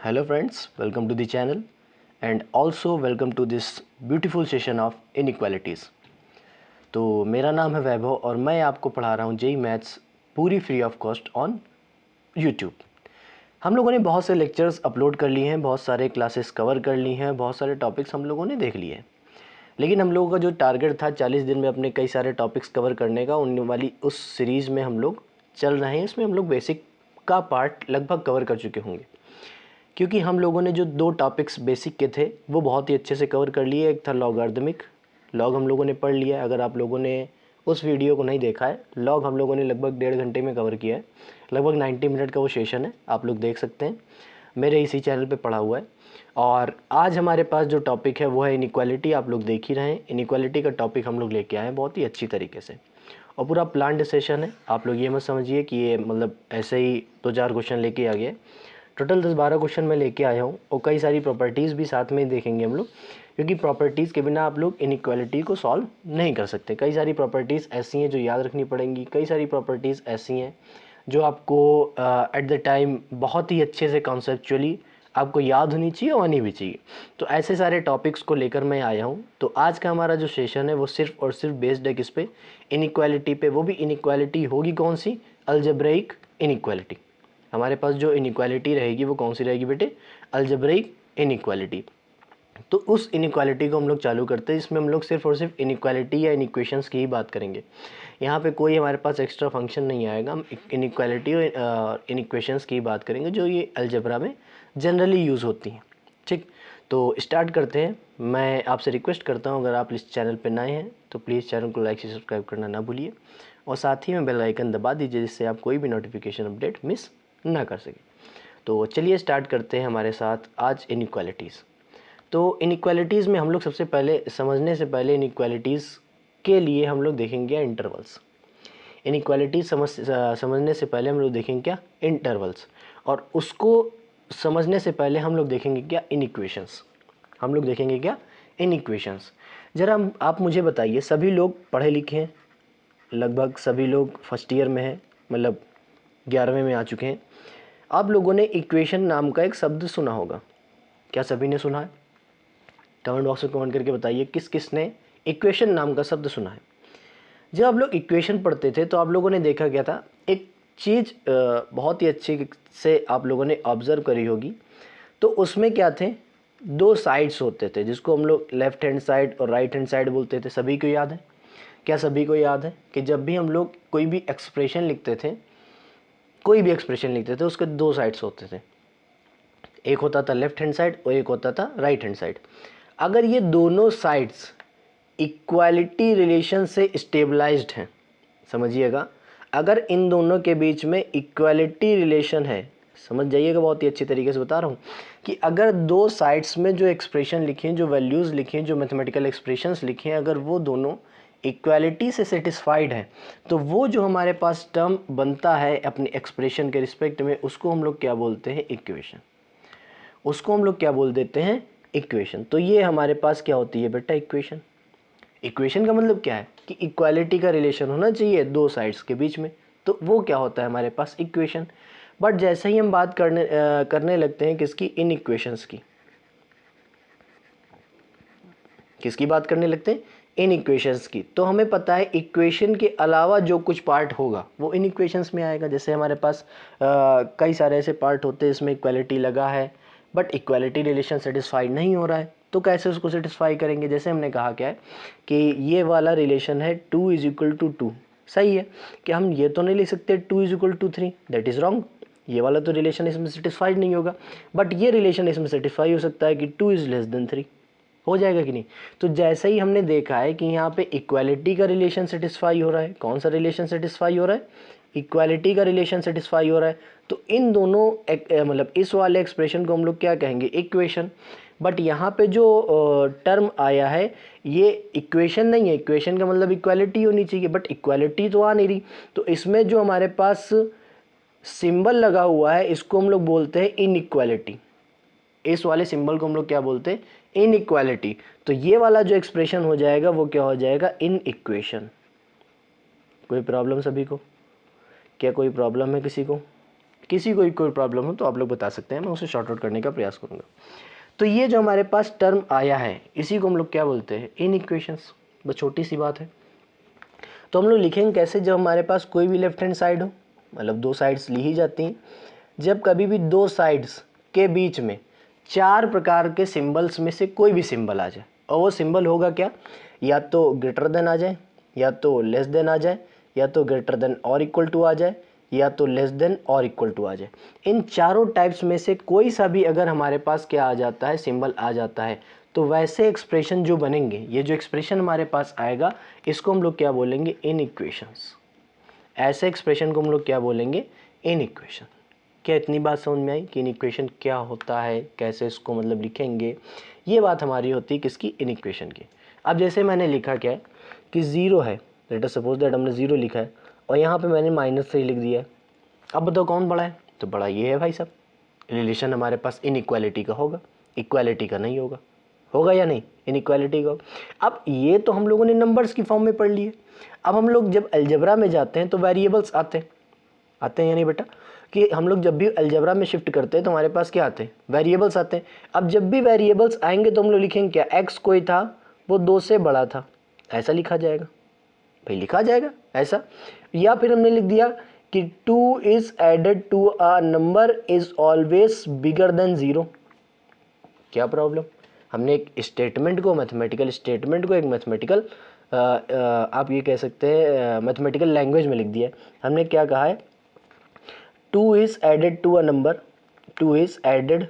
Hello friends, welcome to the channel and also welcome to this beautiful session of inequalities। तो मेरा नाम है वैभव और मैं आपको पढ़ा रहा हूँ जेई मैथ्स पूरी free of cost on YouTube. हम लोगों ने बहुत से लेक्चर्स अपलोड कर लिए हैं, बहुत सारे क्लासेस कवर कर ली हैं, बहुत सारे टॉपिक्स हम लोगों ने देख लिए हैं। लेकिन हम लोगों का जो टारगेट था 40 दिन में अपने कई सारे टॉपिक्स कवर करने का, उन वाली उस सीरीज़ में हम लोग चल रहे हैं। इसमें हम लोग बेसिक का पार्ट लगभग कवर कर चुके होंगे, क्योंकि हम लोगों ने जो 2 टॉपिक्स बेसिक के थे वो बहुत ही अच्छे से कवर कर लिए। एक था लॉगरिदमिक, लॉग हम लोगों ने पढ़ लिया है। अगर आप लोगों ने उस वीडियो को नहीं देखा है, लॉग हम लोगों ने लगभग 1.5 घंटे में कवर किया है। लगभग 90 मिनट का वो सेशन है, आप लोग देख सकते हैं, मेरे इसी चैनल पे पढ़ा हुआ है। और आज हमारे पास जो टॉपिक है वो है इनइक्वालिटी। आप लोग देख ही रहे हैं, इनइक्वालिटी का टॉपिक हम लोग लेके आए हैं बहुत ही अच्छी तरीके से, और पूरा प्लान्ड सेशन है। आप लोग ये मत समझिए कि ये मतलब ऐसे ही 2-4 क्वेश्चन लेके आ गए। टोटल 10-12 क्वेश्चन मैं लेके आया हूँ, और कई सारी प्रॉपर्टीज़ भी साथ में देखेंगे हम लोग, क्योंकि प्रॉपर्टीज़ के बिना आप लोग इनइक्वालिटी को सॉल्व नहीं कर सकते। कई सारी प्रॉपर्टीज़ ऐसी हैं जो याद रखनी पड़ेंगी, कई सारी प्रॉपर्टीज़ ऐसी हैं जो आपको एट द टाइम बहुत ही अच्छे से कॉन्सेप्चुअली आपको याद होनी चाहिए और आनी भी चाहिए। तो ऐसे सारे टॉपिक्स को लेकर मैं आया हूँ। तो आज का हमारा जो सेशन है वो सिर्फ और सिर्फ बेस्ड है किस पे? इनइक्वालिटी पे। वो भी इनइक्वालिटी होगी कौन सी? Algebraic inequality. हमारे पास जो इनइक्वालिटी रहेगी वो कौन सी रहेगी बेटे? Algebraic inequality. तो उस इनइक्वालिटी को हम लोग चालू करते हैं। इसमें हम लोग सिर्फ और सिर्फ इनइक्वालिटी या इनइक्वेशंस की ही बात करेंगे। यहाँ पे कोई हमारे पास एक्स्ट्रा फंक्शन नहीं आएगा। हम इनइक्वालिटी और इनइक्वेशंस की ही बात करेंगे जो ये अलजेब्रा में जनरली यूज़ होती हैं। ठीक, तो स्टार्ट करते हैं। मैं आपसे रिक्वेस्ट करता हूँ, अगर आप इस चैनल पर नए हैं तो प्लीज़ चैनल को लाइक से सब्सक्राइब करना ना भूलिए, और साथ ही में बेल आइकन दबा दीजिए, जिससे आप कोई भी नोटिफिकेशन अपडेट मिस ना कर सके। तो चलिए स्टार्ट करते हैं हमारे साथ आज इनइक्वालिटीज़। तो इनइक्वालिटीज़ में हम लोग सबसे पहले समझने से पहले इनइक्वालिटीज़ के लिए हम लोग देखेंगे इंटरवल्स। इनइक्वालिटीज़ समझने से पहले हम लोग देखेंगे क्या? इंटरवल्स। और उसको समझने से पहले हम लोग देखेंगे क्या? इनइक्वेशंस। हम लोग देखेंगे क्या? इनइक्वेशंस। ज़रा आप मुझे बताइए, सभी लोग पढ़े लिखे हैं, लगभग सभी लोग फर्स्ट ईयर में हैं, मतलब 11वें में आ चुके हैं। आप लोगों ने इक्वेशन नाम का एक शब्द सुना होगा, क्या सभी ने सुना है? कमेंट बॉक्स में कमेंट करके बताइए किस किस ने इक्वेशन नाम का शब्द सुना है। जब आप लोग इक्वेशन पढ़ते थे तो आप लोगों ने देखा क्या था? एक चीज़ बहुत ही अच्छे से आप लोगों ने ऑब्ज़र्व करी होगी। तो उसमें क्या थे? 2 साइड्स होते थे, जिसको हम लोग लेफ़्ट हैंड साइड और राइट हैंड साइड बोलते थे। सभी को याद है? क्या सभी को याद है कि जब भी हम लोग कोई भी एक्सप्रेशन लिखते थे, उसके 2 साइड्स होते थे। एक होता था लेफ्ट हैंड साइड और एक होता था राइट हैंड साइड। अगर ये दोनों साइड्स इक्वालिटी रिलेशन से स्टेबलाइज्ड हैं, समझिएगा, अगर इन दोनों के बीच में इक्वालिटी रिलेशन है, समझ जाइएगा, बहुत ही अच्छी तरीके से बता रहा हूँ कि अगर 2 साइड्स में जो एक्सप्रेशन लिखे हैं, जो वैल्यूज़ लिखे हैं, जो मैथमेटिकल एक्सप्रेशंस लिखे हैं, अगर वो दोनों इक्वालिटी से सेटिस्फाइड है, तो वो जो हमारे पास टर्म बनता है अपने एक्सप्रेशन के रिस्पेक्ट में, उसको हम लोग क्या बोलते हैं? इक्वेशन। उसको हम लोग क्या बोल देते हैं? इक्वेशन। तो ये हमारे पास क्या होती है बेटा? इक्वेशन। इक्वेशन का मतलब क्या है कि इक्वालिटी का रिलेशन होना चाहिए 2 साइड्स के बीच में, तो वो क्या होता है हमारे पास? इक्वेशन। बट जैसे ही हम बात करने लगते हैं किसकी? इन इक्वेशंस की। किसकी बात करने लगते हैं? इन इक्वेशंस की। तो हमें पता है इक्वेशन के अलावा जो कुछ पार्ट होगा वो इन इक्वेशंस में आएगा। जैसे हमारे पास कई सारे ऐसे पार्ट होते हैं इसमें इक्वालिटी लगा है, बट इक्वालिटी रिलेशन सेटिस्फाइड नहीं हो रहा है, तो कैसे उसको सेटिस्फाई करेंगे? जैसे हमने कहा क्या है कि ये वाला रिलेशन है 2 इज इक्वल टू 2, सही है कि हम ये तो नहीं लिख सकते 2 is equal to 3, that is wrong. ये वाला तो रिलेशन इसमें सेटिस्फाइड नहीं होगा, बट ये रिलेशन इसमें सेटिस्फाई हो सकता है कि 2 इज़ लेस देन 3। हो जाएगा कि नहीं? तो जैसे ही हमने देखा है कि यहाँ पे इक्वालिटी का रिलेशन सेटिस्फाई हो रहा है, कौन सा रिलेशन सेटिस्फाई हो रहा है? इक्वालिटी का रिलेशन सेटिस्फाई हो रहा है, तो इन दोनों मतलब इस वाले एक्सप्रेशन को हम लोग क्या कहेंगे? इक्वेशन। बट यहाँ पे जो टर्म आया है ये इक्वेशन नहीं है। इक्वेशन का मतलब इक्वालिटी होनी चाहिए, बट इक्वालिटी तो आ नहीं रही। तो इसमें जो हमारे पास सिंबल लगा हुआ है इसको हम लोग बोलते हैं इनइक्वालिटी। इस वाले सिंबल को हम लोग क्या बोलते हैं? इनइक्वालिटी। तो ये वाला जो एक्सप्रेशन हो जाएगा वो क्या हो जाएगा? In equation. कोई प्रॉब्लम सभी को? क्या कोई प्रॉब्लम है किसी को? किसी को कोई प्रॉब्लम हो तो आप लोग बता सकते हैं, मैं उसे शॉर्ट आउट करने का प्रयास करूँगा। तो ये जो हमारे पास टर्म आया है इसी को हम लोग क्या बोलते हैं, इनइक्वेशंस। बस छोटी सी बात है। तो हम लोग लिखेंगे कैसे, जब हमारे पास कोई भी लेफ्ट हैंड साइड हो, मतलब दो साइड्स ली ही जाती हैं, जब कभी भी दो साइड्स के बीच में चार प्रकार के सिंबल्स में से कोई भी सिंबल आ जाए, और वो सिंबल होगा क्या, या तो ग्रेटर देन आ जाए, या तो लेस देन आ जाए, या तो ग्रेटर देन और इक्वल टू आ जाए, या तो लेस देन और इक्वल टू आ जाए। इन चारों टाइप्स में से कोई सा भी अगर हमारे पास क्या आ जाता है, सिंबल आ जाता है, तो वैसे एक्सप्रेशन जो बनेंगे, ये जो एक्सप्रेशन हमारे पास आएगा इसको हम लोग क्या बोलेंगे, इनइक्वेशंस। ऐसे एक्सप्रेशन को हम लोग क्या बोलेंगे, इनइक्वेशन। क्या इतनी बात समझ में आई कि इनइक्वेशन क्या होता है, कैसे इसको मतलब लिखेंगे, ये बात हमारी होती है किसकी, इनइक्वेशन की। अब जैसे मैंने लिखा क्या है कि ज़ीरो है, लेट अस सपोज दैट हमने ज़ीरो लिखा है और यहाँ पे मैंने -3 लिख दिया है। अब बताओ कौन बड़ा है, तो बड़ा ये है भाई साहब। रिलेशन हमारे पास इनइक्वालिटी का होगा, इक्वालिटी का नहीं होगा। होगा या नहीं, इनइक्वालिटी का। अब ये तो हम लोगों ने नंबर्स की फॉर्म में पढ़ लिए। अब हम लोग जब अलजेब्रा में जाते हैं तो वेरिएबल्स आते हैं या नहीं बेटा, कि हम लोग जब भी अलजेब्रा में शिफ्ट करते हैं तो हमारे पास क्या आते हैं, वेरिएबल्स आते हैं। अब जब भी वेरिएबल्स आएंगे तो हम लोग लिखेंगे क्या, एक्स कोई था वो 2 से बड़ा था, ऐसा लिखा जाएगा भाई, लिखा जाएगा ऐसा। या फिर हमने लिख दिया कि 2 is added to a number is always bigger than 0। क्या प्रॉब्लम, हमने एक स्टेटमेंट को, मैथमेटिकल स्टेटमेंट को एक मैथमेटिकल आप ये कह सकते हैं मैथमेटिकल लैंग्वेज में लिख दिया है। हमने क्या कहा है, 2 is added to a number, 2 is added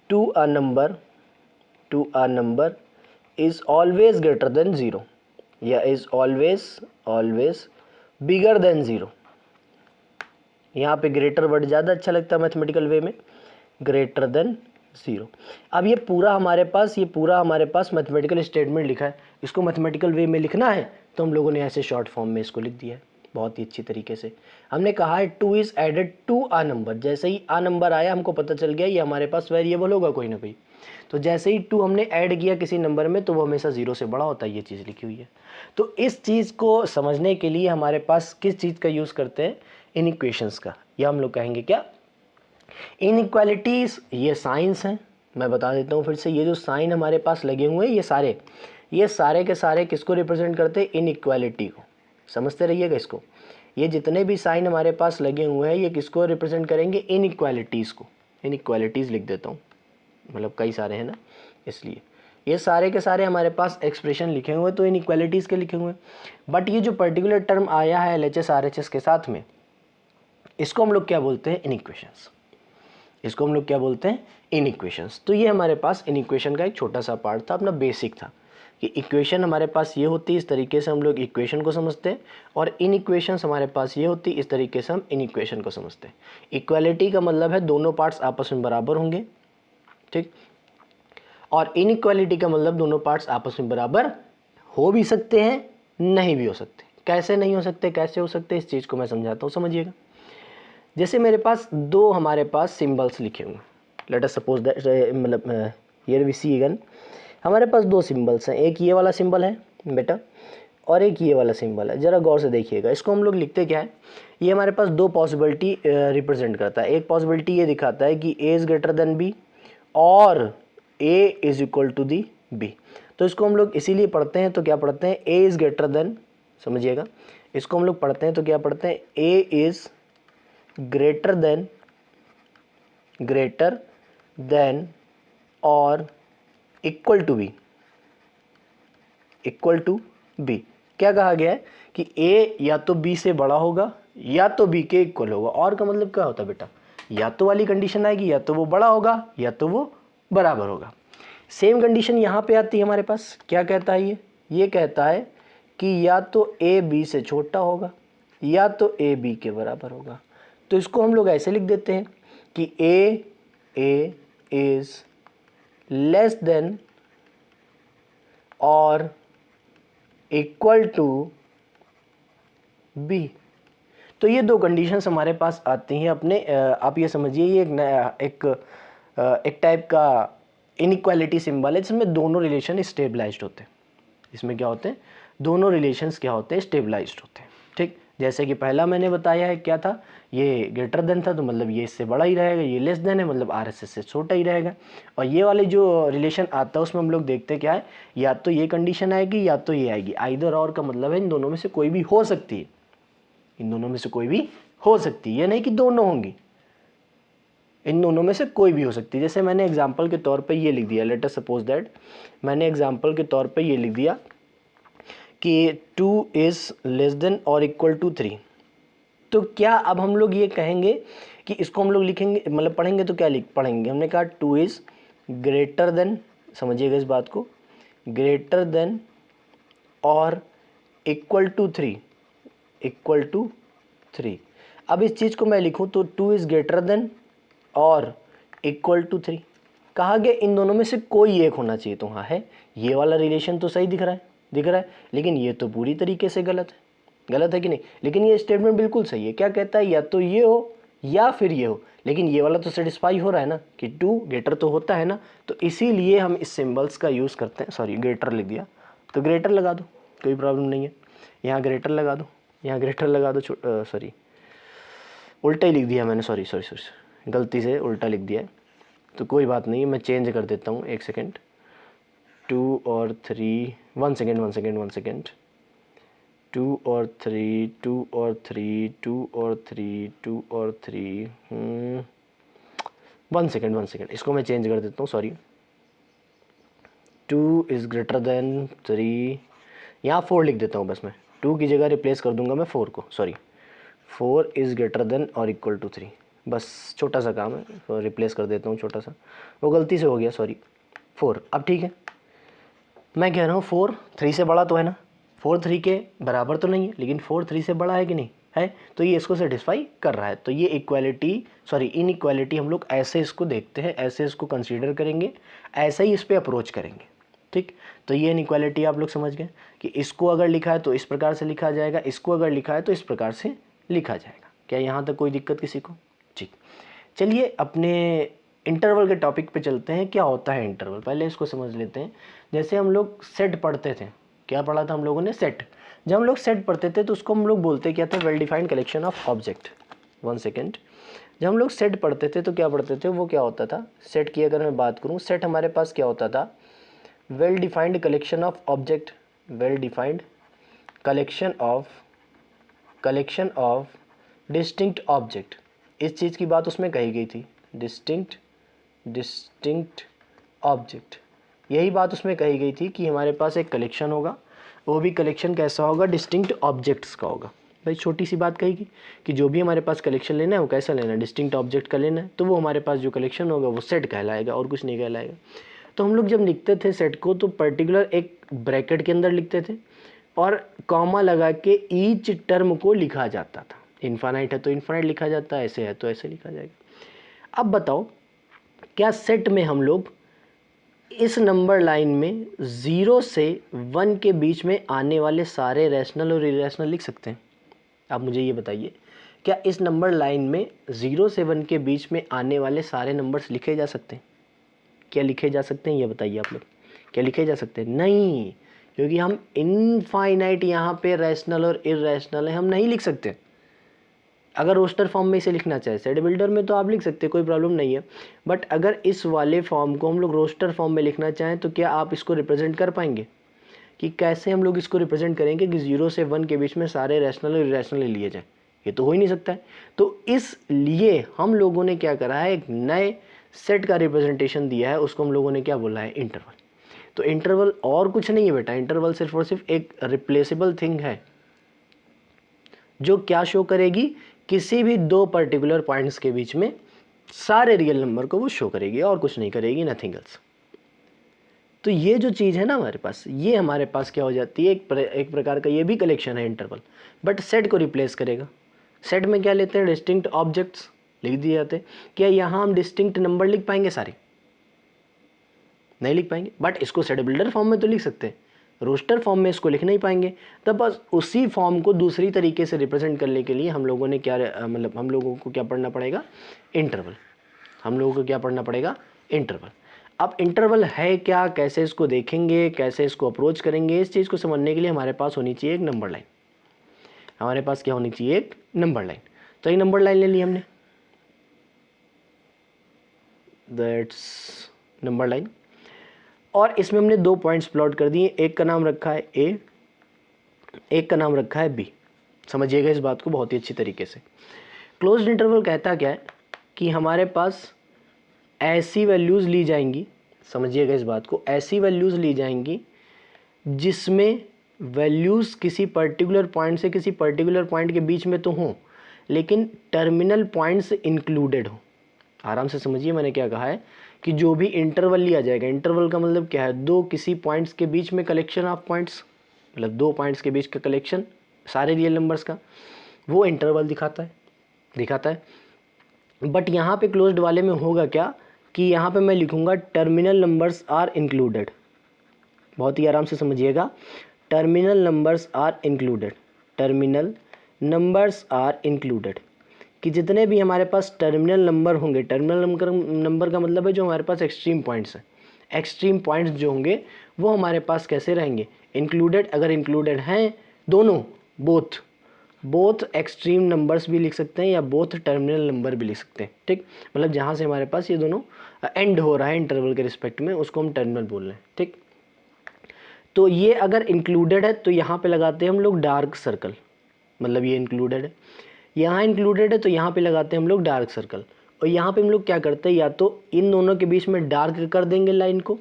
to a number is always greater than 0 या is always bigger than 0। यहाँ पे ग्रेटर वर्ड ज़्यादा अच्छा लगता है मैथमेटिकल वे में, ग्रेटर देन 0। अब ये पूरा हमारे पास मैथमेटिकल स्टेटमेंट लिखा है, इसको मैथमेटिकल वे में लिखना है तो हम लोगों ने ऐसे शॉर्ट फॉर्म में इसको लिख दिया है बहुत ही अच्छी तरीके से। हमने कहा है 2 is added to a number, जैसे ही आ नंबर आया हमको पता चल गया ये हमारे पास वेरिएबल होगा कोई ना कोई, तो जैसे ही 2 हमने ऐड किया किसी नंबर में तो वो हमेशा 0 से बड़ा होता है, ये चीज़ लिखी हुई है। तो इस चीज़ को समझने के लिए हमारे पास किस चीज़ का यूज़ करते हैं, इनइक्वेशंस का, या हम लोग कहेंगे क्या, इनइक्वालिटीज़। ये साइंस हैं, मैं बता देता हूँ फिर से, ये जो साइन हमारे पास लगे हुए हैं ये सारे के सारे किसको रिप्रेजेंट करते हैं, इनइक्वालिटी को। समझते रहिएगा इसको, ये जितने भी साइन हमारे पास लगे हुए हैं ये किसको रिप्रेजेंट करेंगे, इनइक्वालिटीज़ को। इनइक्वालिटीज़ लिख देता हूँ, मतलब कई सारे हैं ना, इसलिए ये सारे के सारे हमारे पास एक्सप्रेशन लिखे हुए तो इनइक्वालिटीज़ के लिखे हुए हैं। बट ये जो पर्टिकुलर टर्म आया है LHS RHS के साथ में, इसको हम लोग क्या बोलते हैं, इनइक्वेशंस। इसको हम लोग क्या बोलते हैं, इनइक्वेशंस। तो ये हमारे पास इनइक्वेशन का एक छोटा सा पार्ट था, अपना बेसिक था कि इक्वेशन हमारे पास ये होती है, इस तरीके से हम लोग इक्वेशन को समझते हैं, और इनइक्वेशंस हमारे पास ये होती है, इस तरीके से हम इनइक्वेशन को समझते हैं। इक्वालिटी का मतलब है दोनों पार्ट्स आपस में बराबर होंगे, ठीक, और इनइक्वालिटी का मतलब दोनों पार्ट्स आपस में बराबर हो भी सकते हैं, नहीं भी हो सकते। कैसे नहीं हो सकते, कैसे हो सकते, इस चीज़ को मैं समझाता हूँ, समझिएगा। जैसे मेरे पास दो हमारे पास सिंबल्स लिखे हुए, लेट अस सपोज दैट, मतलब हियर वी सी अगेन, हमारे पास दो सिंबल्स हैं, एक ये वाला सिंबल है बेटा और एक ये वाला सिंबल है। ज़रा गौर से देखिएगा, इसको हम लोग लिखते क्या है, ये हमारे पास दो पॉसिबिलिटी रिप्रेजेंट करता है। एक पॉसिबिलिटी ये दिखाता है कि A is greater than B और A is equal to the B. तो इसको हम लोग इसीलिए पढ़ते हैं, तो क्या पढ़ते हैं, ए इज़ ग्रेटर देन, समझिएगा, इसको हम लोग पढ़ते हैं तो क्या पढ़ते हैं, ए इज़ ग्रेटर देन और इक्वल टू बी। क्या कहा गया है कि ए या तो बी से बड़ा होगा या तो बी के इक्वल होगा। और का मतलब क्या होता है बेटा, या तो वाली कंडीशन आएगी, या तो वो बड़ा होगा या तो वो बराबर होगा। सेम कंडीशन यहाँ पे आती है हमारे पास, क्या कहता है ये कहता है कि या तो ए बी से छोटा होगा या तो ए बी के बराबर होगा। तो इसको हम लोग ऐसे लिख देते हैं कि ए इज लेस देन और इक्वल टू बी। तो ये दो कंडीशंस हमारे पास आती हैं अपने, आप ये समझिए ये एक नया एक टाइप का इनइक्वालिटी सिंबल है जिसमें दोनों रिलेशन स्टेबलाइज्ड होते हैं। इसमें क्या होते हैं, दोनों रिलेशंस क्या होते हैं, स्टेबलाइज्ड होते हैं, ठीक। जैसे कि पहला मैंने बताया है क्या था, ये ग्रेटर देन था तो मतलब ये इससे बड़ा ही रहेगा, ये लेस देन है मतलब आर एस एस से छोटा ही रहेगा। और ये वाले जो रिलेशन आता है उसमें हम लोग देखते क्या है, या तो ये कंडीशन आएगी या तो ये आएगी। आइदर और का मतलब है इन दोनों में से कोई भी हो सकती है, इन दोनों में से कोई भी हो सकती है, ये नहीं कि दोनों होंगी, इन दोनों में से कोई भी हो सकती है। जैसे मैंने एग्जाम्पल के तौर पे ये लिख दिया, लेट अस सपोज दैट मैंने एग्जाम्पल के तौर पे ये लिख दिया कि 2 इज़ लेस देन और इक्वल टू 3। तो क्या अब हम लोग ये कहेंगे कि इसको हम लोग लिखेंगे, मतलब पढ़ेंगे तो क्या लिख पढ़ेंगे, हमने कहा 2 इज़ ग्रेटर देन, समझिएगा इस बात को, ग्रेटर देन और इक्वल टू 3, इक्वल टू 3। अब इस चीज़ को मैं लिखूं तो 2 इज़ ग्रेटर देन और इक्वल टू 3, कहा गया इन दोनों में से कोई एक होना चाहिए। तो हाँ है, ये वाला रिलेशन तो सही दिख रहा है, लेकिन ये तो पूरी तरीके से गलत है कि नहीं। लेकिन ये स्टेटमेंट बिल्कुल सही है, क्या कहता है, या तो ये हो या फिर ये हो, लेकिन ये वाला तो सेटिस्फाई हो रहा है ना कि 2 ग्रेटर तो होता है ना, तो इसीलिए हम इस सिंबल्स का यूज़ करते हैं। सॉरी, ग्रेटर लिख दिया तो ग्रेटर लगा दो, कोई प्रॉब्लम नहीं है, यहाँ ग्रेटर लगा दो, यहाँ ग्रेटर लगा दो, सॉरी उल्टा ही लिख दिया मैंने, सॉरी गलती से उल्टा लिख दिया है, तो कोई बात नहीं, मैं चेंज कर देता हूँ, एक सेकेंड। 2 और 3, 1 सेकेंड 2 और 3, 2 और 3, 2 और 3, 2 और 3, 1 सेकेंड, इसको मैं चेंज कर देता हूँ, सॉरी। 2 इज़ ग्रेटर देन 3, यहाँ 4 लिख देता हूँ बस, मैं 2 की जगह रिप्लेस कर दूंगा मैं 4 को, सॉरी 4 इज़ ग्रेटर देन और इक्वल टू 3, बस छोटा सा काम है, तो रिप्लेस कर देता हूँ छोटा सा, वो गलती से हो गया, सॉरी 4। अब ठीक है, मैं कह रहा हूँ 4 3 से बड़ा तो है ना, 4 3 के बराबर तो नहीं है, लेकिन 4 3 से बड़ा है कि नहीं है, तो ये इसको सेटिस्फाई कर रहा है। तो ये इनइक्वालिटी हम लोग ऐसे इसको देखते हैं, ऐसे इसको कंसीडर करेंगे, ऐसे ही इस पर अप्रोच करेंगे, ठीक। तो ये इनइक्वालिटी आप लोग समझ गए कि इसको अगर लिखा है तो इस प्रकार से लिखा जाएगा, इसको अगर लिखा है तो इस प्रकार से लिखा जाएगा। क्या यहाँ तक कोई दिक्कत किसी को? ठीक, चलिए अपने इंटरवल के टॉपिक पे चलते हैं। क्या होता है इंटरवल, पहले इसको समझ लेते हैं। जैसे हम लोग सेट पढ़ते थे, क्या पढ़ा था हम लोगों ने, सेट। जब हम लोग सेट पढ़ते थे तो उसको हम लोग बोलते क्या था, well defined collection of object. 1 second, जब हम लोग सेट पढ़ते थे तो क्या पढ़ते थे, वो क्या होता था, सेट की अगर मैं बात करूँ, सेट हमारे पास क्या होता था, well defined collection of object, well defined collection of distinct object. इस चीज़ की बात उसमें कही गई थी, डिस्टिंक्ट ऑब्जेक्ट, यही बात उसमें कही गई थी कि हमारे पास एक कलेक्शन होगा, वो भी कलेक्शन कैसा होगा, डिस्टिंक्ट ऑब्जेक्ट्स का होगा। भाई छोटी सी बात कही कि जो भी हमारे पास कलेक्शन लेना है वो कैसा लेना है, डिस्टिंक्ट ऑब्जेक्ट का लेना है, तो वो हमारे पास जो कलेक्शन होगा वो सेट कहलाएगा और कुछ नहीं कहलाएगा। तो हम लोग जब लिखते थे सेट को तो पर्टिकुलर एक ब्रैकेट के अंदर लिखते थे और कॉमा लगा के ईच टर्म को लिखा जाता था। इन्फानाइट है तो इन्फानाइट लिखा जाता है, ऐसे है तो ऐसे लिखा जाएगा। अब बताओ, क्या सेट में हम लोग इस नंबर लाइन में 0 से 1 के बीच में आने वाले सारे रैशनल और इरेशनल लिख सकते हैं? आप मुझे ये बताइए, क्या इस नंबर लाइन में 0 से 1 के बीच में आने वाले सारे नंबर्स लिखे जा सकते हैं? क्या लिखे जा सकते हैं, ये बताइए आप लोग, क्या लिखे जा सकते हैं? नहीं, क्योंकि हम इनफाइनाइट यहाँ पे रैशनल और इरेशनल है, हम नहीं लिख सकते। अगर रोस्टर फॉर्म में इसे लिखना चाहे सेट बिल्डर में तो आप लिख सकते हैं, कोई प्रॉब्लम नहीं है। बट अगर इस वाले फॉर्म को हम लोग रोस्टर फॉर्म में लिखना चाहें तो क्या आप इसको रिप्रेजेंट कर पाएंगे? कि कैसे हम लोग इसको रिप्रेजेंट करेंगे कि 0 से 1 के बीच में सारे रैशनल और इरेशनल लिए जाएं? ये तो हो ही नहीं सकता है। तो इसलिए हम लोगों ने क्या करा है, एक नए सेट का रिप्रेजेंटेशन दिया है, उसको हम लोगों ने क्या बोला है, इंटरवल। तो इंटरवल और कुछ नहीं है बेटा, इंटरवल सिर्फ और सिर्फ एक रिप्लेसेबल थिंग है जो क्या शो करेगी, किसी भी दो पर्टिकुलर पॉइंट्स के बीच में सारे रियल नंबर को वो शो करेगी और कुछ नहीं करेगी, नथिंग एल्स। तो ये जो चीज़ है ना हमारे पास, ये हमारे पास क्या हो जाती है, एक प्रकार का ये भी कलेक्शन है इंटरवल, बट सेट को रिप्लेस करेगा। सेट में क्या लेते हैं, डिस्टिंक्ट ऑब्जेक्ट्स लिख दिए जाते हैं। क्या यहाँ हम डिस्टिंक्ट नंबर लिख पाएंगे सारे? नहीं लिख पाएंगे, बट इसको सेट बिल्डर फॉर्म में तो लिख सकते हैं, रोस्टर फॉर्म में इसको लिख नहीं पाएंगे। तब बस उसी फॉर्म को दूसरी तरीके से रिप्रेजेंट करने के लिए हम लोगों ने क्या मतलब हम लोगों को क्या पढ़ना पड़ेगा, इंटरवल। हम लोगों को क्या पढ़ना पड़ेगा, इंटरवल। अब इंटरवल है क्या, कैसे इसको देखेंगे, कैसे इसको अप्रोच करेंगे, इस चीज़ को समझने के लिए हमारे पास होनी चाहिए एक नंबर लाइन। हमारे पास क्या होनी चाहिए, एक नंबर लाइन। तो एक नंबर लाइन ले ली हमने, दैट्स नंबर लाइन, और इसमें हमने 2 पॉइंट्स प्लॉट कर दिए, एक का नाम रखा है ए, एक का नाम रखा है बी। समझिएगा इस बात को बहुत ही अच्छी तरीके से। क्लोज्ड इंटरवल कहता क्या है कि हमारे पास ऐसी वैल्यूज़ ली जाएंगी, समझिएगा इस बात को, ऐसी वैल्यूज़ ली जाएंगी जिसमें वैल्यूज़ किसी पर्टिकुलर पॉइंट से किसी पर्टिकुलर पॉइंट के बीच में तो हों, लेकिन टर्मिनल पॉइंट्स इंक्लूडेड हो। आराम से समझिए मैंने क्या कहा है कि जो भी इंटरवल लिया जाएगा, इंटरवल का मतलब क्या है, दो किसी पॉइंट्स के बीच में कलेक्शन ऑफ पॉइंट्स, मतलब 2 पॉइंट्स के बीच का कलेक्शन सारे रियल नंबर्स का, वो इंटरवल दिखाता है। बट यहाँ पे क्लोज्ड वाले में होगा क्या कि यहाँ पे मैं लिखूँगा टर्मिनल नंबर्स आर इंक्लूडेड। बहुत ही आराम से समझिएगा, terminal numbers are included, terminal numbers are included, कि जितने भी हमारे पास टर्मिनल नंबर होंगे, टर्मिनल नंबर का मतलब है जो हमारे पास एक्सट्रीम पॉइंट्स हैं, एक्सट्रीम पॉइंट्स जो होंगे वो हमारे पास कैसे रहेंगे, इंक्लूडेड। अगर इंक्लूडेड हैं दोनों, बोथ एक्सट्रीम नंबर्स भी लिख सकते हैं या बोथ टर्मिनल नंबर भी लिख सकते हैं, ठीक। मतलब जहाँ से हमारे पास ये दोनों एंड हो रहा है इंटरवल के रिस्पेक्ट में, उसको हम टर्मिनल बोल रहे हैं, ठीक। तो ये अगर इंक्लूडेड है तो यहाँ पे लगाते हैं हम लोग डार्क सर्कल, मतलब ये इंक्लूडेड है। यहाँ इंक्लूडेड है तो यहाँ पे लगाते हैं हम लोग डार्क सर्कल। और यहाँ पे हम लोग क्या करते हैं, या तो इन दोनों के बीच में डार्क कर देंगे लाइन को,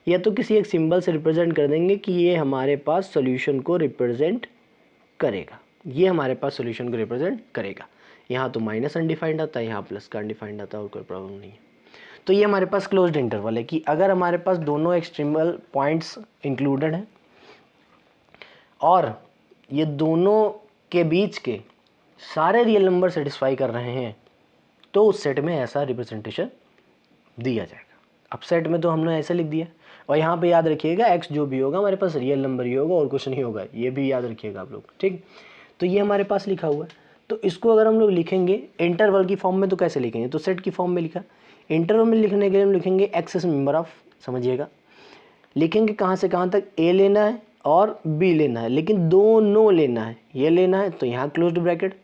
या तो किसी एक सिंबल से रिप्रेजेंट कर देंगे कि ये हमारे पास सॉल्यूशन को रिप्रेजेंट करेगा, ये हमारे पास सॉल्यूशन को रिप्रेजेंट करेगा। यहाँ तो माइनस अनडिफाइंड आता है, यहाँ प्लस का अनडिफाइंड आता है, और कोई प्रॉब्लम नहीं है। तो ये हमारे पास क्लोज्ड इंटरवल है कि अगर हमारे पास दोनों एक्सट्रीमल पॉइंट्स इंक्लूडेड हैं और ये दोनों के बीच के सारे रियल नंबर सेटिस्फाई कर रहे हैं तो उस सेट में ऐसा रिप्रेजेंटेशन दिया जाएगा। अब सेट में तो हमने ऐसे लिख दिया, और यहाँ पे याद रखिएगा एक्स जो भी होगा हमारे पास रियल नंबर ही होगा और कुछ नहीं होगा, ये भी याद रखिएगा आप लोग, ठीक। तो ये हमारे पास लिखा हुआ है। तो इसको अगर हम लोग लिखेंगे इंटरवल की फॉर्म में तो कैसे लिखेंगे, तो सेट की फॉर्म में लिखा, इंटरवल में लिखने के लिए हम लिखेंगे एक्स इज मेंबर ऑफ, समझिएगा लिखेंगे कहाँ से कहाँ तक, ए लेना है और बी लेना है, लेकिन दोनों लेना है, ये लेना है तो यहाँ क्लोज्ड ब्रैकेट,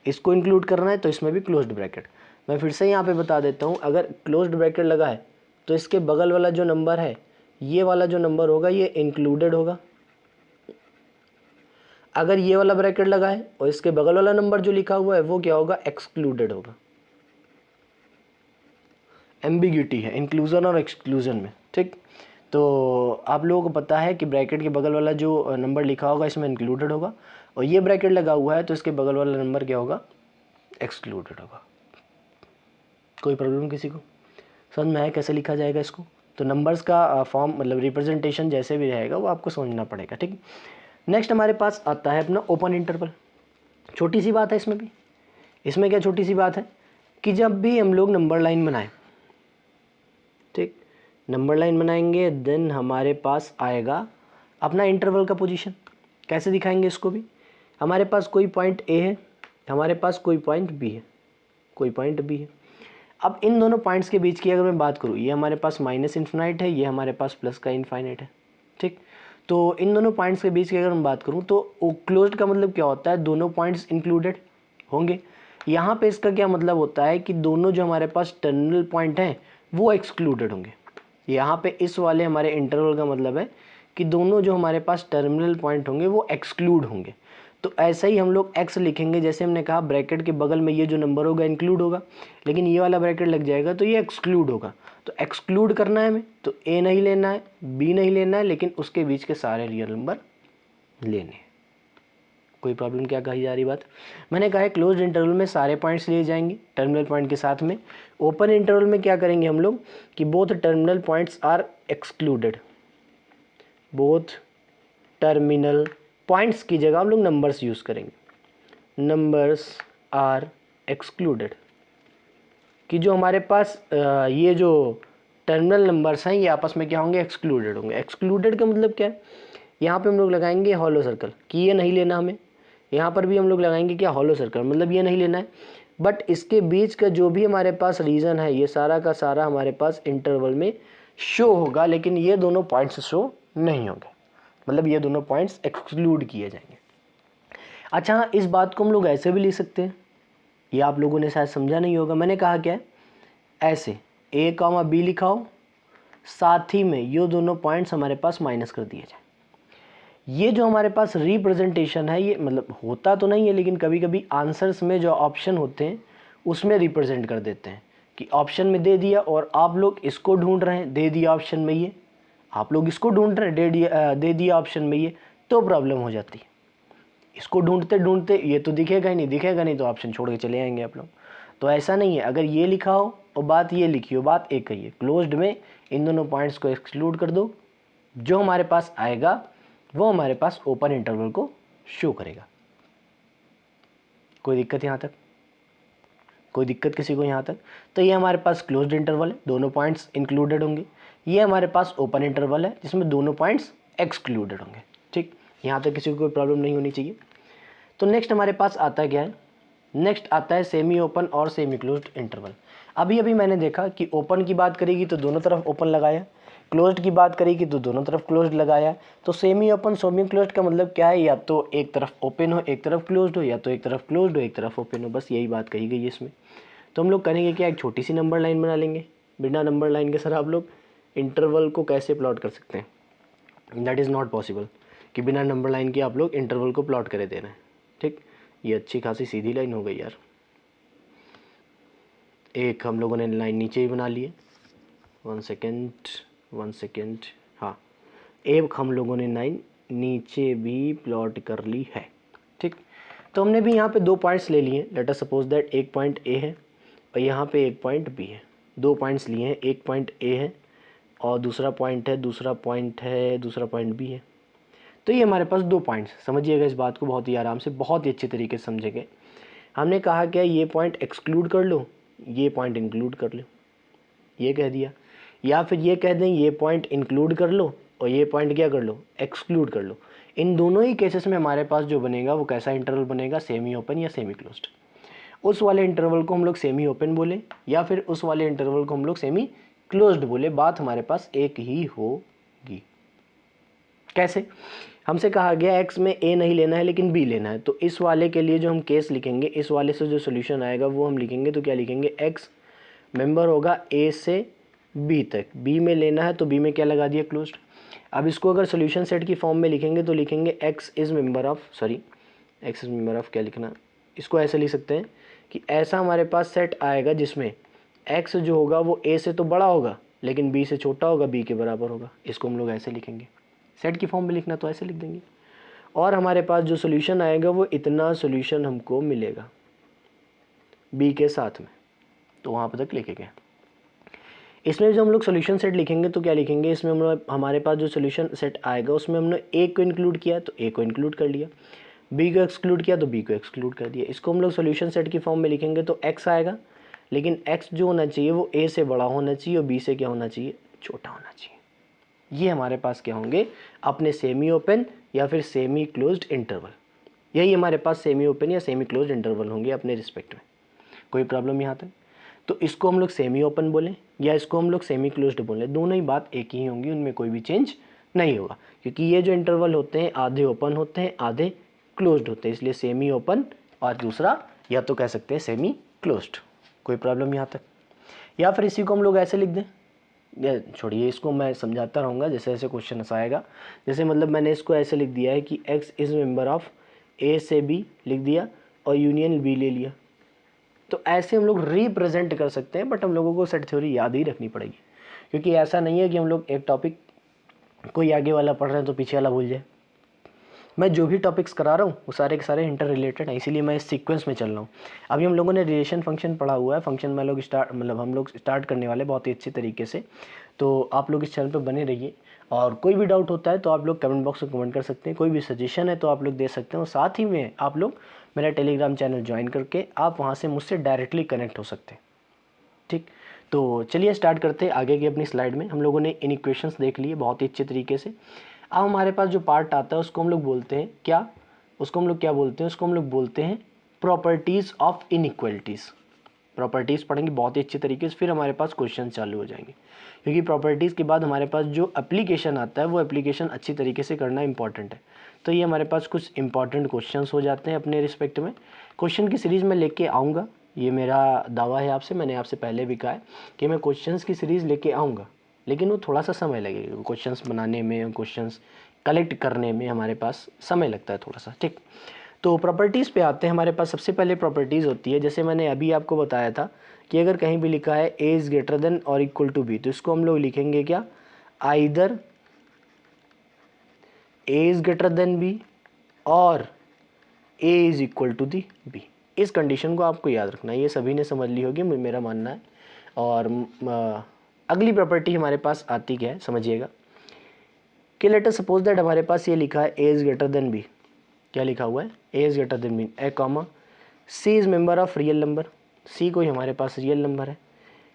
इसको इंक्लूड करना है तो इसमें भी क्लोज्ड ब्रैकेट। मैं फिर से यहाँ पे बता देता हूँ, अगर क्लोज्ड ब्रैकेट लगा है तो इसके बगल वाला जो नंबर है, ये वाला जो नंबर होगा ये इंक्लूडेड होगा। अगर ये वाला ब्रैकेट लगा है और इसके बगल वाला नंबर जो लिखा हुआ है वो क्या होगा, एक्सक्लूडेड होगा। एम्बिग्यूटी है इंक्लूजन और एक्सक्लूजन में, ठीक। तो आप लोगों को पता है कि ब्रैकेट के बगल वाला जो नंबर लिखा होगा इसमें इंक्लूडेड होगा, और ये ब्रैकेट लगा हुआ है तो इसके बगल वाला नंबर क्या होगा, एक्सक्लूडेड होगा। कोई प्रॉब्लम किसी को समझ में आया कैसे लिखा जाएगा इसको? तो नंबर्स का फॉर्म मतलब रिप्रेजेंटेशन जैसे भी रहेगा वो आपको समझना पड़ेगा, ठीक। नेक्स्ट हमारे पास आता है अपना ओपन इंटरवल। छोटी सी बात है इसमें भी, इसमें क्या छोटी सी बात है कि जब भी हम लोग नंबर लाइन बनाएं, ठीक, नंबर लाइन बनाएंगे देन हमारे पास आएगा अपना इंटरवल का पोजीशन। कैसे दिखाएंगे इसको भी, हमारे पास कोई पॉइंट ए है, हमारे पास कोई पॉइंट बी है, कोई पॉइंट बी है। अब इन दोनों पॉइंट्स के बीच की अगर मैं बात करूँ, ये हमारे पास माइनस इन्फिनाइट है, ये हमारे पास प्लस का इनफाइनाइट है, ठीक। तो इन दोनों पॉइंट्स के बीच की अगर मैं बात करूँ तो क्लोज्ड का मतलब क्या होता है, दोनों पॉइंट्स इंक्लूडेड होंगे। यहाँ पे इसका क्या मतलब होता है कि दोनों जो हमारे पास टर्मिनल पॉइंट हैं वो एक्सक्लूडेड होंगे। यहाँ पे इस वाले हमारे इंटरवल का मतलब है कि दोनों जो हमारे पास टर्मिनल पॉइंट होंगे वो एक्सक्लूड होंगे। तो ऐसा ही हम लोग एक्स लिखेंगे, जैसे हमने कहा ब्रैकेट के बगल में ये जो नंबर होगा इंक्लूड होगा, लेकिन ये वाला ब्रैकेट लग जाएगा तो ये एक्सक्लूड होगा। तो एक्सक्लूड करना है हमें तो ए नहीं लेना है, बी नहीं लेना है, लेकिन उसके बीच के सारे रियल नंबर लेने हैं। कोई प्रॉब्लम क्या कही जा रही बात, मैंने कहा है क्लोज्ड इंटरवल में सारे पॉइंट्स लिए जाएंगे टर्मिनल पॉइंट के साथ में। ओपन इंटरवल में क्या करेंगे हम लोग कि both terminal points are excluded, both terminal points की जगह हम लोग नंबर्स यूज़ करेंगे, नंबर्स आर एक्सक्लूडेड, कि जो हमारे पास ये जो टर्मिनल नंबर्स हैं ये आपस में क्या होंगे, एक्सक्लूडेड होंगे। एक्सक्लूडेड का मतलब क्या है, यहाँ पे हम लोग लगाएंगे हॉलो सर्कल कि ये नहीं लेना हमें, यहाँ पर भी हम लोग लगाएंगे क्या, हॉलो सर्कल, मतलब ये नहीं लेना है। बट इसके बीच का जो भी हमारे पास रीजन है ये सारा का सारा हमारे पास इंटरवल में शो होगा, लेकिन ये दोनों पॉइंट्स शो नहीं होंगे, मतलब ये दोनों पॉइंट्स एक्सक्लूड किए जाएंगे। अच्छा हाँ, इस बात को हम लोग ऐसे भी लिख सकते हैं, ये आप लोगों ने शायद समझा नहीं होगा। मैंने कहा क्या है, ऐसे a कॉमा बी लिखा हो, साथ ही में ये दोनों पॉइंट्स हमारे पास माइनस कर दिए जाए। ये जो हमारे पास रिप्रेजेंटेशन है, ये मतलब होता तो नहीं है, लेकिन कभी कभी आंसर्स में जो ऑप्शन होते हैं उसमें रिप्रेजेंट कर देते हैं कि ऑप्शन में दे दिया और आप लोग इसको ढूंढ रहे हैं, दे दिया ऑप्शन में ये, आप लोग इसको ढूंढ रहे हैं, दे दिया ऑप्शन में ये, तो प्रॉब्लम हो जाती है। इसको ढूंढते ढूंढते ये तो दिखेगा ही नहीं, दिखेगा नहीं तो ऑप्शन छोड़ के चले आएंगे आप लोग। तो ऐसा नहीं है, अगर ये लिखा हो और बात ये लिखी हो, बात एक ही है। क्लोज्ड में इन दोनों पॉइंट्स को एक्सक्लूड कर दो, जो हमारे पास आएगा वो हमारे पास ओपन इंटरवल को शो करेगा। कोई दिक्कत यहाँ तक? कोई दिक्कत किसी को यहाँ तक? तो ये हमारे पास क्लोज्ड इंटरवल है, दोनों पॉइंट्स इंक्लूडेड होंगे। ये हमारे पास ओपन इंटरवल है जिसमें दोनों पॉइंट्स एक्सक्लूडेड होंगे। ठीक, यहाँ तक किसी को कोई प्रॉब्लम नहीं होनी चाहिए। तो नेक्स्ट हमारे पास आता है क्या है, नेक्स्ट आता है सेमी ओपन और सेमी क्लोज्ड इंटरवल। अभी अभी मैंने देखा कि ओपन की बात करेगी तो दोनों तरफ ओपन लगाया, क्लोज्ड की बात करेगी तो दोनों तरफ क्लोज्ड लगाया। तो सेमी ओपन सेमी क्लोज्ड का मतलब क्या है, या तो एक तरफ ओपन हो एक तरफ क्लोज्ड हो, या तो एक तरफ क्लोज्ड हो एक तरफ ओपन हो, बस यही बात कही गई है इसमें। तो हम लोग करेंगे क्या, एक छोटी सी नंबर लाइन बना लेंगे। बिना नंबर लाइन के सर आप लोग इंटरवल को कैसे प्लॉट कर सकते हैं, दैट इज़ नॉट पॉसिबल कि बिना नंबर लाइन के आप लोग इंटरवल को प्लॉट करे दे रहे हैं। ठीक, ये अच्छी खासी सीधी लाइन हो गई यार। एक हम लोगों ने लाइन नीचे ही बना ली है, 1 सेकेंड, हाँ, एक हम लोगों ने लाइन नीचे भी प्लॉट कर ली है। ठीक, तो हमने भी यहाँ पे दो पॉइंट्स ले लिए। लेट अस सपोज दैट एक पॉइंट ए है और यहाँ पे एक पॉइंट बी है। दो पॉइंट्स लिए हैं, एक पॉइंट ए है और दूसरा पॉइंट है, दूसरा पॉइंट बी है। तो ये हमारे पास दो पॉइंट्स, समझिएगा इस बात को बहुत ही आराम से, बहुत ही अच्छे तरीके से समझेंगे। हमने कहा क्या, ये पॉइंट एक्सक्लूड कर लो, ये पॉइंट इंक्लूड कर लो, ये कह दिया। या फिर ये कह दें ये पॉइंट इंक्लूड कर लो और ये पॉइंट क्या कर लो, एक्सक्लूड कर लो। इन दोनों ही केसेस में हमारे पास जो बनेगा वो कैसा इंटरवल बनेगा, सेमी ओपन या सेमी क्लोज्ड। उस वाले इंटरवल को हम लोग सेमी ओपन बोले या फिर उस वाले इंटरवल को हम लोग सेमी क्लोज्ड बोले, बात हमारे पास एक ही होगी। कैसे, हमसे कहा गया एक्स में ए नहीं लेना है लेकिन बी लेना है, तो इस वाले के लिए जो हम केस लिखेंगे, इस वाले से जो सोल्यूशन आएगा वो हम लिखेंगे। तो क्या लिखेंगे, एक्स मेंबर होगा ए से बी तक, बी में लेना है तो बी में क्या लगा दिया, क्लोज्ड। अब इसको अगर सोल्यूशन सेट की फॉर्म में लिखेंगे तो लिखेंगे एक्स इज़ मेंबर ऑफ क्या लिखना, इसको ऐसे लिख सकते हैं कि ऐसा हमारे पास सेट आएगा जिसमें एक्स जो होगा वो ए से तो बड़ा होगा लेकिन बी से छोटा होगा, बी के बराबर होगा। इसको हम लोग ऐसे लिखेंगे, सेट की फॉर्म में लिखना तो ऐसे लिख देंगे। और हमारे पास जो सोल्यूशन आएगा वो इतना सोल्यूशन हमको मिलेगा बी के साथ में, तो वहाँ पर तक लिखेंगे। इसमें जो हम लोग सोल्यूशन सेट लिखेंगे तो क्या लिखेंगे, इसमें हम हमारे पास जो सोल्यूशन सेट आएगा उसमें हमने ए को इंक्लूड किया तो ए को इंक्लूड कर लिया, बी को एक्सक्लूड किया तो बी को एक्सक्लूड कर दिया। इसको हम लोग सोल्यूशन सेट की फॉर्म में लिखेंगे तो एक्स आएगा, लेकिन एक्स जो होना चाहिए वो ए से बड़ा होना चाहिए और बी से क्या होना चाहिए, छोटा होना चाहिए। ये हमारे पास क्या होंगे, अपने सेमी ओपन या फिर सेमी क्लोज्ड इंटरवल। यही हमारे पास सेमी ओपन या सेमी क्लोज्ड इंटरवल होंगे अपने रिस्पेक्ट में। कोई प्रॉब्लम यहाँ तक? तो इसको हम लोग सेमी ओपन बोलें या इसको हम लोग सेमी क्लोज्ड बोलें, दोनों ही बात एक ही होंगी, उनमें कोई भी चेंज नहीं होगा, क्योंकि ये जो इंटरवल होते हैं आधे ओपन होते हैं आधे क्लोज्ड होते हैं, इसलिए सेमी ओपन और दूसरा या तो कह सकते हैं सेमी क्लोज्ड। कोई प्रॉब्लम यहाँ तक? या फिर इसी को हम लोग ऐसे लिख दें, छोड़िए इसको मैं समझाता रहूँगा जैसे जैसे क्वेश्चन आएगा। जैसे मतलब मैंने इसको ऐसे लिख दिया है कि एक्स इज़ मेंबर ऑफ ए से बी लिख दिया और यूनियन बी ले लिया, तो ऐसे हम लोग रिप्रेजेंट कर सकते हैं। बट हम लोगों को सेट थ्योरी याद ही रखनी पड़ेगी, क्योंकि ऐसा नहीं है कि हम लोग एक टॉपिक कोई आगे वाला पढ़ रहे हैं तो पीछे वाला भूल जाए। मैं जो भी टॉपिक्स करा रहा हूँ वो सारे के सारे इंटर रिलेटेड हैं, इसीलिए मैं इस सीक्वेंस में चल रहा हूँ। अभी हम लोगों ने रिलेशन फंक्शन पढ़ा हुआ है, फंक्शन में लोग हम लोग स्टार्ट करने वाले बहुत ही अच्छे तरीके से। तो आप लोग इस चैनल पर बने रहिए, और कोई भी डाउट होता है तो आप लोग कमेंट बॉक्स में कमेंट कर सकते हैं, कोई भी सजेशन है तो आप लोग दे सकते हैं। और साथ ही में आप लोग मेरा टेलीग्राम चैनल ज्वाइन करके आप वहाँ से मुझसे डायरेक्टली कनेक्ट हो सकते हैं। ठीक, तो चलिए स्टार्ट करते हैं आगे की अपनी स्लाइड में। हम लोगों ने इन इक्वेशंस देख लिए बहुत ही अच्छे तरीके से। अब हमारे पास जो पार्ट आता है उसको हम लोग बोलते हैं क्या बोलते हैं, उसको हम लोग बोलते हैं प्रॉपर्टीज़ ऑफ इनइक्वालिटीज़। प्रॉपर्टीज़ पढ़ेंगे बहुत ही अच्छे तरीके से, फिर हमारे पास क्वेश्चन चालू हो जाएंगे, क्योंकि प्रॉपर्टीज़ के बाद हमारे पास जो एप्लीकेशन आता है वो एप्लीकेशन अच्छी तरीके से करना इंपॉर्टेंट है। तो ये हमारे पास कुछ इंपॉर्टेंट क्वेश्चंस हो जाते हैं अपने रिस्पेक्ट में। क्वेश्चन की सीरीज़ में लेके आऊँगा, ये मेरा दावा है आपसे, मैंने आपसे पहले भी कहा है कि मैं क्वेश्चंस की सीरीज़ लेके आऊँगा, लेकिन वो थोड़ा सा समय लगेगा। क्वेश्चंस बनाने में, क्वेश्चंस कलेक्ट करने में हमारे पास समय लगता है थोड़ा सा, ठीक। तो प्रॉपर्टीज़ पे आते हैं। हमारे पास सबसे पहले प्रॉपर्टीज़ होती है, जैसे मैंने अभी आपको बताया था कि अगर कहीं भी लिखा है ए इज़ ग्रेटर देन और इक्वल टू बी, तो इसको हम लोग लिखेंगे क्या, either A is greater than B और A is equal to the B. इस कंडीशन को आपको याद रखना है, ये सभी ने समझ ली होगी मेरा मानना है। और अगली प्रॉपर्टी हमारे पास आती क्या है, समझिएगा कि लेट अस सपोज दैट हमारे पास ये लिखा है A is greater than B. क्या लिखा हुआ है, A is greater than B, A comma C is member of real number. C कोई हमारे पास रियल नंबर है।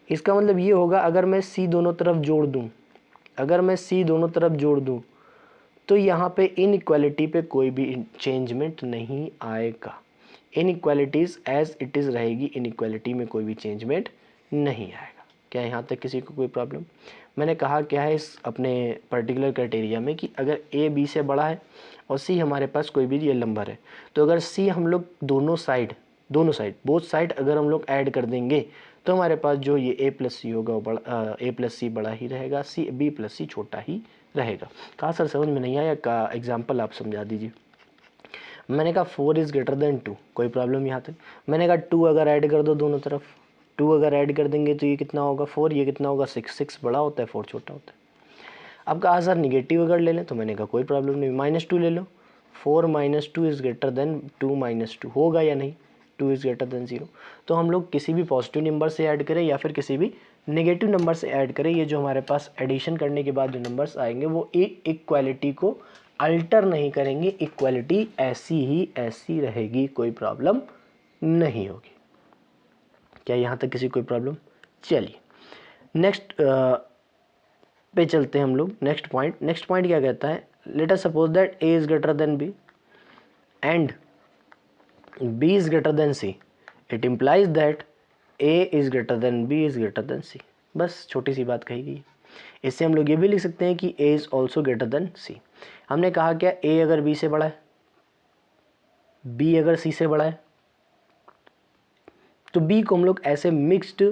इसका मतलब ये होगा अगर मैं सी दोनों तरफ जोड़ दूँ, अगर मैं सी दोनों तरफ जोड़ दूँ तो यहाँ पे इनइक्वालिटी पे कोई भी चेंजमेंट नहीं आएगा। इनइक्वालिटीज़ एज इट इज़ रहेगी, इनइक्वालिटी में कोई भी चेंजमेंट नहीं आएगा। क्या यहाँ तक किसी को कोई प्रॉब्लम? मैंने कहा क्या है इस अपने पर्टिकुलर क्राइटेरिया में कि अगर ए बी से बड़ा है और सी हमारे पास कोई भी रियल नंबर है, तो अगर सी हम लोग दोनों साइड बोथ साइड अगर हम लोग ऐड कर देंगे तो हमारे पास जो ये ए प्लस सी होगा वो बड़ा, ए प्लस सी बड़ा ही रहेगा, सी बी प्लस सी छोटा ही रहेगा। कहा सर समझ में नहीं आया, का एग्जाम्पल आप समझा दीजिए। मैंने कहा 4 इज़ ग्रेटर देन 2, कोई प्रॉब्लम यहाँ तक। मैंने कहा 2 अगर ऐड कर दो दोनों तरफ, 2 अगर ऐड कर देंगे तो ये कितना होगा 4, ये कितना होगा 6, 6 बड़ा होता है 4 छोटा होता है। अब कहा सर निगेटिव अगर ले लें, तो मैंने कहा कोई प्रॉब्लम नहीं, -2 ले लो। 4 - 2 इज़ ग्रेटर देन 2 - 2 होगा या नहीं, 2 इज़ ग्रेटर देन 0। तो हम लोग किसी भी पॉजिटिव नंबर से ऐड करें या फिर किसी भी नेगेटिव नंबर से ऐड करें, ये जो हमारे पास एडिशन करने के बाद जो नंबर्स आएंगे वो इक्वालिटी को अल्टर नहीं करेंगे, इक्वालिटी ऐसी ही ऐसी रहेगी, कोई प्रॉब्लम नहीं होगी। क्या यहाँ तक किसी कोई प्रॉब्लम? चलिए नेक्स्ट पे चलते हैं हम लोग। नेक्स्ट पॉइंट क्या कहता है, let us suppose that A is greater than B and B is greater than C, it implies that A is greater than B is greater than C. बस छोटी सी बात कही गई। इससे हम लोग ये भी लिख सकते हैं कि A is also greater than C. हमने कहा क्या, ए अगर बी से बड़ा है, बी अगर सी से बड़ा है, तो बी को हम लोग ऐसे मिक्स्ड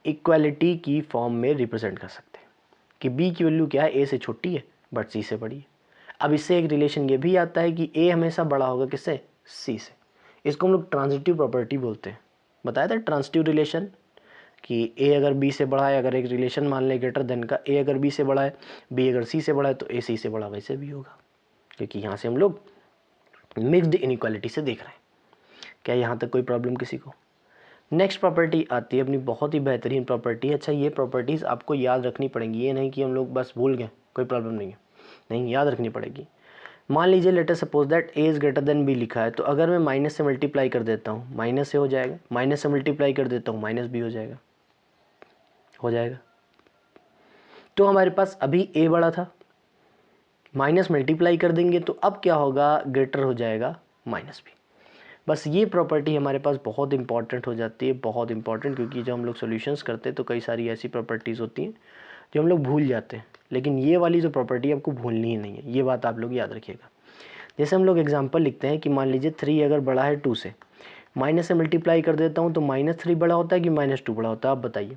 इक्वालिटी की फॉर्म में रिप्रेजेंट कर सकते हैं कि बी की वैल्यू क्या है, ए से छोटी है बट सी से बड़ी है। अब इससे एक रिलेशन ये भी आता है कि ए हमेशा बड़ा होगा किससे, सी से। इसको हम लोग ट्रांजिटिव प्रॉपर्टी बोलते हैं। बताया था ट्रांजिटिव रिलेशन कि ए अगर बी से बड़ा है, अगर एक रिलेशन मान ले ग्रेटर देन का, ए अगर बी से बड़ा है, बी अगर सी से बड़ा है, तो ए सी से बड़ा वैसे भी होगा, क्योंकि यहाँ से हम लोग मिक्स्ड इनइक्वालिटी से देख रहे हैं। क्या यहाँ तक कोई प्रॉब्लम किसी को? नेक्स्ट प्रॉपर्टी आती है अपनी बहुत ही बेहतरीन प्रॉपर्टी। अच्छा ये प्रॉपर्टीज़ आपको याद रखनी पड़ेंगी, ये नहीं कि हम लोग बस भूल गए, कोई प्रॉब्लम नहीं है, नहीं याद रखनी पड़ेगी। मान लीजिए let us suppose that A is greater than B लिखा है, तो अगर मैं माइनस से मल्टीप्लाई कर देता हूँ, माइनस से हो जाएगा, माइनस से मल्टीप्लाई कर देता हूँ, माइनस भी हो जाएगा, तो हमारे पास अभी ए बड़ा था, माइनस मल्टीप्लाई कर देंगे तो अब क्या होगा, ग्रेटर हो जाएगा माइनस भी। बस ये प्रॉपर्टी हमारे पास बहुत इंपॉर्टेंट हो जाती है, बहुत इंपॉर्टेंट, क्योंकि जब हम लोग सॉल्यूशंस करते हैं तो कई सारी ऐसी प्रॉपर्टीज़ होती हैं जो हम लोग भूल जाते हैं, लेकिन ये वाली जो प्रॉपर्टी आपको भूलनी ही नहीं है, ये बात आप लोग याद रखिएगा। जैसे हम लोग एग्जांपल लिखते हैं कि मान लीजिए 3 अगर बड़ा है 2 से, माइनस से मल्टीप्लाई कर देता हूँ तो -3 बड़ा होता है कि -2 बड़ा होता है, आप बताइए।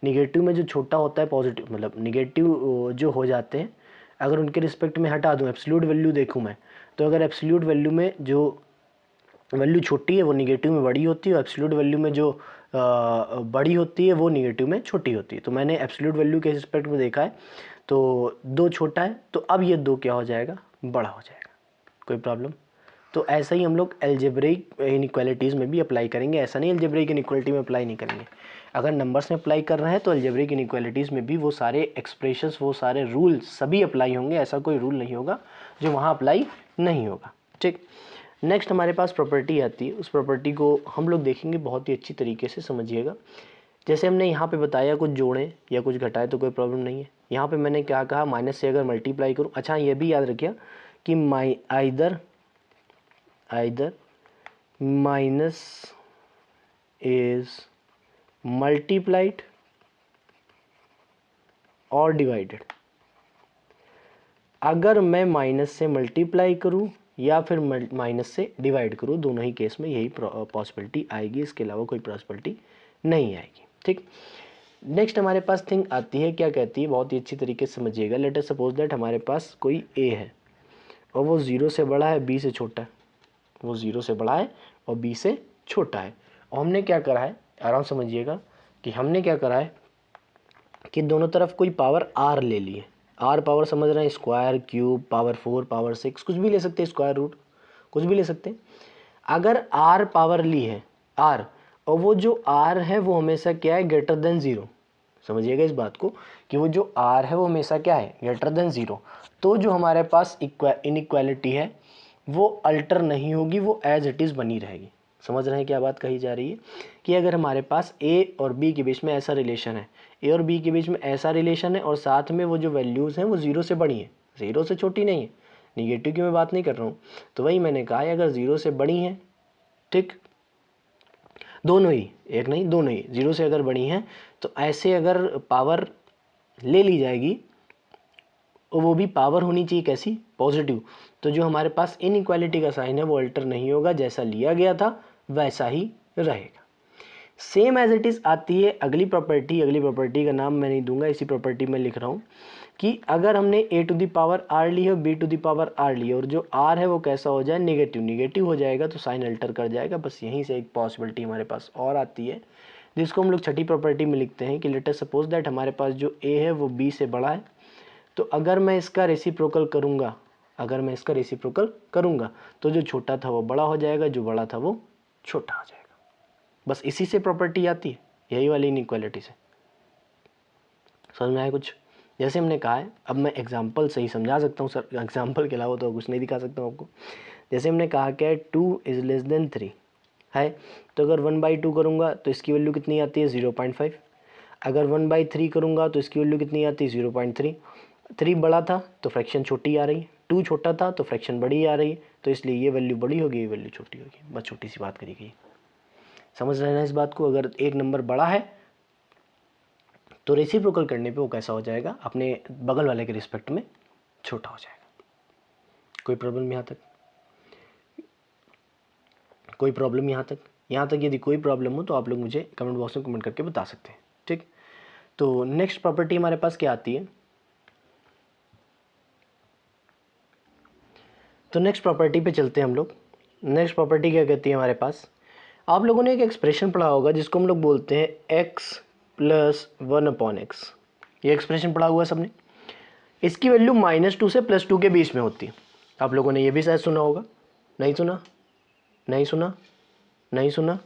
निगेटिव में जो छोटा होता है पॉजिटिव, मतलब निगेटिव जो हो जाते हैं, अगर उनके रिस्पेक्ट में हटा दूँ, एब्सोल्यूट वैल्यू देखूँ मैं, तो अगर एब्सोल्यूट वैल्यू में जो वैल्यू छोटी है वो निगेटिव में बड़ी होती है, और एब्सोल्यूट वैल्यू में जो बड़ी होती है वो निगेटिव में छोटी होती है। तो मैंने एब्सोल्यूट वैल्यू के रिस्पेक्ट में देखा है तो 2 छोटा है, तो अब ये 2 क्या हो जाएगा, बड़ा हो जाएगा, कोई प्रॉब्लम? तो ऐसा ही हम लोग अलजेब्रिक इनइक्वालिटीज़ में भी अप्लाई करेंगे, ऐसा नहीं अलजेब्रिक इनइक्वालिटी में अप्लाई नहीं करेंगे। अगर नंबर्स में अप्लाई कर रहे हैं तो अलजेब्रिक इनइक्वालिटीज़ में भी वो सारे एक्सप्रेशंस, वो सारे रूल सभी अप्लाई होंगे, ऐसा कोई रूल नहीं होगा जो वहाँ अप्लाई नहीं होगा, ठीक। नेक्स्ट हमारे पास प्रॉपर्टी आती है, उस प्रॉपर्टी को हम लोग देखेंगे बहुत ही अच्छी तरीके से, समझिएगा। जैसे हमने यहाँ पे बताया कुछ जोड़ें या कुछ घटाएं तो कोई प्रॉब्लम नहीं है। यहाँ पे मैंने क्या कहा, माइनस से अगर मल्टीप्लाई करूँ, अच्छा ये भी याद रखिए कि आइदर माइनस इज मल्टीप्लाइड और डिवाइडेड। अगर मैं माइनस से मल्टीप्लाई करूं या फिर माइनस से डिवाइड करूं, दोनों ही केस में यही पॉसिबिलिटी आएगी, इसके अलावा कोई पॉसिबिलिटी नहीं आएगी। ठीक, नेक्स्ट हमारे पास थिंग आती है, क्या कहती है, बहुत ही अच्छी तरीके से समझिएगा। लेट अस सपोज दैट हमारे पास कोई ए है और वो 0 से बड़ा है, बी से छोटा है। वो 0 से बड़ा है और बी से छोटा है। और हमने क्या करा है, आराम समझिएगा कि हमने क्या करा है कि दोनों तरफ कोई पावर आर ले ली है। आर पावर समझ रहे हैं, स्क्वायर, क्यूब, पावर 4, पावर 6, कुछ भी ले सकते हैं, स्क्वायर रूट कुछ भी ले सकते हैं। अगर आर पावर ली है आर, और वो जो आर है वो हमेशा क्या है, ग्रेटर देन 0। समझिएगा इस बात को कि वो जो आर है वो हमेशा क्या है, ग्रेटर देन 0। तो जो हमारे पास इनइक्वालिटी है वो अल्टर नहीं होगी, वो एज इट इज़ बनी रहेगी। समझ रहे हैं क्या बात कही जा रही है कि अगर हमारे पास ए और बी के बीच में ऐसा रिलेशन है, ए और बी के बीच में ऐसा रिलेशन है और साथ में वो जो वैल्यूज़ हैं वो 0 से बड़ी हैं, 0 से छोटी नहीं है, निगेटिव की मैं बात नहीं कर रहा हूँ। तो वही मैंने कहा है, अगर 0 से बड़ी हैं, ठीक, दोनों ही, एक नहीं दोनों ही 0 से अगर बड़ी हैं, तो ऐसे अगर पावर ले ली जाएगी और वो भी पावर होनी चाहिए कैसी, पॉजिटिव, तो जो हमारे पास इनइक्वालिटी का साइन है वो अल्टर नहीं होगा, जैसा लिया गया था वैसा ही रहेगा। सेम एज इट इज़ आती है अगली प्रॉपर्टी। अगली प्रॉपर्टी का नाम मैं नहीं दूंगा, इसी प्रॉपर्टी में लिख रहा हूँ कि अगर हमने a to the power r ली है और b to the power r ली है और जो r है वो कैसा हो जाए, नेगेटिव, नेगेटिव हो जाएगा तो साइन अल्टर कर जाएगा। बस यहीं से एक पॉसिबिलिटी हमारे पास और आती है जिसको हम लोग छठी प्रॉपर्टी में लिखते हैं कि लेट अस सपोज दैट हमारे पास जो a है वो b से बड़ा है। तो अगर मैं इसका रेसिप्रोकल करूँगा, अगर मैं इसका रेसिप्रोकल करूँगा तो जो छोटा था वो बड़ा हो जाएगा, जो बड़ा था वो छोटा हो जाएगा। बस इसी से प्रॉपर्टी आती है, यही वाली इनइक्वालिटी से। समझ में आया कुछ? जैसे हमने कहा है, अब मैं एग्जांपल से ही समझा सकता हूँ सर, एग्जांपल के अलावा तो कुछ नहीं दिखा सकता हूँ आपको। जैसे हमने कहा कि 2 इज़ लेस देन 3 है, तो अगर 1/2 करूँगा तो इसकी वैल्यू कितनी आती है, 0.5। अगर 1/3 करूँगा तो इसकी वैल्यू कितनी आती है, 0.3। 3 बड़ा था तो फ्रैक्शन छोटी आ रही है, 2 छोटा था तो फ्रैक्शन बड़ी आ रही है, तो इसलिए ये वैल्यू बड़ी होगी, ये वैल्यू छोटी होगी। बस छोटी सी बात करी गई, समझ रहे हैं इस बात को। अगर एक नंबर बड़ा है तो रेसिप्रोकल करने पे वो कैसा हो जाएगा, अपने बगल वाले के रिस्पेक्ट में छोटा हो जाएगा। कोई प्रॉब्लम यहाँ तक? कोई प्रॉब्लम यहाँ तक? यहाँ तक यदि कोई प्रॉब्लम हो तो आप लोग मुझे कमेंट बॉक्स में कमेंट करके बता सकते हैं। ठीक, तो नेक्स्ट प्रॉपर्टी हमारे पास क्या आती है, तो नेक्स्ट प्रॉपर्टी पे चलते हैं हम लोग। नेक्स्ट प्रॉपर्टी क्या कहती है हमारे पास, आप लोगों ने एक एक्सप्रेशन पढ़ा होगा जिसको हम लोग बोलते हैं x + 1/x। ये एक्सप्रेशन पढ़ा हुआ है सबने। इसकी वैल्यू -2 से +2 के बीच में होती है। आप लोगों ने ये भी शायद सुना होगा, नहीं सुना? नहीं सुना? नहीं सुना?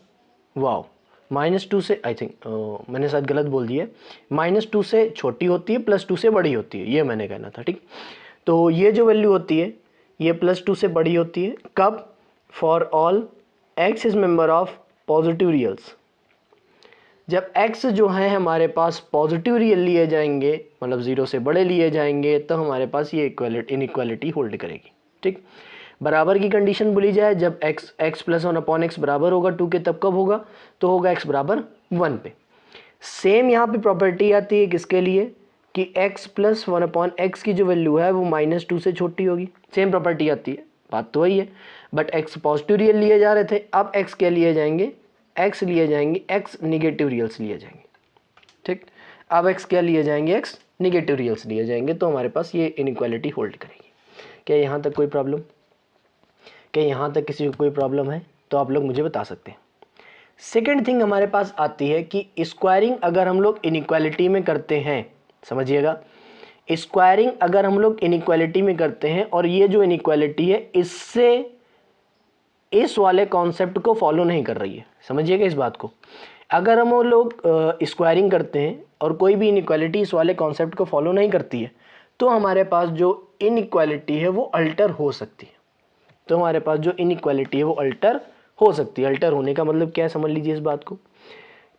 वाओ, -2 से, आई थिंक मैंने शायद गलत बोल दिया, -2 से छोटी होती है, +2 से बड़ी होती है, ये मैंने कहना था। ठीक, तो ये जो वैल्यू होती है ये +2 से बड़ी होती है। कब? For all x is member of positive reals. जब x जो है हमारे पास पॉजिटिव रियल लिए जाएंगे, मतलब 0 से बड़े लिए जाएंगे, तो हमारे पास ये इनइक्वालिटी होल्ड करेगी। ठीक, बराबर की कंडीशन बोली जाए, जब x + 1/x बराबर होगा 2 के, तब कब होगा, तो होगा x बराबर 1 पे। सेम यहाँ पे प्रॉपर्टी आती है किसके लिए कि x + 1/x की जो वैल्यू है वो -2 से छोटी होगी। सेम प्रॉपर्टी आती है, बात तो वही है, बट x पॉजिटिव रियल लिए जा रहे थे, अब x क्या लिए जाएंगे, x लिए जाएंगे, x निगेटिव रियल्स लिए जाएंगे। ठीक, अब x क्या लिए जाएंगे, x निगेटिव रियल्स लिए जाएंगे, तो हमारे पास ये इनइक्वालिटी होल्ड करेगी। क्या यहाँ तक कोई प्रॉब्लम? क्या यहाँ तक किसी को कोई प्रॉब्लम है तो आप लोग मुझे बता सकते हैं। सेकेंड थिंग हमारे पास आती है कि स्क्वायरिंग अगर हम लोग इनइक्वालिटी में करते हैं, समझिएगा, स्क्वायरिंग अगर हम लोग इनइक्वालिटी में करते हैं और ये जो इनइक्वालिटी है इससे इस वाले कॉन्सेप्ट को फॉलो नहीं कर रही है, समझिएगा इस बात को। अगर हम लोग स्क्वायरिंग करते हैं और कोई भी इनइक्वालिटी इस वाले कॉन्सेप्ट को फॉलो नहीं करती है, तो हमारे पास जो इनइक्वालिटी है वो अल्टर हो सकती है। तो हमारे पास जो इनइक्वालिटी है वो अल्टर हो सकती है। अल्टर होने का मतलब क्या है, समझ लीजिए इस बात को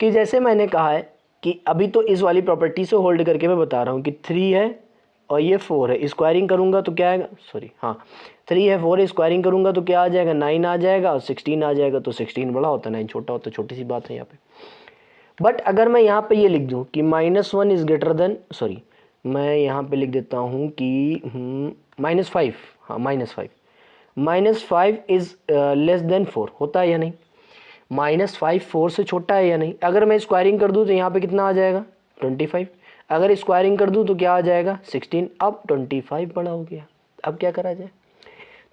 कि जैसे मैंने कहा है कि अभी तो इस वाली प्रॉपर्टी से होल्ड करके मैं बता रहा हूँ कि 3 है और ये 4 है, स्क्वायरिंग करूँगा तो क्या आएगा, सॉरी हाँ, 3 है, 4 स्क्वायरिंग करूँगा तो क्या आ जाएगा, 9 आ जाएगा, और 16 आ जाएगा। तो 16 बड़ा होता है, 9 छोटा होता है, छोटी सी बात है यहाँ पे। बट अगर मैं यहाँ पे ये लिख दूँ कि -1 इज़ ग्रेटर देन, सॉरी मैं यहाँ पे लिख देता हूँ कि -5, हाँ -5, -5 इज़ लेस देन 4, होता है या नहीं? -5 4 से छोटा है या नहीं? अगर मैं स्क्वायरिंग कर दूँ तो यहाँ पे कितना आ जाएगा, 25। अगर स्क्वायरिंग कर दूँ तो क्या आ जाएगा, 16। अब 25 बड़ा हो गया। अब क्या करा जाए?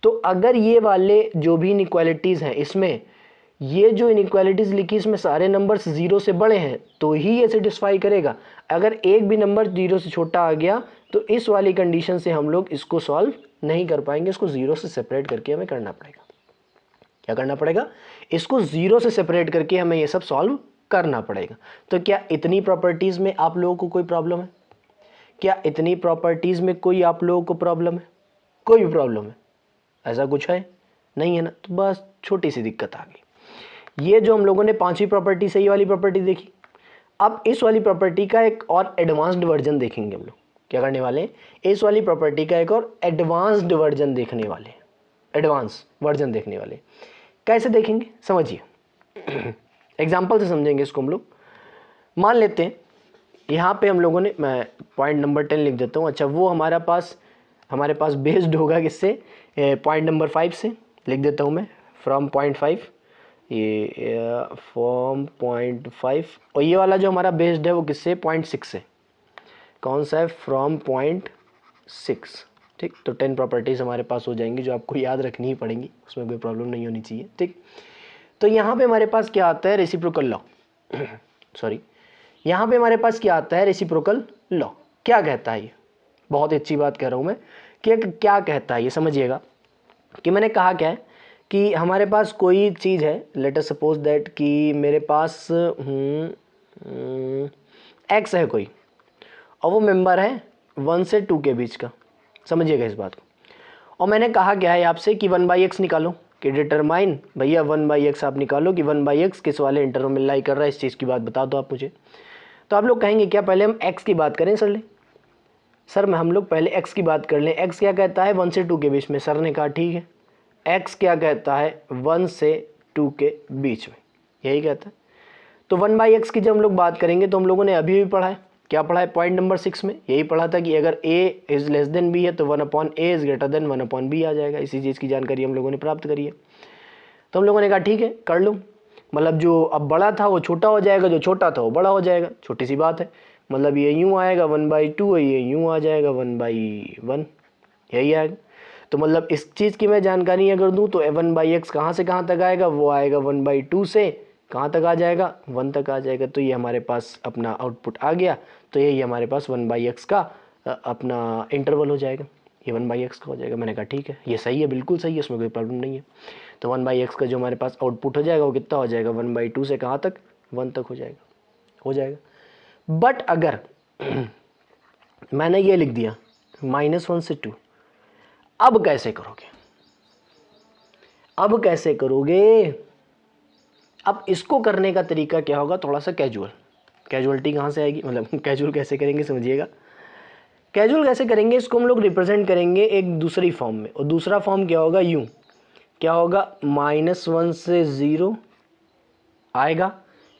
तो अगर ये वाले जो भी इनइक्वालिटीज़ हैं, इसमें ये जो इनइक्वालिटीज़ लिखी इसमें सारे नंबर्स 0 से बड़े हैं तो ही ये सेटिस्फाई करेगा। अगर एक भी नंबर 0 से छोटा आ गया तो इस वाली कंडीशन से हम लोग इसको सॉल्व नहीं कर पाएंगे। इसको 0 से सेपरेट करके हमें करना पड़ेगा। क्या करना पड़ेगा? इसको 0 से सेपरेट करके हमें ये सब सॉल्व करना पड़ेगा। तो क्या इतनी प्रॉपर्टीज़ में आप लोगों को कोई प्रॉब्लम है? क्या इतनी प्रॉपर्टीज़ में कोई आप लोगों को प्रॉब्लम है? कोई भी प्रॉब्लम है? ऐसा कुछ है नहीं है ना? तो बस छोटी सी दिक्कत आ गई। ये जो हम लोगों ने 5वीं प्रॉपर्टी से ये वाली प्रॉपर्टी देखी, अब इस वाली प्रॉपर्टी का एक और एडवांस्ड वर्जन देखेंगे हम लोग। क्या करने वाले हैं? इस वाली प्रॉपर्टी का एक और एडवांस्ड वर्जन देखने वाले हैं। एडवांस वर्जन देखने वाले कैसे देखेंगे समझिए। एग्जाम्पल से समझेंगे इसको हम लोग। मान लेते हैं यहाँ पे हम लोगों ने, मैं पॉइंट नंबर 10 लिख देता हूँ। अच्छा, वो हमारे पास बेस्ड होगा किससे? पॉइंट नंबर 5 से लिख देता हूँ मैं, फ्रॉम पॉइंट 5, ये फ्रॉम पॉइंट 5। और ये वाला जो हमारा बेस्ड है वो किससे? पॉइंट 6 से। कौन सा है? From point 6। ठीक, तो 10 प्रॉपर्टीज़ हमारे पास हो जाएंगी जो आपको याद रखनी ही पड़ेंगी, उसमें कोई प्रॉब्लम नहीं होनी चाहिए। ठीक, तो यहाँ पे हमारे पास क्या आता है? Reciprocal law. सॉरी, यहाँ पे हमारे पास क्या आता है? Reciprocal law. क्या कहता है ये? बहुत अच्छी बात कह रहा हूँ मैं कि क्या कहता है ये समझिएगा। कि मैंने कहा क्या है कि हमारे पास कोई चीज़ है, लेट अस सपोज दैट कि मेरे पास एक्स है कोई, और वो मेंबर है 1 से 2 के बीच का। समझिएगा इस बात को। और मैंने कहा क्या है आपसे कि 1/x निकालो, कि डिटरमाइन भैया 1/x आप निकालो कि 1/x किस वाले इंटरवल में लाई कर रहा है, इस चीज़ की बात बता दो आप मुझे। तो आप लोग कहेंगे क्या पहले हम x की बात करें सर हम लोग पहले x की बात कर लें। x क्या कहता है? 1 से 2 के बीच में। सर ने कहा ठीक है। x क्या कहता है? 1 से 2 के बीच में, यही कहता है। तो 1/x की जब हम लोग बात करेंगे तो हम लोगों ने अभी भी पढ़ा है, क्या पढ़ा है? पॉइंट नंबर 6 में यही पढ़ा था कि अगर a is less than b है तो 1/a is greater then 1/b आ जाएगा। इसी चीज़ की जानकारी हम लोगों ने प्राप्त करी है। तो हम लोगों ने कहा ठीक है कर लो, मतलब जो अब बड़ा था वो छोटा हो जाएगा, जो छोटा था वो बड़ा हो जाएगा। छोटी सी बात है, मतलब ये यूँ आएगा 1/2 है, ये यूँ आ जाएगा 1/1, यही आएगा। तो मतलब इस चीज़ की मैं जानकारी अगर दूँ तो 1/x कहाँ से कहाँ तक आएगा? वो आएगा 1/2 से कहाँ तक आ जाएगा? 1 तक आ जाएगा। तो ये हमारे पास अपना आउटपुट आ गया। तो यही हमारे पास 1/x का अपना इंटरवल हो जाएगा, ये 1/x का हो जाएगा। मैंने कहा ठीक है, ये सही है, बिल्कुल सही है, इसमें कोई प्रॉब्लम नहीं है। तो 1/x का जो हमारे पास आउटपुट हो जाएगा वो कितना हो जाएगा? 1/2 से कहाँ तक? 1 तक हो जाएगा। बट अगर मैंने ये लिख दिया -1 से 2, अब कैसे करोगे? अब इसको करने का तरीका क्या होगा? थोड़ा सा कैजुअलिटी कहाँ से आएगी, मतलब कैजुअल कैसे करेंगे समझिएगा। कैजुअल कैसे करेंगे? इसको हम लोग रिप्रेजेंट करेंगे एक दूसरी फॉर्म में, और दूसरा फॉर्म क्या होगा? यूँ क्या होगा? -1 से 0 आएगा,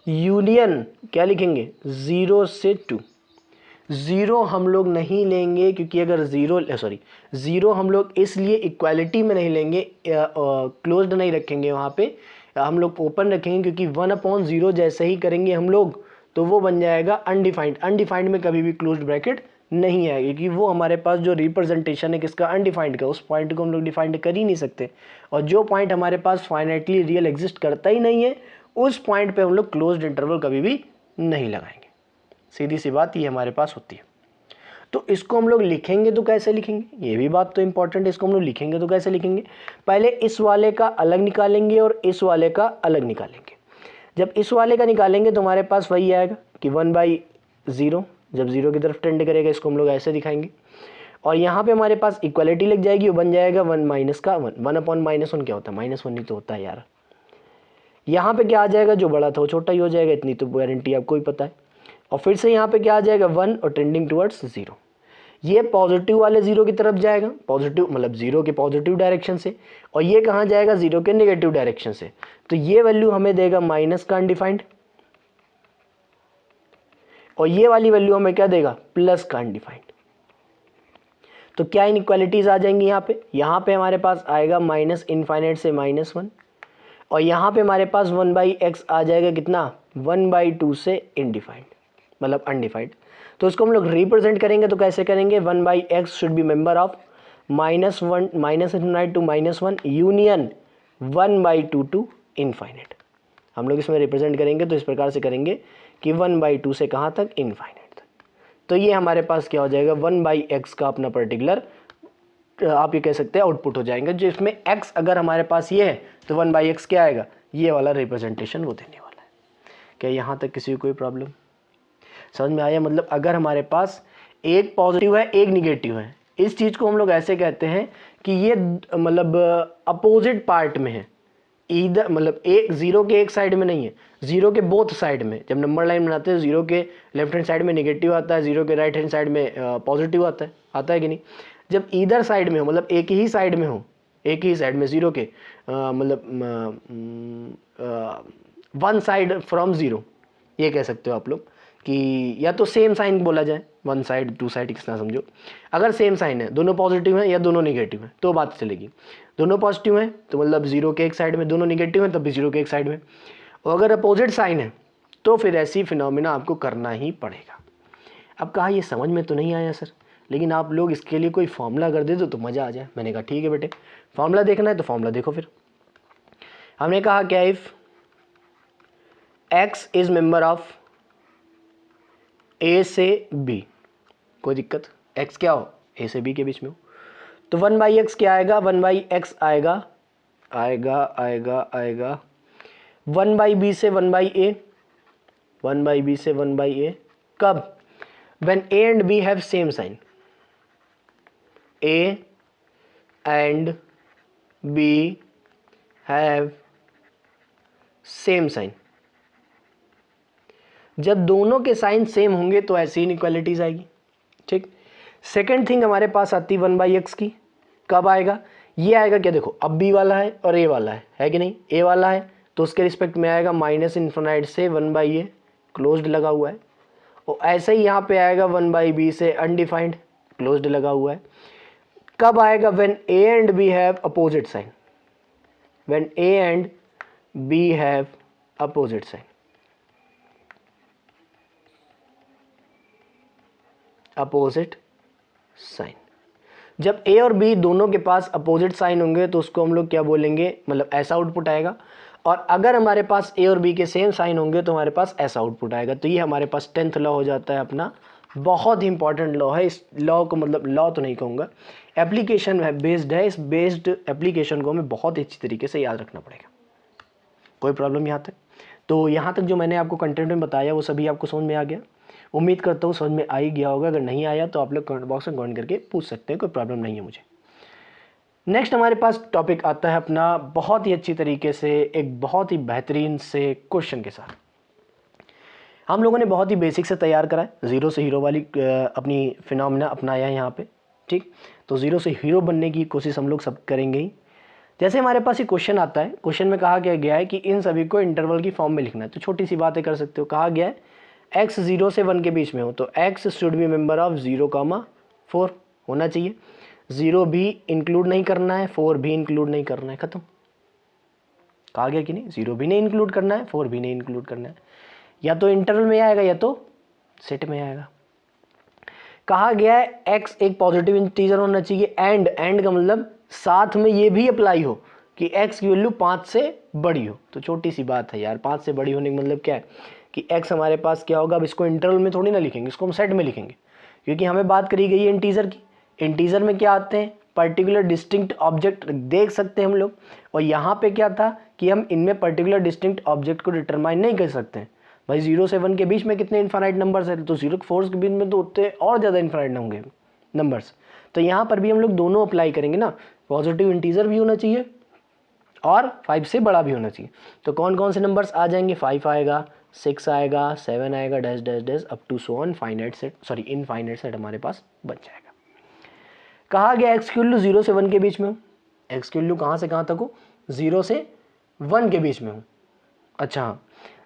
यूनियन क्या लिखेंगे? 0 से 2। 0 हम लोग नहीं लेंगे क्योंकि अगर 0 हम लोग इसलिए इक्वालिटी में नहीं लेंगे, क्लोज्ड नहीं रखेंगे, वहाँ पे हम लोग ओपन रखेंगे क्योंकि 1/0 जैसे ही करेंगे हम लोग तो वो बन जाएगा अनडिफाइंड। अनडिफाइंड में कभी भी क्लोज्ड ब्रैकेट नहीं आएगी क्योंकि वो हमारे पास जो रिप्रेजेंटेशन है किसका? अनडिफाइंड का। उस पॉइंट को हम लोग डिफाइंड कर ही नहीं सकते, और जो पॉइंट हमारे पास फाइनाइटली रियल एग्जिस्ट करता ही नहीं है उस पॉइंट पे हम लोग क्लोज्ड इंटरवल कभी भी नहीं लगाएंगे। सीधी सी बात ये हमारे पास होती है। तो इसको हम लोग लिखेंगे तो कैसे लिखेंगे? ये भी बात तो इंपॉर्टेंट है। इसको हम लोग लिखेंगे तो कैसे लिखेंगे? पहले इस वाले का अलग निकालेंगे और इस वाले का अलग निकालेंगे। जब इस वाले का निकालेंगे तो हमारे पास वही आएगा कि 1/0, जब 0 की तरफ टेंड करेगा इसको हम लोग ऐसे दिखाएंगे। और यहाँ पे हमारे पास इक्वालिटी लग जाएगी, वो बन जाएगा 1 माइनस का 1। 1/-1 क्या होता है? -1 ही तो होता है यार। यहाँ पे क्या आ जाएगा? जो बड़ा था वो छोटा ही हो जाएगा, इतनी तो गारंटी आपको ही पता है। और फिर से यहाँ पे क्या आ जाएगा? 1 और टेंडिंग टुवर्ड्स 0। ये पॉजिटिव वाले जीरो की तरफ जाएगा, पॉजिटिव मतलब जीरो के पॉजिटिव डायरेक्शन से, और ये कहाँ जाएगा, जीरो के नेगेटिव डायरेक्शन से। तो ये वैल्यू हमें देगा माइनस का अनडिफाइंड, और ये वाली वैल्यू हमें क्या देगा, प्लस का अनडिफाइंड। तो क्या इनइक्वालिटीज आ जाएंगी यहाँ पे हमारे पास आएगा माइनस इनफाइनाइट से -1, और यहाँ पे हमारे पास 1/x आ जाएगा कितना, 1/2 से इनडिफाइंड मतलब अनडिफाइंड। तो इसको हम लोग रिप्रेजेंट करेंगे तो कैसे करेंगे, 1/x should be member of -1 minus infinite to -1 union 1/2 to infinite. हम लोग इसमें रिप्रेजेंट करेंगे तो इस प्रकार से करेंगे कि 1/2 से कहाँ तक, इनफाइनाइट तक। तो ये हमारे पास क्या हो जाएगा, 1/x का अपना पर्टिकुलर आप ये कह सकते हैं आउटपुट हो जाएंगे, जिसमें x अगर हमारे पास ये है तो 1/x क्या आएगा, ये वाला रिप्रेजेंटेशन वो देने वाला है। क्या यहाँ तक किसी को कोई प्रॉब्लम समझ में आया? मतलब अगर हमारे पास एक पॉजिटिव है एक निगेटिव है, इस चीज़ को हम लोग ऐसे कहते हैं कि ये मतलब अपोजिट पार्ट में है, इधर मतलब एक जीरो के एक साइड में नहीं है, जीरो के बोथ साइड में। जब नंबर लाइन बनाते हैं जीरो के लेफ्ट हैंड साइड में नेगेटिव आता है, जीरो के राइट हैंड साइड में पॉजिटिव आता है कि नहीं। जब इधर साइड में हो मतलब एक ही साइड में हो, एक ही साइड में जीरो के मतलब वन साइड फ्रॉम जीरो, ये कह सकते हो आप लोग कि या तो सेम साइन बोला जाए, वन साइड टू साइड कितना समझो। अगर सेम साइन है, दोनों पॉजिटिव हैं या दोनों नेगेटिव हैं तो बात चलेगी। दोनों पॉजिटिव हैं तो मतलब जीरो के एक साइड में, दोनों नेगेटिव हैं तब भी जीरो के एक साइड में। और अगर अपोजिट साइन है तो फिर ऐसी फिनोमिना आपको करना ही पड़ेगा। अब कहा ये समझ में तो नहीं आया सर, लेकिन आप लोग इसके लिए कोई फॉर्मूला कर दे तो मज़ा आ जाए। मैंने कहा ठीक है बेटे, फॉर्मूला देखना है तो फॉर्मूला देखो। फिर हमने कहा क्या, if x is member of a से b, कोई दिक्कत, x क्या हो, a से b के बीच में हो, तो 1/x क्या आएगा, 1/x आएगा 1/b से 1/a, 1/b से 1/a। कब, when a and b have same sign, a and b have same sign. जब दोनों के साइन सेम होंगे तो ऐसी इनइक्वालिटीज आएगी। ठीक, सेकेंड थिंग हमारे पास आती है 1/x की, कब आएगा, ये आएगा क्या, देखो अब b वाला है और a वाला है कि नहीं। a वाला है तो उसके रिस्पेक्ट में आएगा माइनस इन्फिनाइट से 1/a क्लोज्ड लगा हुआ है, और ऐसे ही यहाँ पे आएगा 1/b से अनडिफाइंड क्लोज्ड लगा हुआ है। कब आएगा, when a and b have opposite sign, when a and b have opposite sign, opposite sign. जब a और b दोनों के पास अपोजिट साइन होंगे तो उसको हम लोग क्या बोलेंगे, मतलब ऐसा आउटपुट आएगा। और अगर हमारे पास a और b के सेम साइन होंगे तो हमारे पास ऐसा आउटपुट आएगा। तो ये हमारे पास 10th लॉ हो जाता है अपना, बहुत ही इंपॉर्टेंट लॉ है। इस लॉ को मतलब लॉ तो नहीं कहूँगा, एप्लीकेशन है, बेस्ड है। इस बेस्ड एप्लीकेशन को हमें बहुत अच्छी तरीके से याद रखना पड़ेगा। कोई प्रॉब्लम यहाँ तक? तो यहाँ तक जो मैंने आपको कंटेंट में बताया वो सभी आपको समझ में आ गया। उम्मीद करता हूँ समझ में आ ही गया होगा। अगर नहीं आया तो आप लोग कमेंट बॉक्स में कमेंट करके पूछ सकते हैं, कोई प्रॉब्लम नहीं है मुझे। नेक्स्ट हमारे पास टॉपिक आता है अपना बहुत ही अच्छी तरीके से, एक बहुत ही बेहतरीन से क्वेश्चन के साथ। हम लोगों ने बहुत ही बेसिक से तैयार करा है, ज़ीरो से हीरो वाली अपनी फिनोमिना अपनाया है यहाँ पे। ठीक, तो ज़ीरो से हीरो बनने की कोशिश हम लोग सब करेंगे ही। जैसे हमारे पास ये क्वेश्चन आता है, क्वेश्चन में कहा गया है कि इन सभी को इंटरवल की फॉर्म में लिखना है। तो छोटी सी बातें कर सकते हो। कहा गया है x 0 से 1 के बीच में हो तो x should be member of 0,4 होना चाहिए। 0 भी इंक्लूड नहीं करना है, 4 भी इंक्लूड नहीं करना है, खत्म। कहा गया कि नहीं, 0 भी नहीं इंक्लूड करना है, 4 भी नहीं इंक्लूड करना है। या तो इंटरवल में आएगा या तो सेट में आएगा। कहा गया है x एक पॉजिटिव इंटीजर होना चाहिए, एंड का मतलब साथ में ये भी अप्लाई हो कि x की वैल्यू 5 से बड़ी हो। तो छोटी सी बात है यार, 5 से बड़ी होने का मतलब क्या है कि x हमारे पास क्या होगा। अब इसको इंटरवल में थोड़ी ना लिखेंगे, इसको हम सेट में लिखेंगे, क्योंकि हमें बात करी गई है इंटीजर की। इंटीजर में क्या आते हैं, पर्टिकुलर डिस्टिंक्ट ऑब्जेक्ट देख सकते हैं हम लोग। और यहाँ पे क्या था कि हम इनमें पर्टिकुलर डिस्टिंक्ट ऑब्जेक्ट को डिटरमाइन नहीं कर सकते हैं। भाई 0 से 1 के बीच में कितने इनफाइनाइट नंबर्स है, तो 0 से 4 के बीच में तो उतने और ज़्यादा इनफाइनाइट होंगे नंबर्स। तो यहाँ पर भी हम लोग दोनों अप्लाई करेंगे ना, पॉजिटिव इंटीजर भी होना चाहिए और 5 से बड़ा भी होना चाहिए। तो कौन कौन से नंबर्स आ जाएंगे, 5 आएगा, 6 आएगा, 7 आएगा, dash dash dash up to so on finite set, sorry infinite set हमारे पास बच जाएगा। कहा गया एक्स की वैल्यू 0 से 1 के बीच में हो, एक्स की वैल्यू कहाँ से कहाँ तक हो, 0 से 1 के बीच में हो। अच्छा हाँ,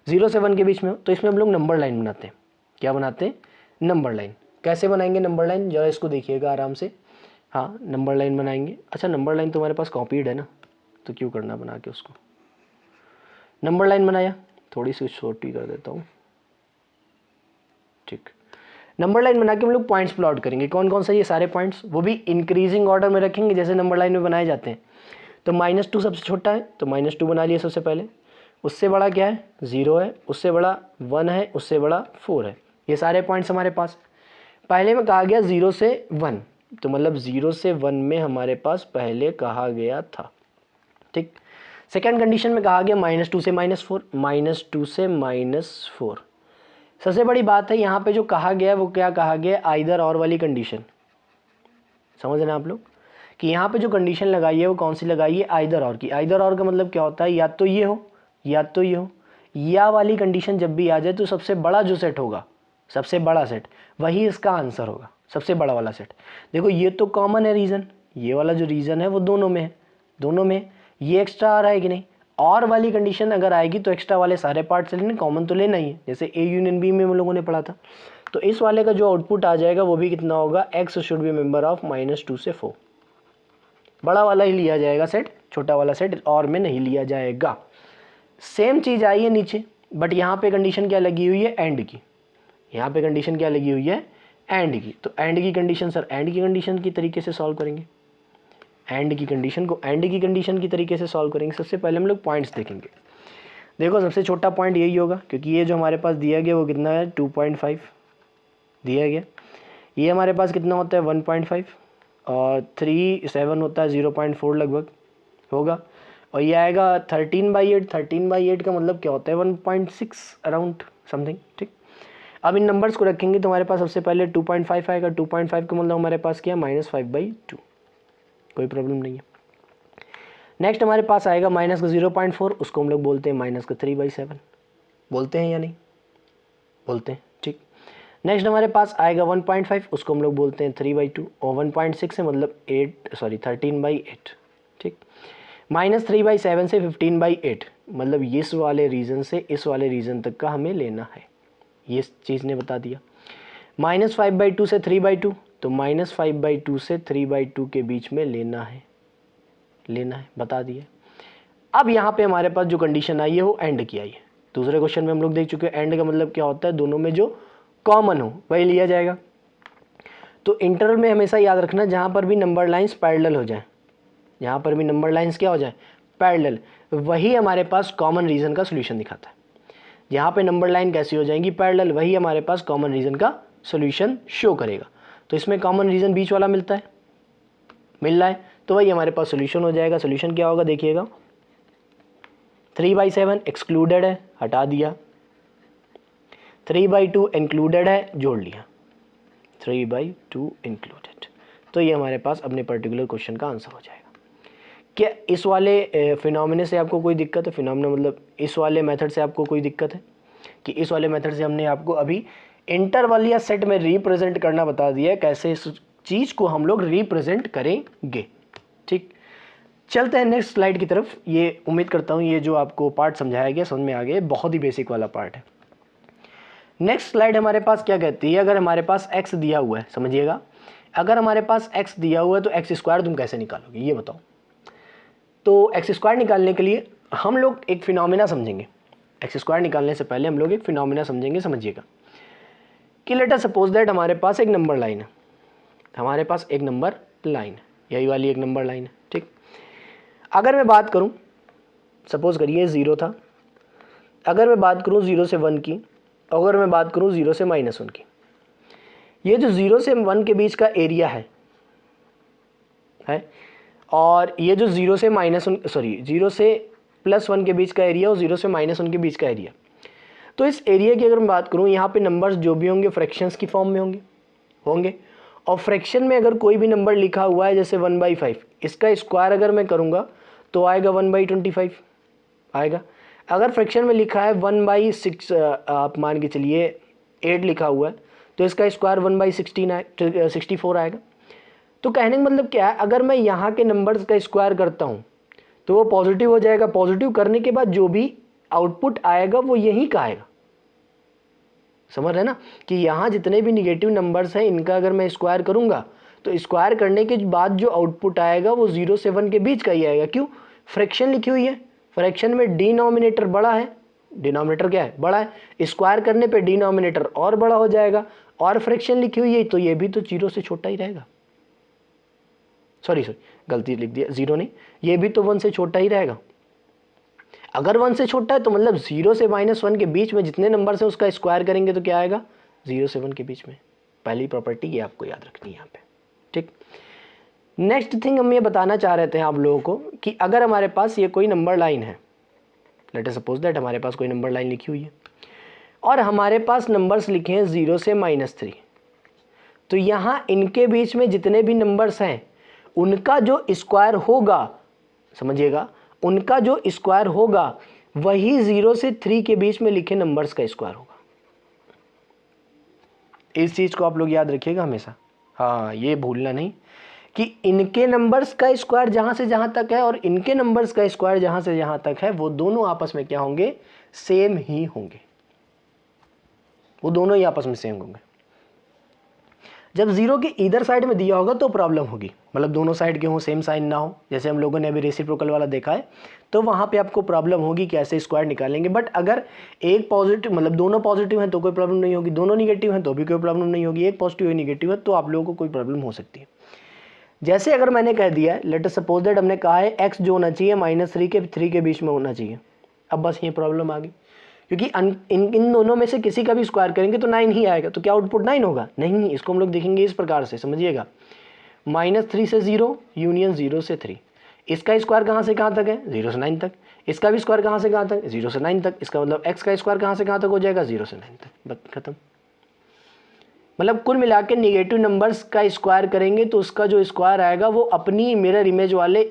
0 से 1 के बीच में हो, तो इसमें हम लोग नंबर लाइन बनाते हैं। क्या बनाते हैं, नंबर लाइन। कैसे बनाएंगे नंबर लाइन, जरा इसको देखिएगा आराम से। हाँ, नंबर लाइन बनाएंगे। अच्छा, नंबर लाइन तुम्हारे पास कॉपीड है ना, तो क्यों करना बना के उसको। नंबर लाइन बनाया, थोड़ी सी छोटी कर देता हूँ, ठीक। नंबर लाइन बना के हम लोग पॉइंट्स प्लॉट करेंगे। कौन कौन सा, ये सारे पॉइंट्स, वो भी इंक्रीजिंग ऑर्डर में रखेंगे जैसे नंबर लाइन में बनाए जाते हैं। तो -2 सबसे छोटा है, तो -2 बना लिया सबसे पहले। उससे बड़ा क्या है, 0 है। उससे बड़ा 1 है। उससे बड़ा 4 है। ये सारे पॉइंट्स हमारे पास। पहले में कहा गया 0 से 1, तो मतलब 0 से 1 में हमारे पास पहले कहा गया था, ठीक। सेकेंड कंडीशन में कहा गया -2 से -4, -2 से -4। सबसे बड़ी बात है यहाँ पे जो कहा गया है वो क्या कहा गया, आइदर और वाली कंडीशन। समझ रहे हैं आप लोग कि यहाँ पे जो कंडीशन लगाई है वो कौन सी लगाई है, आइदर और की। आइदर और का मतलब क्या होता है, या तो ये हो या तो ये हो। या वाली कंडीशन जब भी आ जाए तो सबसे बड़ा जो सेट होगा, सबसे बड़ा सेट, वही इसका आंसर होगा, सबसे बड़ा वाला सेट। देखो ये तो कॉमन है रीज़न, ये वाला जो रीज़न है वो दोनों में है, दोनों में। ये एक्स्ट्रा आ रहा है कि नहीं, और वाली कंडीशन अगर आएगी तो एक्स्ट्रा वाले सारे पार्ट से लेने, कॉमन तो लेना ही है, जैसे ए यूनियन बी में हम लोगों ने पढ़ा था। तो इस वाले का जो आउटपुट आ जाएगा वो भी कितना होगा, x should be member of -2 से 4। बड़ा वाला ही लिया जाएगा सेट, छोटा वाला सेट और में नहीं लिया जाएगा। सेम चीज़ आई है नीचे, बट यहाँ पे कंडीशन क्या लगी हुई है, एंड की। यहाँ पे कंडीशन क्या लगी हुई है, एंड की। तो एंड की कंडीशन, सर एंड की कंडीशन की तरीके से सॉल्व करेंगे। एंड की कंडीशन को एंड की कंडीशन की तरीके से सॉल्व करेंगे। सबसे पहले हम लोग पॉइंट्स देखेंगे। देखो सबसे छोटा पॉइंट यही होगा, क्योंकि ये जो हमारे पास दिया गया वो कितना है, 2.5 दिया गया। ये हमारे पास कितना होता है, 1.5, और 3 7 होता है, 0.4 लगभग होगा। और ये आएगा 13/8। 13/8 का मतलब क्या होता है, 1.6 अराउंड समथिंग, ठीक। अब इन नंबर्स को रखेंगे तो हमारे पास सबसे पहले 2.5 आएगा। 2.5 का मतलब हमारे पास क्या, -5/2, कोई प्रॉब्लम नहीं है। नेक्स्ट हमारे पास आएगा माइनस का 0.4, उसको हम लोग बोलते हैं -3/7, बोलते हैं या नहीं, बोलते हैं, ठीक। नेक्स्ट हमारे पास आएगा 1.5, उसको हम लोग बोलते हैं 3/2, और 1.6 है मतलब 13/8, ठीक। -3/7 से 15/8, मतलब इस वाले रीजन से इस वाले रीजन तक का हमें लेना है, ये चीज़ ने बता दिया। -5/2 से 3/2, तो -5/2 से 3/2 के बीच में लेना है, बता दिया। अब यहाँ पे हमारे पास जो कंडीशन आई है वो एंड की आई है। दूसरे क्वेश्चन में हम लोग देख चुके हैं, एंड का मतलब क्या होता है, दोनों में जो कॉमन हो वही लिया जाएगा। तो इंटरवल में हमेशा याद रखना, जहाँ पर भी नंबर लाइंस पैरेलल हो जाए, जहाँ पर भी नंबर लाइंस क्या हो जाए, पैरेलल, वही हमारे पास कॉमन रीजन का सोल्यूशन दिखाता है। जहाँ पे नंबर लाइन कैसी हो जाएंगी, पैरेलल, वही हमारे पास कॉमन रीजन का सोल्यूशन शो करेगा। तो इसमें कॉमन रीजन बीच वाला मिलता है, मिल रहा है, तो वही हमारे पास सोल्यूशन हो जाएगा। सोल्यूशन क्या होगा, देखिएगा, 3/7 एक्सक्लूडेड है, हटा दिया। 3/2 इंक्लूडेड है, जोड़ लिया। 3/2 इंक्लूडेड, तो ये हमारे पास अपने पर्टिकुलर क्वेश्चन का आंसर हो जाएगा। क्या इस वाले फिनोमिना से आपको कोई दिक्कत है, फिनोमिना मतलब इस वाले मेथड से आपको कोई दिक्कत है, कि इस वाले मेथड से हमने आपको अभी इंटरवल या सेट में रिप्रेजेंट करना बता दिया है, कैसे इस चीज़ को हम लोग रिप्रेजेंट करेंगे, ठीक। चलते हैं नेक्स्ट स्लाइड की तरफ। ये उम्मीद करता हूँ ये जो आपको पार्ट समझाया गया समझ में आ गया, बहुत ही बेसिक वाला पार्ट है। नेक्स्ट स्लाइड हमारे पास क्या कहती है, अगर हमारे पास x दिया हुआ है, समझिएगा, अगर हमारे पास x दिया हुआ है तो x² तुम कैसे निकालोगे, ये बताओ। तो x² निकालने के लिए हम लोग एक फिनोमिना समझेंगे। x² निकालने से पहले हम लोग एक फिनोमिना समझेंगे, समझिएगा, कि लेट अस सपोज दैट हमारे पास एक नंबर लाइन है, हमारे पास एक नंबर लाइन है, यही वाली एक नंबर लाइन है, ठीक। अगर मैं बात करूं, सपोज करिए 0 था, अगर मैं बात करूं 0 से 1 की, अगर मैं बात करूं 0 से -1 की, ये जो 0 से 1 के बीच का एरिया है, और ये जो 0 से +1 के बीच का एरिया और 0 से -1 के बीच का एरिया, तो इस एरिया की अगर मैं बात करूं, यहाँ पे नंबर्स जो भी होंगे फ्रैक्शंस की फॉर्म में होंगे, और फ्रैक्शन में अगर कोई भी नंबर लिखा हुआ है जैसे 1/5, इसका स्क्वायर अगर मैं करूँगा तो आएगा 1/25 आएगा। अगर फ्रैक्शन में लिखा है 1/6, आप मान के चलिए 8 लिखा हुआ है, तो इसका स्क्वायर 1/64 आएगा। तो कहने का मतलब क्या है, अगर मैं यहाँ के नंबर्स का स्क्वायर करता हूँ तो वो पॉजिटिव हो जाएगा। पॉजिटिव करने के बाद जो भी आउटपुट आएगा वो यहीं का आएगा। समझ रहे हैं ना कि यहाँ जितने भी निगेटिव नंबर्स हैं इनका अगर मैं स्क्वायर करूँगा तो स्क्वायर करने के बाद जो आउटपुट आएगा वो 0 से 1 के बीच का ही आएगा। क्यों? फ्रैक्शन लिखी हुई है, फ्रैक्शन में डिनोमिनेटर बड़ा है, डिनोमिनेटर क्या है? बड़ा है। स्क्वायर करने पे डिनोमिनेटर और बड़ा हो जाएगा, और फ्रैक्शन लिखी हुई है तो ये भी तो 0 से छोटा ही रहेगा। सॉरी गलती लिख दिया, 0 नहीं, ये भी तो 1 से छोटा ही रहेगा। अगर 1 से छोटा है तो मतलब 0 से -1 के बीच में जितने नंबर हैं उसका स्क्वायर करेंगे तो क्या आएगा? 0 से 1 के बीच में। पहली प्रॉपर्टी ये आपको याद रखनी है यहाँ पे, ठीक। नेक्स्ट थिंग हम ये बताना चाह रहे थे आप लोगों को कि अगर हमारे पास ये कोई नंबर लाइन है, लेट अस सपोज दैट हमारे पास कोई नंबर लाइन लिखी हुई है और हमारे पास नंबर्स लिखे हैं 0 से -3, तो यहाँ इनके बीच में जितने भी नंबर्स हैं उनका जो स्क्वायर होगा, समझिएगा, उनका जो स्क्वायर होगा वही 0 से 3 के बीच में लिखे नंबर्स का स्क्वायर होगा। इस चीज़ को आप लोग याद रखिएगा हमेशा, हाँ, ये भूलना नहीं कि इनके नंबर्स का स्क्वायर जहाँ से जहाँ तक है और इनके नंबर्स का स्क्वायर जहाँ से जहाँ तक है वो दोनों आपस में क्या होंगे? सेम ही होंगे, वो दोनों ही आपस में सेम होंगे। जब 0 के इधर साइड में दिया होगा तो प्रॉब्लम होगी, मतलब दोनों साइड के हों, सेम साइन ना हो, जैसे हम लोगों ने अभी रेसिप्रोकल वाला देखा है, तो वहाँ पे आपको प्रॉब्लम होगी कि ऐसे स्क्वायर निकालेंगे। बट अगर एक पॉजिटिव, मतलब दोनों पॉजिटिव हैं तो कोई प्रॉब्लम नहीं होगी, दोनों निगेटिव हैं तो भी कोई प्रॉब्लम नहीं होगी, एक पॉजिटिव एक निगेटिव है तो आप लोगों को कोई प्रॉब्लम हो सकती है। जैसे अगर मैंने कह दिया है, लेट अस सपोज दैट हमने कहा है x जो होना चाहिए -3 के बीच में होना चाहिए। अब बस ये प्रॉब्लम आ गई, क्योंकि इन दोनों में से किसी का भी स्क्वायर करेंगे तो 9 ही आएगा, तो क्या आउटपुट 9 होगा? नहीं, इसको हम लोग देखेंगे इस प्रकार से, समझिएगा, -3 से 0 यूनियन 0 से 3, इसका स्क्वायर कहाँ से कहाँ तक है? 0 से 9 तक। इसका भी स्क्वायर कहाँ से कहाँ तक? 0 से 9 तक। इसका मतलब x का स्क्वायर कहाँ से कहाँ तक हो जाएगा? 0 से 9 तक, बस खत्म। मतलब कुल मिला के निगेटिव नंबर्स का स्क्वायर करेंगे तो उसका जो स्क्वायर आएगा वो अपनी मिरर इमेज वाले,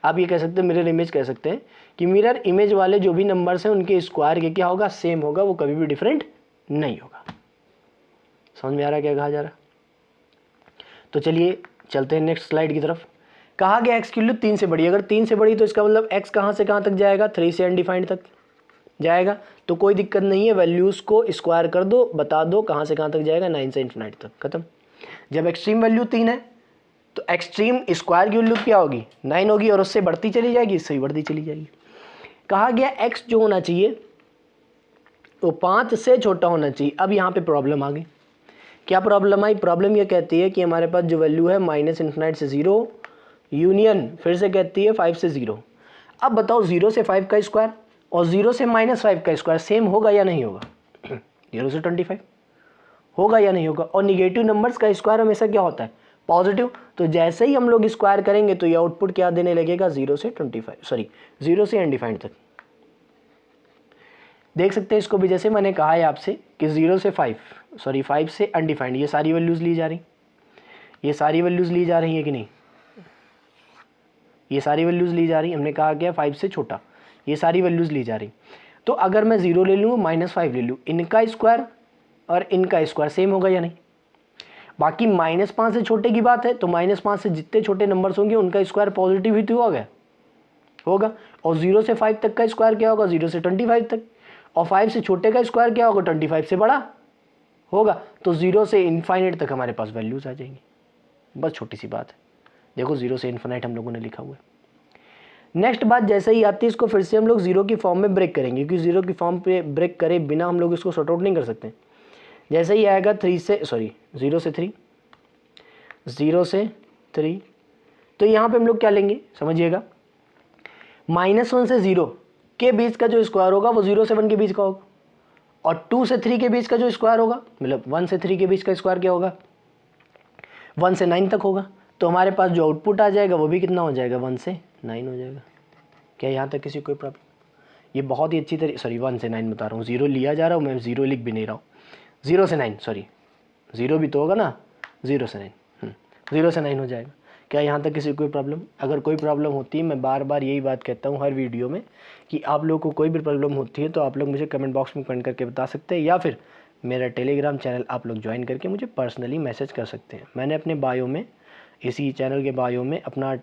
आप ये कह सकते हैं मिरर इमेज कह सकते हैं कि मिरर इमेज वाले जो भी नंबर्स हैं उनके स्क्वायर के क्या होगा? सेम होगा, वो कभी भी डिफरेंट नहीं होगा। समझ में आ रहा है क्या कहा जा रहा है? तो चलिए चलते हैं नेक्स्ट स्लाइड की तरफ। कहा गया x की वैल्यू 3 से बड़ी, अगर 3 से बड़ी तो इसका मतलब x कहाँ से कहाँ तक जाएगा? 3 से अनडिफाइंड तक जाएगा, तो कोई दिक्कत नहीं है, वैल्यूज़ को स्क्वायर कर दो, बता दो कहाँ से कहाँ तक जाएगा? 9 से इन्फिनाइट तक, खत्म। जब एक्सट्रीम वैल्यू 3 है तो एक्सट्रीम स्क्वायर की वैल्यू क्या होगी? 9 होगी, और उससे बढ़ती चली जाएगी, इससे भी बढ़ती चली जाएगी। कहा गया x जो होना चाहिए वो 5 से छोटा होना चाहिए। अब यहाँ पे प्रॉब्लम आ गई। क्या प्रॉब्लम आई? प्रॉब्लम ये कहती है कि हमारे पास जो वैल्यू है -∞ से 0 यूनियन, फिर से कहती है 5 से 0। अब बताओ 0 से 5 का स्क्वायर और 0 से -5 का स्क्वायर सेम होगा या नहीं होगा? 0 से 25 होगा या नहीं होगा? और निगेटिव नंबर्स का स्क्वायर हमेशा क्या होता है? पॉजिटिव। तो जैसे ही हम लोग स्क्वायर करेंगे तो ये आउटपुट क्या देने लगेगा? 0 से अनडिफाइंड तक। देख सकते हैं इसको भी, जैसे मैंने कहा है आपसे कि 5 से अनडिफाइंड, ये सारी वैल्यूज़ ली जा रही, ये सारी वैल्यूज़ ली जा रही है कि नहीं? ये सारी वैल्यूज़ ली जा रही, हमने कहा क्या? 5 से छोटा, ये सारी वैल्यूज़ ली जा रही। तो अगर मैं 0 ले लूँ, -5 ले लूँ, इनका स्क्वायर और इनका स्क्वायर सेम होगा या नहीं? बाकी -5 से छोटे की बात है, तो -5 से जितने छोटे नंबर्स होंगे उनका स्क्वायर पॉजिटिव ही तो होगा। और 0 से 5 तक का स्क्वायर क्या होगा? 0 से 25 तक। और 5 से छोटे का स्क्वायर क्या होगा? 25 से बड़ा होगा। तो 0 से इन्फाइनाइट तक हमारे पास वैल्यूज़ आ जाएंगी। बस छोटी सी बात है, देखो 0 से इन्फाइनाइट हम लोगों ने लिखा हुआ है। नेक्स्ट बात जैसे ही आती है, इसको फिर से हम लोग 0 की फॉर्म में ब्रेक करेंगे, क्योंकि 0 की फॉर्म पे ब्रेक करे बिना हम लोग इसको सॉर्ट आउट नहीं कर सकते। जैसे ही आएगा 0 से 3, तो यहाँ पे हम लोग क्या लेंगे? समझिएगा, -1 से 0 के बीच का जो स्क्वायर होगा वो 0 से 1 के बीच का होगा, और 2 से 3 के बीच का जो स्क्वायर होगा, मतलब 1 से 3 के बीच का स्क्वायर क्या होगा? 1 से 9 तक होगा। तो हमारे पास जो आउटपुट आ जाएगा वो भी कितना हो जाएगा? 1 से 9 हो जाएगा। क्या यहाँ तक किसी कोई प्रॉब्लम? ये बहुत ही अच्छी तरीके, 1 से 9 बता रहा हूँ, 0 लिया जा रहा हूँ, मैं 0 लिख भी नहीं रहा हूँ। 0 से 9, 0 भी तो होगा ना, 0 से 9, 0 से 9 हो जाएगा। क्या यहाँ तक किसी कोई प्रॉब्लम? अगर कोई प्रॉब्लम होती है, मैं बार बार यही बात कहता हूँ हर वीडियो में कि आप लोगों को कोई भी प्रॉब्लम होती है तो आप लोग मुझे कमेंट बॉक्स में कमेंट करके बता सकते हैं, या फिर मेरा टेलीग्राम चैनल आप लोग ज्वाइन करके मुझे पर्सनली मैसेज कर सकते हैं। मैंने अपने बायो में इसी चैनल के बायो में अपना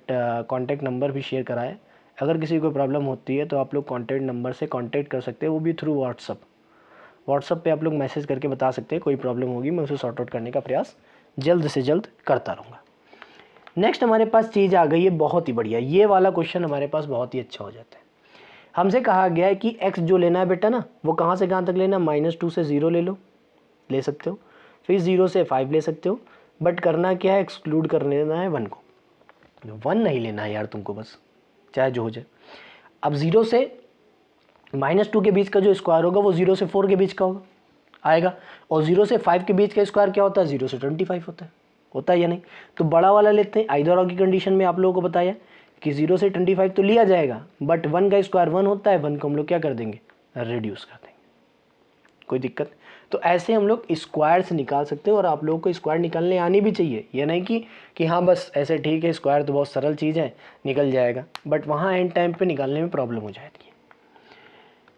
कॉन्टैक्ट नंबर भी शेयर करा है। अगर किसी को प्रॉब्लम होती है तो आप लोग कॉन्टैक्ट नंबर से कॉन्टैक्ट कर सकते हैं, वो भी थ्रू व्हाट्सअप पे आप लोग मैसेज करके बता सकते हैं। कोई प्रॉब्लम होगी मैं उसे सॉर्ट आउट करने का प्रयास जल्द से जल्द करता रहूँगा। नेक्स्ट हमारे पास चीज़ आ गई है बहुत ही बढ़िया, ये वाला क्वेश्चन हमारे पास बहुत ही अच्छा हो जाता है। हमसे कहा गया है कि x जो लेना है बेटा ना, वो कहाँ से कहाँ तक लेना है, -2 से 0 ले सकते हो, फिर 0 से 5 ले सकते हो, बट करना क्या है, एक्सक्लूड कर लेना है 1 को। 1 नहीं लेना है यार तुमको, बस चाहे जो हो जाए। अब 0 से -2 के बीच का जो स्क्वायर होगा वो 0 से 4 के बीच का आएगा, और 0 से 5 के बीच का स्क्वायर क्या होता है, 0 से 25 होता है या नहीं। तो बड़ा वाला लेते हैं। आइदर और की कंडीशन में आप लोगों को बताया कि 0 से 25 तो लिया जाएगा, बट 1 का स्क्वायर 1 होता है, 1 को हम लोग क्या कर देंगे, रिड्यूस कर देंगे। कोई दिक्कत? तो ऐसे हम लोग स्क्वायर से निकाल सकते हैं, और आप लोगों को स्क्वायर निकालने आनी भी चाहिए। ये नहीं कि हाँ बस ऐसे ठीक है, स्क्वायर तो बहुत सरल चीज़ है, निकल जाएगा, बट वहाँ एंड टाइम पे निकालने में प्रॉब्लम हो जाती है।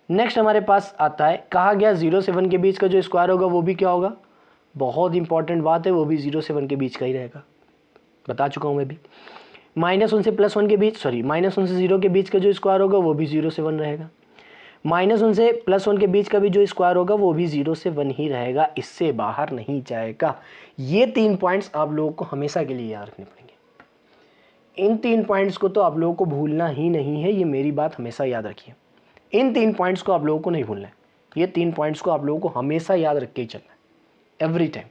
नेक्स्ट हमारे पास आता है, कहा गया 0 से 1 के बीच का जो स्क्वायर होगा वो भी क्या होगा, बहुत इंपॉर्टेंट बात है, वो भी 0 से 1 के बीच का ही रहेगा, बता चुका हूँ मैं भी। -1 से +1 के बीच, -1 से 0 के बीच का जो स्क्वायर होगा वो भी 0 से 1 रहेगा। -1 से +1 के बीच का भी जो स्क्वायर होगा वो भी 0 से 1 ही रहेगा, इससे बाहर नहीं जाएगा। ये 3 पॉइंट्स आप लोगों को हमेशा के लिए याद रखने पड़ेंगे। इन 3 पॉइंट्स को तो आप लोगों को भूलना ही नहीं है, ये मेरी बात हमेशा याद रखिए। इन 3 पॉइंट्स को आप लोगों को नहीं भूलना है, ये 3 पॉइंट्स को आप लोगों को हमेशा याद रख के ही चलना है, एवरी टाइम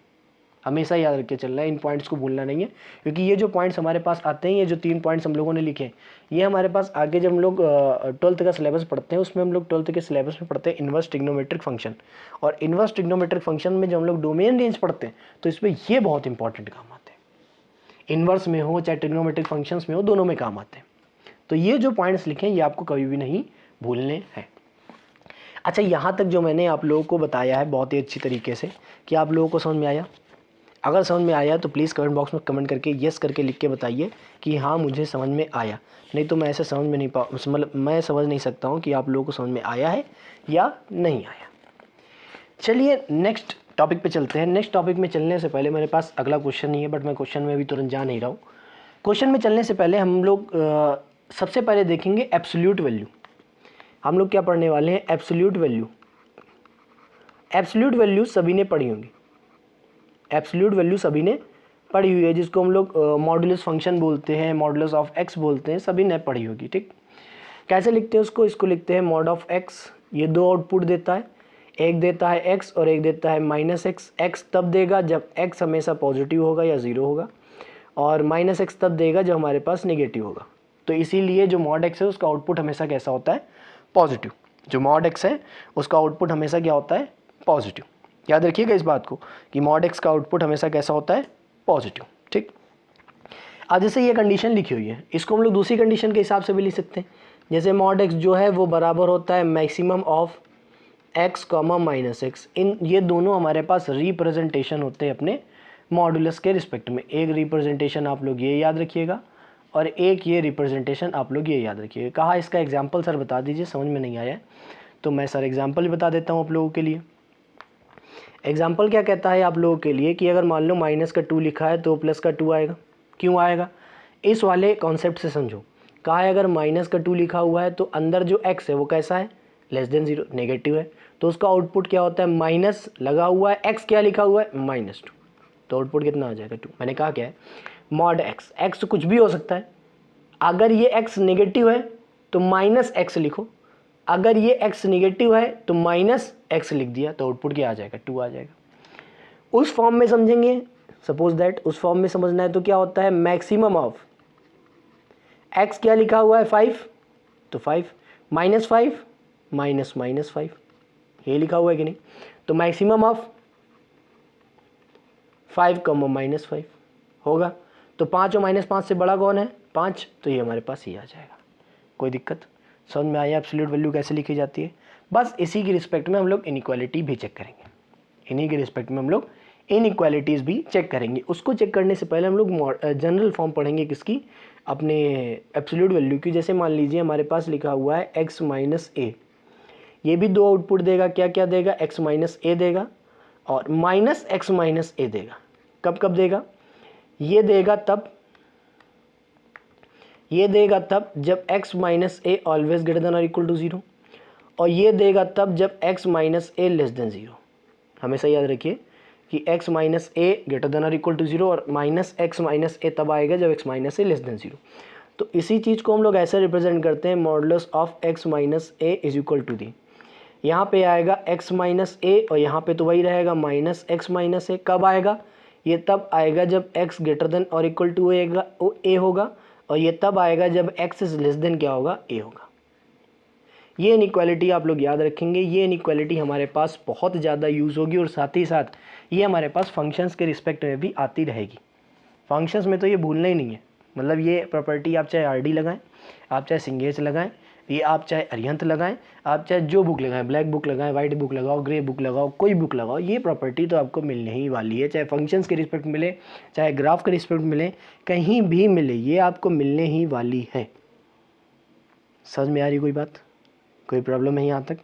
हमेशा याद रख के चलना है। इन पॉइंट्स को भूलना नहीं है, क्योंकि ये जो पॉइंट्स हमारे पास आते हैं, ये जो 3 पॉइंट्स हम लोगों ने लिखे हैं, ये हमारे पास आगे जब हम लोग 12th का सिलेबस पढ़ते हैं, उसमें हम लोग 12th के सिलेबस में पढ़ते हैं इन्वर्स ट्रिग्नोमेट्रिक फंक्शन, और इन्वर्स ट्रिग्नोमेट्रिक फंक्शन में जब हम लोग डोमेन रेंज पढ़ते हैं तो इसमें ये बहुत इंपॉर्टेंट काम आते हैं। इन्वर्स में हो चाहे ट्रिग्नोमेट्रिक फंक्शंस में हो, दोनों में काम आते हैं। तो ये जो पॉइंट्स लिखे हैं ये आपको कभी भी नहीं भूलने हैं। अच्छा, यहाँ तक जो मैंने आप लोगों को बताया है बहुत ही अच्छी तरीके से, कि आप लोगों को समझ में आया? अगर समझ में आया तो प्लीज़ कमेंट बॉक्स में कमेंट करके यस करके लिख के बताइए कि हाँ मुझे समझ में आया। नहीं तो मैं ऐसे समझ में नहीं मतलब मैं समझ नहीं सकता हूँ कि आप लोगों को समझ में आया है या नहीं आया। चलिए नेक्स्ट टॉपिक पे चलते हैं। नेक्स्ट टॉपिक में चलने से पहले मेरे पास अगला क्वेश्चन नहीं है, बट मैं क्वेश्चन में अभी तुरंत जा नहीं रहा हूँ। क्वेश्चन में चलने से पहले हम लोग सबसे पहले देखेंगे एब्सोल्यूट वैल्यू। हम लोग क्या पढ़ने वाले हैं, एब्सोल्यूट वैल्यू। एब्सोल्यूट वैल्यू सभी ने पढ़ी होंगी, एब्सोल्यूट वैल्यू सभी ने पढ़ी हुई है, जिसको हम लोग मॉडुलस फंक्शन बोलते हैं, मॉडुलस ऑफ एक्स बोलते हैं, सभी ने पढ़ी होगी। ठीक, कैसे लिखते हैं उसको, इसको लिखते हैं मॉड ऑफ एक्स। ये 2 आउटपुट देता है, एक देता है एक्स और एक देता है -x। एक्स तब देगा जब x हमेशा पॉजिटिव होगा या 0 होगा, और -x तब देगा जब हमारे पास नेगेटिव होगा। तो इसीलिए जो मॉड x है उसका आउटपुट हमेशा कैसा होता है, पॉजिटिव। जो मॉड x है उसका आउटपुट हमेशा क्या होता है, पॉजिटिव। याद रखिएगा इस बात को कि मॉड x का आउटपुट हमेशा कैसा होता है, पॉजिटिव। ठीक, अब जैसे ये कंडीशन लिखी हुई है, इसको हम लोग दूसरी कंडीशन के हिसाब से भी लिख सकते हैं। जैसे मॉड x जो है वो बराबर होता है मैक्सिमम ऑफ x, -x। इन ये दोनों हमारे पास रिप्रेजेंटेशन होते हैं अपने मॉडुलस के रिस्पेक्ट में। एक रिप्रेजेंटेशन आप लोग ये याद रखिएगा, और एक ये रिप्रेजेंटेशन आप लोग ये याद रखिएगा। कहा इसका एग्जाम्पल सर बता दीजिए, समझ में नहीं आया तो मैं सर एग्जाम्पल भी बता देता हूँ आप लोगों के लिए। एग्जाम्पल क्या कहता है आप लोगों के लिए कि अगर मान लो -2 लिखा है तो +2 आएगा। क्यों आएगा, इस वाले कॉन्सेप्ट से समझो। कहा है अगर -2 लिखा हुआ है तो अंदर जो x है वो कैसा है, <0, नेगेटिव है, तो उसका आउटपुट क्या होता है, माइनस लगा हुआ है, x क्या लिखा हुआ है, -2, तो आउटपुट कितना आ जाएगा, 2। मैंने कहा क्या है, मॉड x, x कुछ भी हो सकता है। अगर ये x नेगेटिव है तो -x लिखो, अगर ये x नेगेटिव है तो -x लिख दिया, तो आउटपुट क्या आ जाएगा, 2 आ जाएगा। उस फॉर्म में समझेंगे, सपोज दैट उस फॉर्म में समझना है तो क्या होता है, मैक्सिमम ऑफ x क्या लिखा हुआ है, 5, तो 5 -5 -5 ये लिखा हुआ है कि नहीं, तो मैक्सिमम ऑफ 5, -5 होगा। तो 5 और -5 से बड़ा कौन है, 5, तो ये हमारे पास ही आ जाएगा। कोई दिक्कत, समझ में आया एब्सोल्यूट वैल्यू कैसे लिखी जाती है। बस इसी की रिस्पेक्ट में हम लोग इनइक्वालिटी भी चेक करेंगे, इन्हीं के रिस्पेक्ट में हम लोग इनइक्वालिटीज़ भी चेक करेंगे। उसको चेक करने से पहले हम लोग जनरल फॉर्म पढ़ेंगे किसकी, अपने एब्सोल्यूट वैल्यू की। जैसे मान लीजिए हमारे पास लिखा हुआ है x - a, ये भी 2 आउटपुट देगा, क्या क्या देगा, x - a देगा और -x - a देगा। कब कब देगा, ये देगा तब ये देगा तब जब x minus a always greater than और इक्वल टू 0, और ये देगा तब जब x माइनस ए लेस देन 0। हमेशा याद रखिए कि x माइनस ए ग्रेटर देन और इक्वल टू 0 और माइनस x माइनस ए तब आएगा जब x माइनस ए लेस देन 0। तो इसी चीज़ को हम लोग ऐसे रिप्रेजेंट करते हैं, modulus of x minus A is equal to the, यहाँ पे आएगा x माइनस ए और यहाँ पे तो वही रहेगा माइनस x माइनस ए। कब आएगा? ये तब आएगा जब x ग्रेटर देन और इक्वल टू ए होगा, और ये तब आएगा जब x इज लेस देन क्या होगा? a होगा। ये इनइक्वालिटी आप लोग याद रखेंगे, ये इनइक्वालिटी हमारे पास बहुत ज़्यादा यूज़ होगी और साथ ही साथ ये हमारे पास फंक्शंस के रिस्पेक्ट में भी आती रहेगी। फंक्शंस में तो ये भूलना ही नहीं है, मतलब ये प्रॉपर्टी आप चाहे RD लगाएं, आप चाहे सिंगेज लगाएं, ये आप चाहे अरिहंत लगाएं, आप चाहे जो बुक लगाएं, ब्लैक बुक लगाएं, वाइट बुक लगाओ, ग्रे बुक लगाओ, कोई बुक लगाओ, ये प्रॉपर्टी तो आपको मिलने ही वाली है। चाहे फंक्शंस के रिस्पेक्ट मिले, चाहे ग्राफ के रिस्पेक्ट मिले, कहीं भी मिले, ये आपको मिलने ही वाली है। समझ में आ रही कोई बात? कोई प्रॉब्लम है यहाँ तक?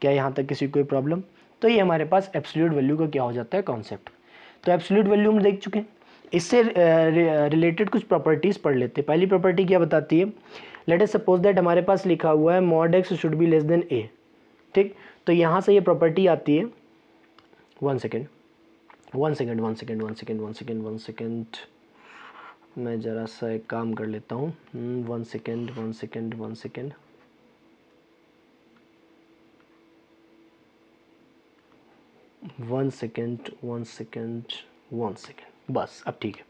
क्या यहाँ तक किसी को कोई प्रॉब्लम? तो ये हमारे पास एब्सोल्यूट वैल्यू का क्या हो जाता है कॉन्सेप्ट। तो एब्सोल्यूट वैल्यू हम देख चुके हैं, इससे रिलेटेड कुछ प्रॉपर्टीज़ पढ़ लेते हैं। पहली प्रॉपर्टी क्या बताती है? लेट अस सपोज दैट हमारे पास लिखा हुआ है mod x should be less than A, ठीक। तो यहाँ से ये प्रॉपर्टी आती है, वन सेकेंड, मैं ज़रा सा एक काम कर लेता हूँ, वन सेकेंड, बस अब ठीक है।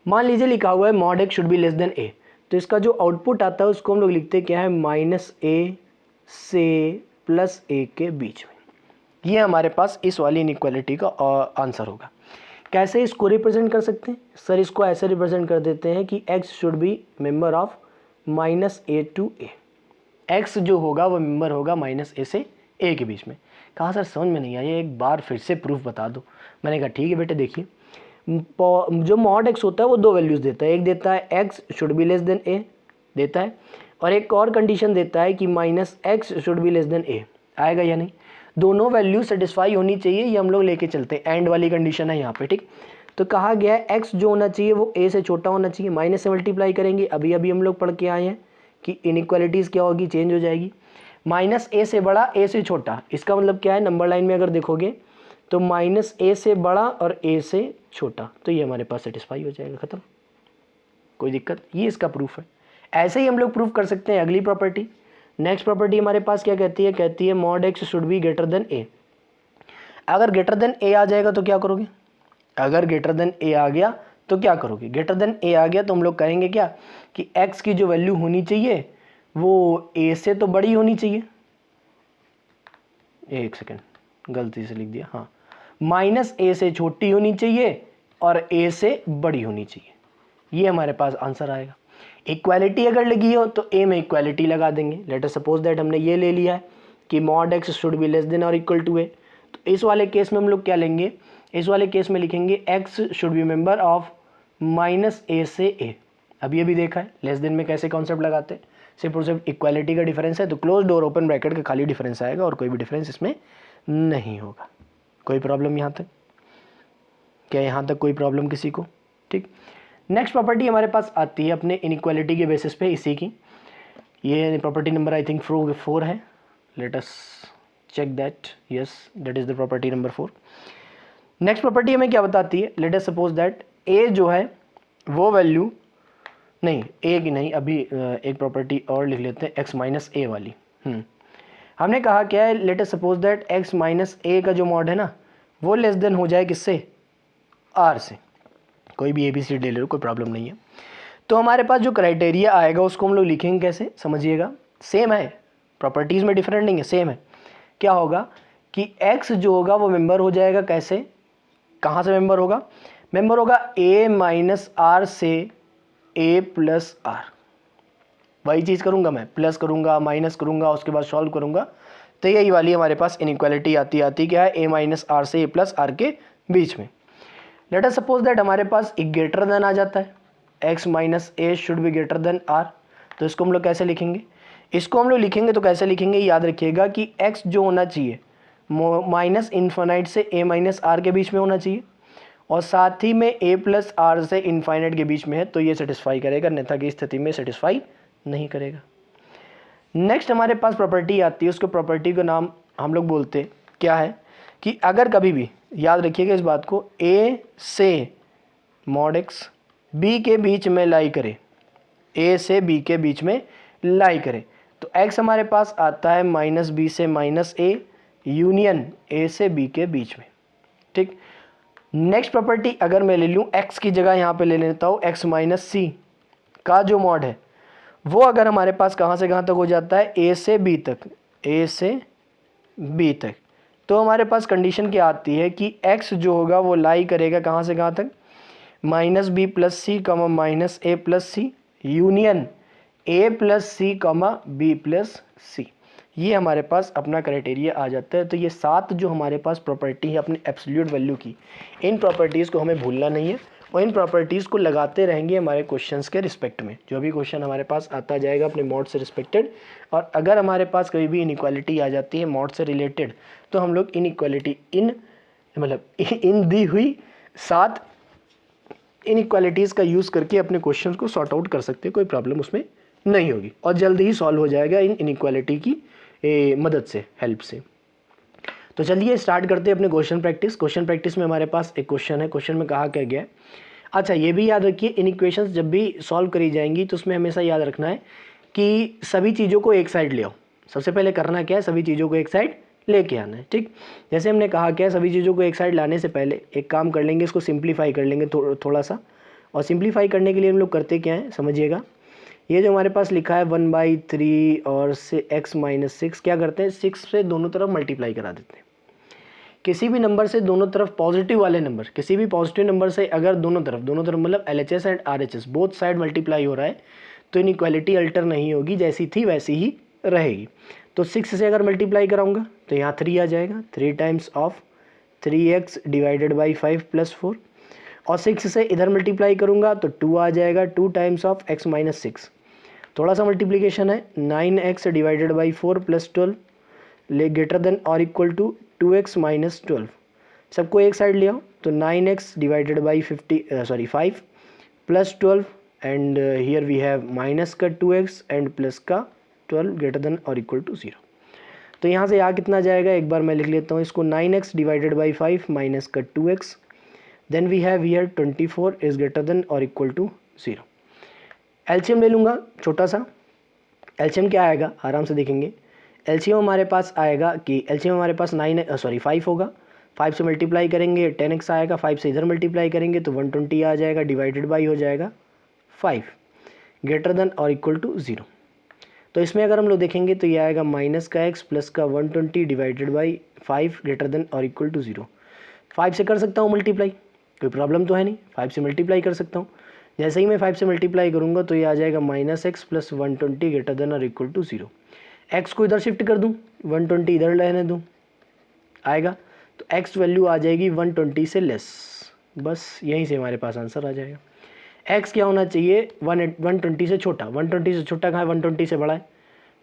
मान लीजिए लिखा हुआ है mod x should be less than A, तो इसका जो आउटपुट आता है उसको हम लोग लिखते हैं क्या है? माइनस ए से प्लस ए के बीच में। ये हमारे पास इस वाली इनइक्वालिटी का आंसर होगा। कैसे इसको रिप्रेजेंट कर सकते हैं सर? इसको ऐसे रिप्रेजेंट कर देते हैं कि x should be member of minus A to A. x जो होगा वो मेंबर होगा माइनस ए से ए के बीच में। कहा सर समझ में नहीं आया, एक बार फिर से प्रूफ बता दो। मैंने कहा ठीक है बेटे, देखिए जो मॉड x होता है वो दो वैल्यूज़ देता है, एक देता है x should be less then a देता है, और एक और कंडीशन देता है कि minus x should be less then a। आएगा या नहीं? दोनों वैल्यू सेटिस्फाई होनी चाहिए, ये हम लोग लेके चलते हैं, एंड वाली कंडीशन है यहाँ पे, ठीक। तो कहा गया है x जो होना चाहिए वो a से छोटा होना चाहिए, माइनस से मल्टीप्लाई करेंगे। अभी हम लोग पढ़ के आए हैं कि इनइक्वालिटीज़ क्या होगी? चेंज हो जाएगी। माइनस ए से बड़ा, ए से छोटा, इसका मतलब क्या है? नंबर लाइन में अगर देखोगे तो माइनस ए से बड़ा और ए से छोटा, तो ये हमारे पास सेटिस्फाई हो जाएगा, खत्म, कोई दिक्कत। ये इसका प्रूफ है। ऐसे ही हम लोग प्रूफ कर सकते हैं अगली प्रॉपर्टी। नेक्स्ट प्रॉपर्टी हमारे पास क्या कहती है? कहती है mod x should be greater than A. अगर ग्रेटर देन ए आ जाएगा तो क्या करोगे? अगर ग्रेटर देन ए आ गया तो क्या करोगे? ग्रेटर देन ए आ गया तो हम लोग कहेंगे क्या कि एक्स की जो वैल्यू होनी चाहिए वो ए से तो बड़ी होनी चाहिए। एक सेकेंड, गलती से लिख दिया, हाँ, माइनस ए से छोटी होनी चाहिए और ए से बड़ी होनी चाहिए। ये हमारे पास आंसर आएगा। इक्वालिटी अगर लगी हो तो ए में इक्वालिटी लगा देंगे। लेट अस सपोज दैट हमने ये ले लिया है कि mod x should be less than और इक्वल टू ए, तो इस वाले केस में हम लोग क्या लेंगे? इस वाले केस में लिखेंगे x should be member of minus A से ए। अब ये भी देखा है लेस देन में कैसे कॉन्सेप्ट लगाते हैं, सिर्फ और सिर्फ इक्वालिटी का डिफरेंस है, तो क्लोज डोर ओपन ब्रैकेट का खाली डिफरेंस आएगा और कोई भी डिफरेंस इसमें नहीं होगा। कोई प्रॉब्लम यहाँ तक? क्या यहाँ तक कोई प्रॉब्लम किसी को? ठीक। नेक्स्ट प्रॉपर्टी हमारे पास आती है अपने इनइक्वालिटी के बेसिस पे इसी की। ये प्रॉपर्टी नंबर आई थिंक 4 है। Let us check that. Yes, that is the property number 4। Next property हमें क्या बताती है? Let us suppose that A जो है वो वैल्यू नहीं, ए की नहीं, अभी एक प्रॉपर्टी और लिख लेते हैं, एक्स माइनस ए वाली। हमने कहा क्या है? Let us suppose that x minus A का जो मॉड है ना वो लेस देन हो जाए किससे? आर से। कोई भी ABCD ले लो, कोई प्रॉब्लम नहीं है। तो हमारे पास जो क्राइटेरिया आएगा उसको हम लोग लिखेंगे कैसे? समझिएगा, सेम है, प्रॉपर्टीज़ में डिफरेंट नहीं है, सेम है। क्या होगा कि x जो होगा वो मेंबर हो जाएगा कैसे? कहाँ से मेंबर होगा? मेंबर होगा a माइनस आर से a प्लस आर। वही चीज़ करूँगा मैं, प्लस करूँगा, माइनस करूँगा, उसके बाद सॉल्व करूँगा। तो यही वाली हमारे पास इनइक्वालिटी आती क्या है? a माइनस आर से a प्लस आर के बीच में। लेट अस सपोज दैट हमारे पास एक ग्रेटर देन आ जाता है, x minus A should be greater then r। तो इसको हम लोग कैसे लिखेंगे? इसको हम लोग लिखेंगे तो कैसे लिखेंगे? याद रखिएगा कि x जो होना चाहिए माइनस इन्फिनाइट से a माइनस आर के बीच में होना चाहिए, और साथ ही में a प्लस आर से इनफाइनाइट के बीच में है तो ये सेटिस्फाई करेगा, अन्यथा की स्थिति में सेटिस्फाई नहीं करेगा। नेक्स्ट हमारे पास प्रॉपर्टी आती है, उसको प्रॉपर्टी का नाम हम लोग बोलते हैं क्या है कि अगर कभी भी, याद रखिएगा इस बात को, a से मॉड x b के बीच में लाई करे, a से b के बीच में लाई करे, तो x हमारे पास आता है माइनस बी से माइनस a यूनियन a से b के बीच में। ठीक, नेक्स्ट प्रॉपर्टी अगर मैं ले लूँ x की जगह यहाँ पे ले लेता हूँ x माइनस सी का जो मॉड है वो अगर हमारे पास कहाँ से कहाँ तक हो जाता है, a से b तक, a से b तक, तो हमारे पास कंडीशन क्या आती है कि x जो होगा वो लाई करेगा कहाँ से कहाँ तक, minus B plus C comma minus A plus C union a plus C comma B plus सी। ये हमारे पास अपना क्राइटेरिया आ जाता है। तो ये 7 जो हमारे पास प्रॉपर्टी है अपने एब्सोल्यूट वैल्यू की, इन प्रॉपर्टीज़ को हमें भूलना नहीं है और इन प्रॉपर्टीज़ को लगाते रहेंगे हमारे क्वेश्चंस के रिस्पेक्ट में। जो भी क्वेश्चन हमारे पास आता जाएगा अपने मॉड से रिस्पेक्टेड, और अगर हमारे पास कभी भी इनइक्वालिटी आ जाती है मॉड से रिलेटेड तो हम लोग इनइक्वालिटी इन दी हुई 7 इनइक्वालिटीज़ का यूज़ करके अपने क्वेश्चंस को सॉर्ट आउट कर सकते हैं, कोई प्रॉब्लम उसमें नहीं होगी और जल्दी ही सॉल्व हो जाएगा इन इनइक्वालिटी की मदद से, हेल्प से। तो चलिए स्टार्ट करते हैं अपने क्वेश्चन प्रैक्टिस। क्वेश्चन प्रैक्टिस में हमारे पास एक क्वेश्चन है, क्वेश्चन में कहा क्या गया है। अच्छा, ये भी याद रखिए इन इक्वेशंस जब भी सॉल्व करी जाएंगी तो उसमें हमेशा याद रखना है कि सभी चीज़ों को एक साइड ले आओ। सबसे पहले करना क्या है, सभी चीज़ों को एक साइड लेके आना है। ठीक, जैसे हमने कहा क्या है, सभी चीज़ों को एक साइड लाने से पहले एक काम कर लेंगे, इसको सिंप्लीफाई कर लेंगे थोड़ा सा। और सिंप्लीफाई करने के लिए हम लोग करते क्या है समझिएगा, ये जो हमारे पास लिखा है 1/3 और से x माइनस 6, क्या करते हैं 6 से दोनों तरफ मल्टीप्लाई करा देते हैं। किसी भी नंबर से दोनों तरफ पॉजिटिव वाले नंबर, किसी भी पॉजिटिव नंबर से अगर दोनों तरफ मतलब LHS and RHS both side multiply हो रहा है तो इनइक्वालिटी अल्टर नहीं होगी, जैसी थी वैसी ही रहेगी। तो 6 से अगर मल्टीप्लाई कराऊंगा तो यहाँ 3 आ जाएगा, 3 times of 3x divided by 5 plus 4, और 6 से इधर मल्टीप्लाई करूँगा तो 2 आ जाएगा, 2 टाइम्स ऑफ x माइनस 6। थोड़ा सा मल्टीप्लिकेशन है, 9x डिवाइडेड बाई 4 प्लस 12 ले ग्रेटर देन और इक्वल टू 2x माइनस 12। सबको एक साइड ले आओ तो 9x divided by 5 plus 12 and here we have minus का 2x एंड प्लस का 12 ग्रेटर देन और इक्वल टू 0। तो यहाँ से यहाँ कितना जाएगा, एक बार मैं लिख लेता हूँ इसको, 9x डिवाइडेड बाई 5 माइनस का 2x, then we have here 24 is greater than और इक्वल टू 0। एलसीएम ले लूँगा छोटा सा, एलसीएम क्या आएगा आराम से देखेंगे। एलसीएम हमारे पास आएगा कि एलसीएम हमारे पास 5 होगा, 5 से मल्टीप्लाई करेंगे 10x आएगा, 5 से इधर मल्टीप्लाई करेंगे तो 120 आ जाएगा, डिवाइडेड बाई हो जाएगा 5 ग्रेटर देन और इक्वल टू 0। तो इसमें अगर हम लोग देखेंगे तो ये आएगा माइनस का x प्लस का 120 डिवाइडेड बाई 5 ग्रेटर देन और इक्वल टू 0। 5 से कर सकता हूँ मल्टीप्लाई, कोई प्रॉब्लम तो है नहीं, 5 से मल्टीप्लाई कर सकता हूँ। जैसे ही मैं 5 से मल्टीप्लाई करूँगा तो ये आ जाएगा minus x plus 120 greater than और इक्वल टू 0। x को इधर शिफ्ट कर दूँ, 120 इधर रहने दूँ, आएगा तो x वैल्यू आ जाएगी 120 से लेस। बस यहीं से हमारे पास आंसर आ जाएगा। x क्या होना चाहिए, 120 से छोटा। 120 से छोटा कहाँ है, 120 से बड़ा है।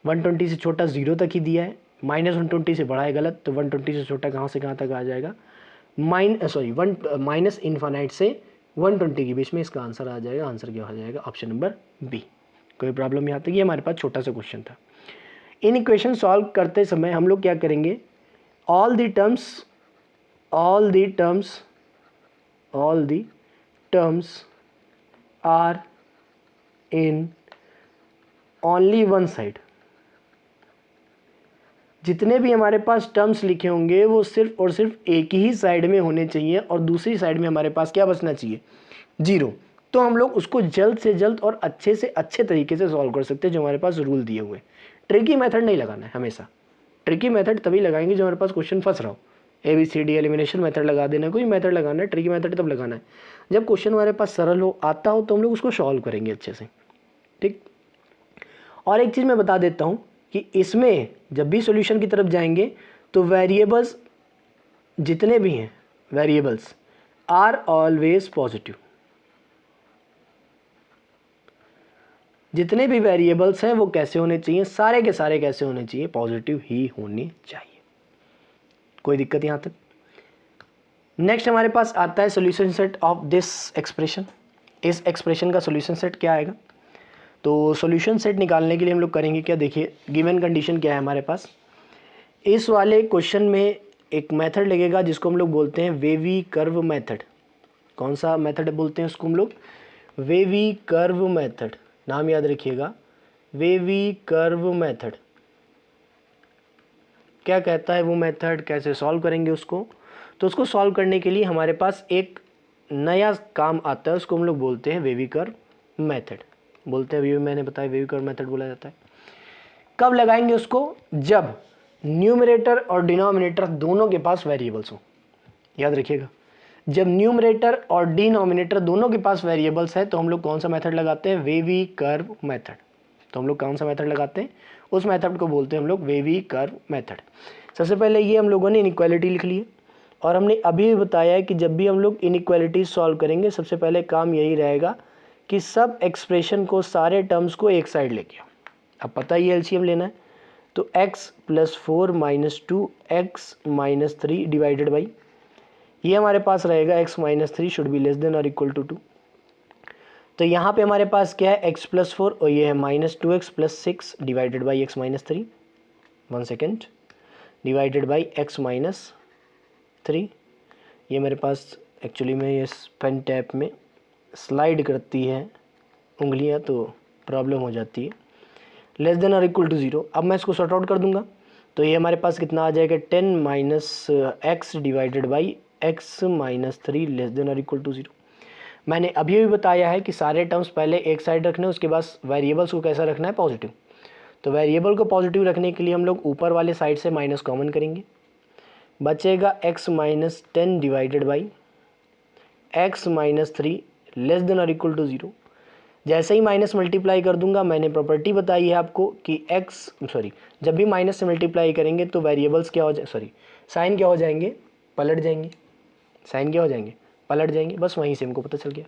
120 से छोटा 0 तक ही दिया है, माइनस 120 से बड़ा है गलत, तो 120 से छोटा कहाँ से कहाँ तक आ जाएगा, माइनस इन्फानाइट से 120 के बीच में इसका आंसर आ जाएगा। आंसर क्या हो जाएगा, ऑप्शन नंबर बी। कोई प्रॉब्लम यहाँ तक, ये हमारे पास छोटा सा क्वेश्चन था। इन इक्वेशन सॉल्व करते समय हम लोग क्या करेंगे, all the terms are in only one side. जितने भी हमारे पास टर्म्स लिखे होंगे वो सिर्फ और सिर्फ एक ही साइड में होने चाहिए और दूसरी साइड में हमारे पास क्या बचना चाहिए, 0। तो हम लोग उसको जल्द से जल्द और अच्छे से अच्छे तरीके से सॉल्व कर सकते हैं, जो हमारे पास रूल दिए हुए। ट्रिकी मेथड नहीं लगाना है हमेशा, ट्रिकी मेथड तभी लगाएंगे जब हमारे पास क्वेश्चन फंस रहा हो। ABCD एलिमिनेशन मेथड लगा देना, कोई मेथड लगाना है, ट्रिकी मेथड तब लगाना है जब क्वेश्चन हमारे पास सरल हो, आता हो, तो हम लोग उसको सॉल्व करेंगे अच्छे से। ठीक, और एक चीज़ मैं बता देता हूँ कि इसमें जब भी सॉल्यूशन की तरफ जाएंगे तो वेरिएबल्स जितने भी हैं, वेरिएबल्स आर ऑलवेज पॉजिटिव। जितने भी वेरिएबल्स हैं वो कैसे होने चाहिए, सारे के सारे कैसे होने चाहिए, पॉजिटिव ही होने चाहिए। कोई दिक्कत यहाँ तक? नेक्स्ट हमारे पास आता है solution set of this expression. इस एक्सप्रेशन का सोल्यूशन सेट क्या आएगा? तो सोल्यूशन सेट निकालने के लिए हम लोग करेंगे क्या, देखिए गिवन कंडीशन क्या है हमारे पास। इस वाले क्वेश्चन में एक मेथड लगेगा जिसको हम लोग बोलते हैं वेवी कर्व मेथड। कौन सा मेथड बोलते हैं उसको हम लोग? Wavy curve method. नाम याद रखिएगा, वेवी कर्व मेथड। क्या कहता है वो मेथड, कैसे सॉल्व करेंगे उसको? तो उसको सॉल्व करने के लिए हमारे पास एक नया काम आता है, उसको हम लोग बोलते हैं वेवी कर्व मेथड बोलते हैं। अभी मैंने बताया वेवी कर्व मेथड बोला जाता है। कब लगाएंगे उसको? जब न्यूमरेटर और डिनोमिनेटर दोनों के पास वेरिएबल्स हो। याद रखिएगा, जब न्यूमरेटर और डिनोमिनेटर दोनों के पास वेरिएबल्स है तो हम लोग कौन सा मेथड लगाते हैं? Wavy curve method. तो हम लोग कौन सा मेथड लगाते हैं? उस मेथड को बोलते हैं हम लोग वेवी कर्व मेथड। सबसे पहले ये हम लोगों ने इनइक्वालिटी लिख ली है, और हमने अभी भी बताया है कि जब भी हम लोग इनइक्वालिटीज सॉल्व करेंगे सबसे पहले काम यही रहेगा कि सब एक्सप्रेशन को, सारे टर्म्स को एक साइड लेके आओ। अब पता ही एलसीएम लेना है, तो x + 4 - 2 x - 3 डिवाइडेड बाई, ये हमारे पास रहेगा x - 3 should be less than और इक्वल टू 2। तो यहाँ पे हमारे पास क्या है? x + 4 और ये है -2x + 6 divided by x - 3, 1 second, divided by x - 3। ये मेरे पास एक्चुअली में ये पेन टैप में स्लाइड करती है उंगलियाँ, तो प्रॉब्लम हो जाती है। लेस देन और इक्वल टू 0। अब मैं इसको सॉर्ट आउट कर दूंगा, तो ये हमारे पास कितना आ जाएगा? 10 - x divided by x - 3 less than और इक्वल टू 0। मैंने अभी भी बताया है कि सारे टर्म्स पहले एक साइड रखने, उसके बाद वेरिएबल्स को कैसा रखना है? पॉजिटिव। तो वेरिएबल को पॉजिटिव रखने के लिए हम लोग ऊपर वाले साइड से माइनस कॉमन करेंगे, बचेगा x - 10 divided by x - 3 less than और इक्वल टू 0। जैसे ही माइनस मल्टीप्लाई कर दूंगा, मैंने प्रॉपर्टी बताई है आपको कि जब भी माइनस से मल्टीप्लाई करेंगे तो वेरिएबल्स क्या हो जाए, साइन क्या हो जाएंगे? पलट जाएंगे। साइन क्या हो जाएंगे? पलट जाएंगे। बस वहीं से हमको पता चल गया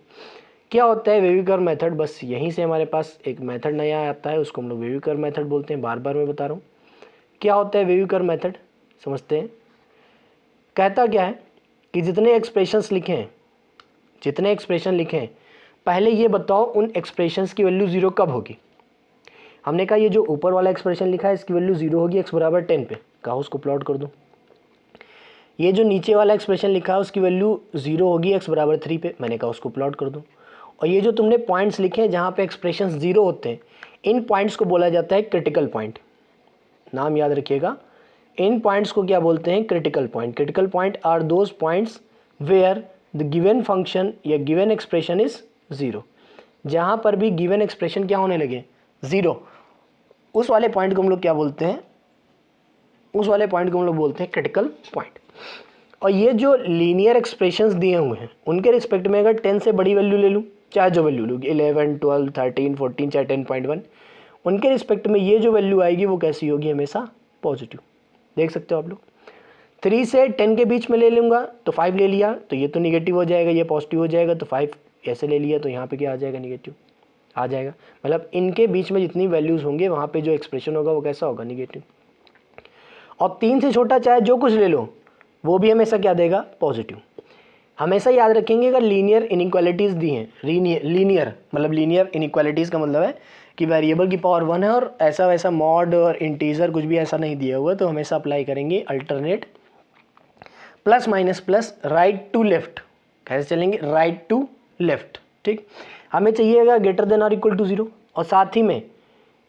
क्या होता है वेवी कर्व मेथड। बस यहीं से हमारे पास एक मेथड नया आता है, उसको हम लोग वेवी कर्व मेथड बोलते हैं। बार बार मैं बता रहा हूँ क्या होता है वेवी कर्व मेथड, समझते हैं। कहता क्या है कि जितने एक्सप्रेशन लिखे हैं, पहले ये बताओ उन एक्सप्रेशंस की वैल्यू 0 कब होगी। हमने कहा ये जो ऊपर वाला एक्सप्रेशन लिखा है इसकी वैल्यू 0 होगी x = 10 पे। कहा उसको प्लॉट कर दो। ये जो नीचे वाला एक्सप्रेशन लिखा है उसकी वैल्यू 0 होगी x = 3 पे। मैंने कहा उसको प्लॉट कर दो। और ये जो तुमने पॉइंट्स लिखे हैं जहाँ पे एक्सप्रेशंस 0 होते हैं, इन पॉइंट्स को बोला जाता है क्रिटिकल पॉइंट। नाम याद रखिएगा, इन पॉइंट्स को क्या बोलते हैं? Critical point. Critical point are those points where the given function या गिवन एक्सप्रेशन इज 0। जहाँ पर भी गिवन एक्सप्रेशन क्या होने लगे? 0। उस वाले पॉइंट को हम लोग क्या बोलते हैं? उस वाले पॉइंट को हम लोग बोलते हैं क्रिटिकल पॉइंट। और ये जो लीनियर एक्सप्रेशंस दिए हुए हैं उनके रिस्पेक्ट में अगर 10 से बड़ी वैल्यू ले लूँ, चाहे जो वैल्यू लूँ, 11, 12, 13, 14, चाहे 10.1, उनके रिस्पेक्ट में ये जो वैल्यू आएगी वो कैसी होगी? हमेशा पॉजिटिव। देख सकते हो आप लोग। 3 से 10 के बीच में ले लूँगा तो 5 ले लिया तो ये तो निगेटिव हो जाएगा, ये पॉजिटिव हो जाएगा। तो 5 ऐसे ले लिया तो यहाँ पे क्या आ जाएगा? निगेटिव आ जाएगा। मतलब इनके बीच में जितनी वैल्यूज़ होंगे वहाँ पे जो एक्सप्रेशन होगा वो कैसा होगा? निगेटिव। और 3 से छोटा चाहे जो कुछ ले लो वो भी हमेशा क्या देगा? पॉजिटिव। हमेशा याद रखेंगे अगर लीनियर इनइक्वालिटीज़ दी हैं, लीनियर इनइक्वालिटीज़ का मतलब है कि वेरिएबल की पावर 1 है और ऐसा वैसा मॉड और इंटीजर कुछ भी ऐसा नहीं दिया हुआ, तो हमेशा अप्लाई करेंगे alternate plus minus plus right to left. कैसे चलेंगे? Right to left. ठीक, हमें चाहिएगा ग्रेटर देन और इक्वल टू 0। और साथ ही में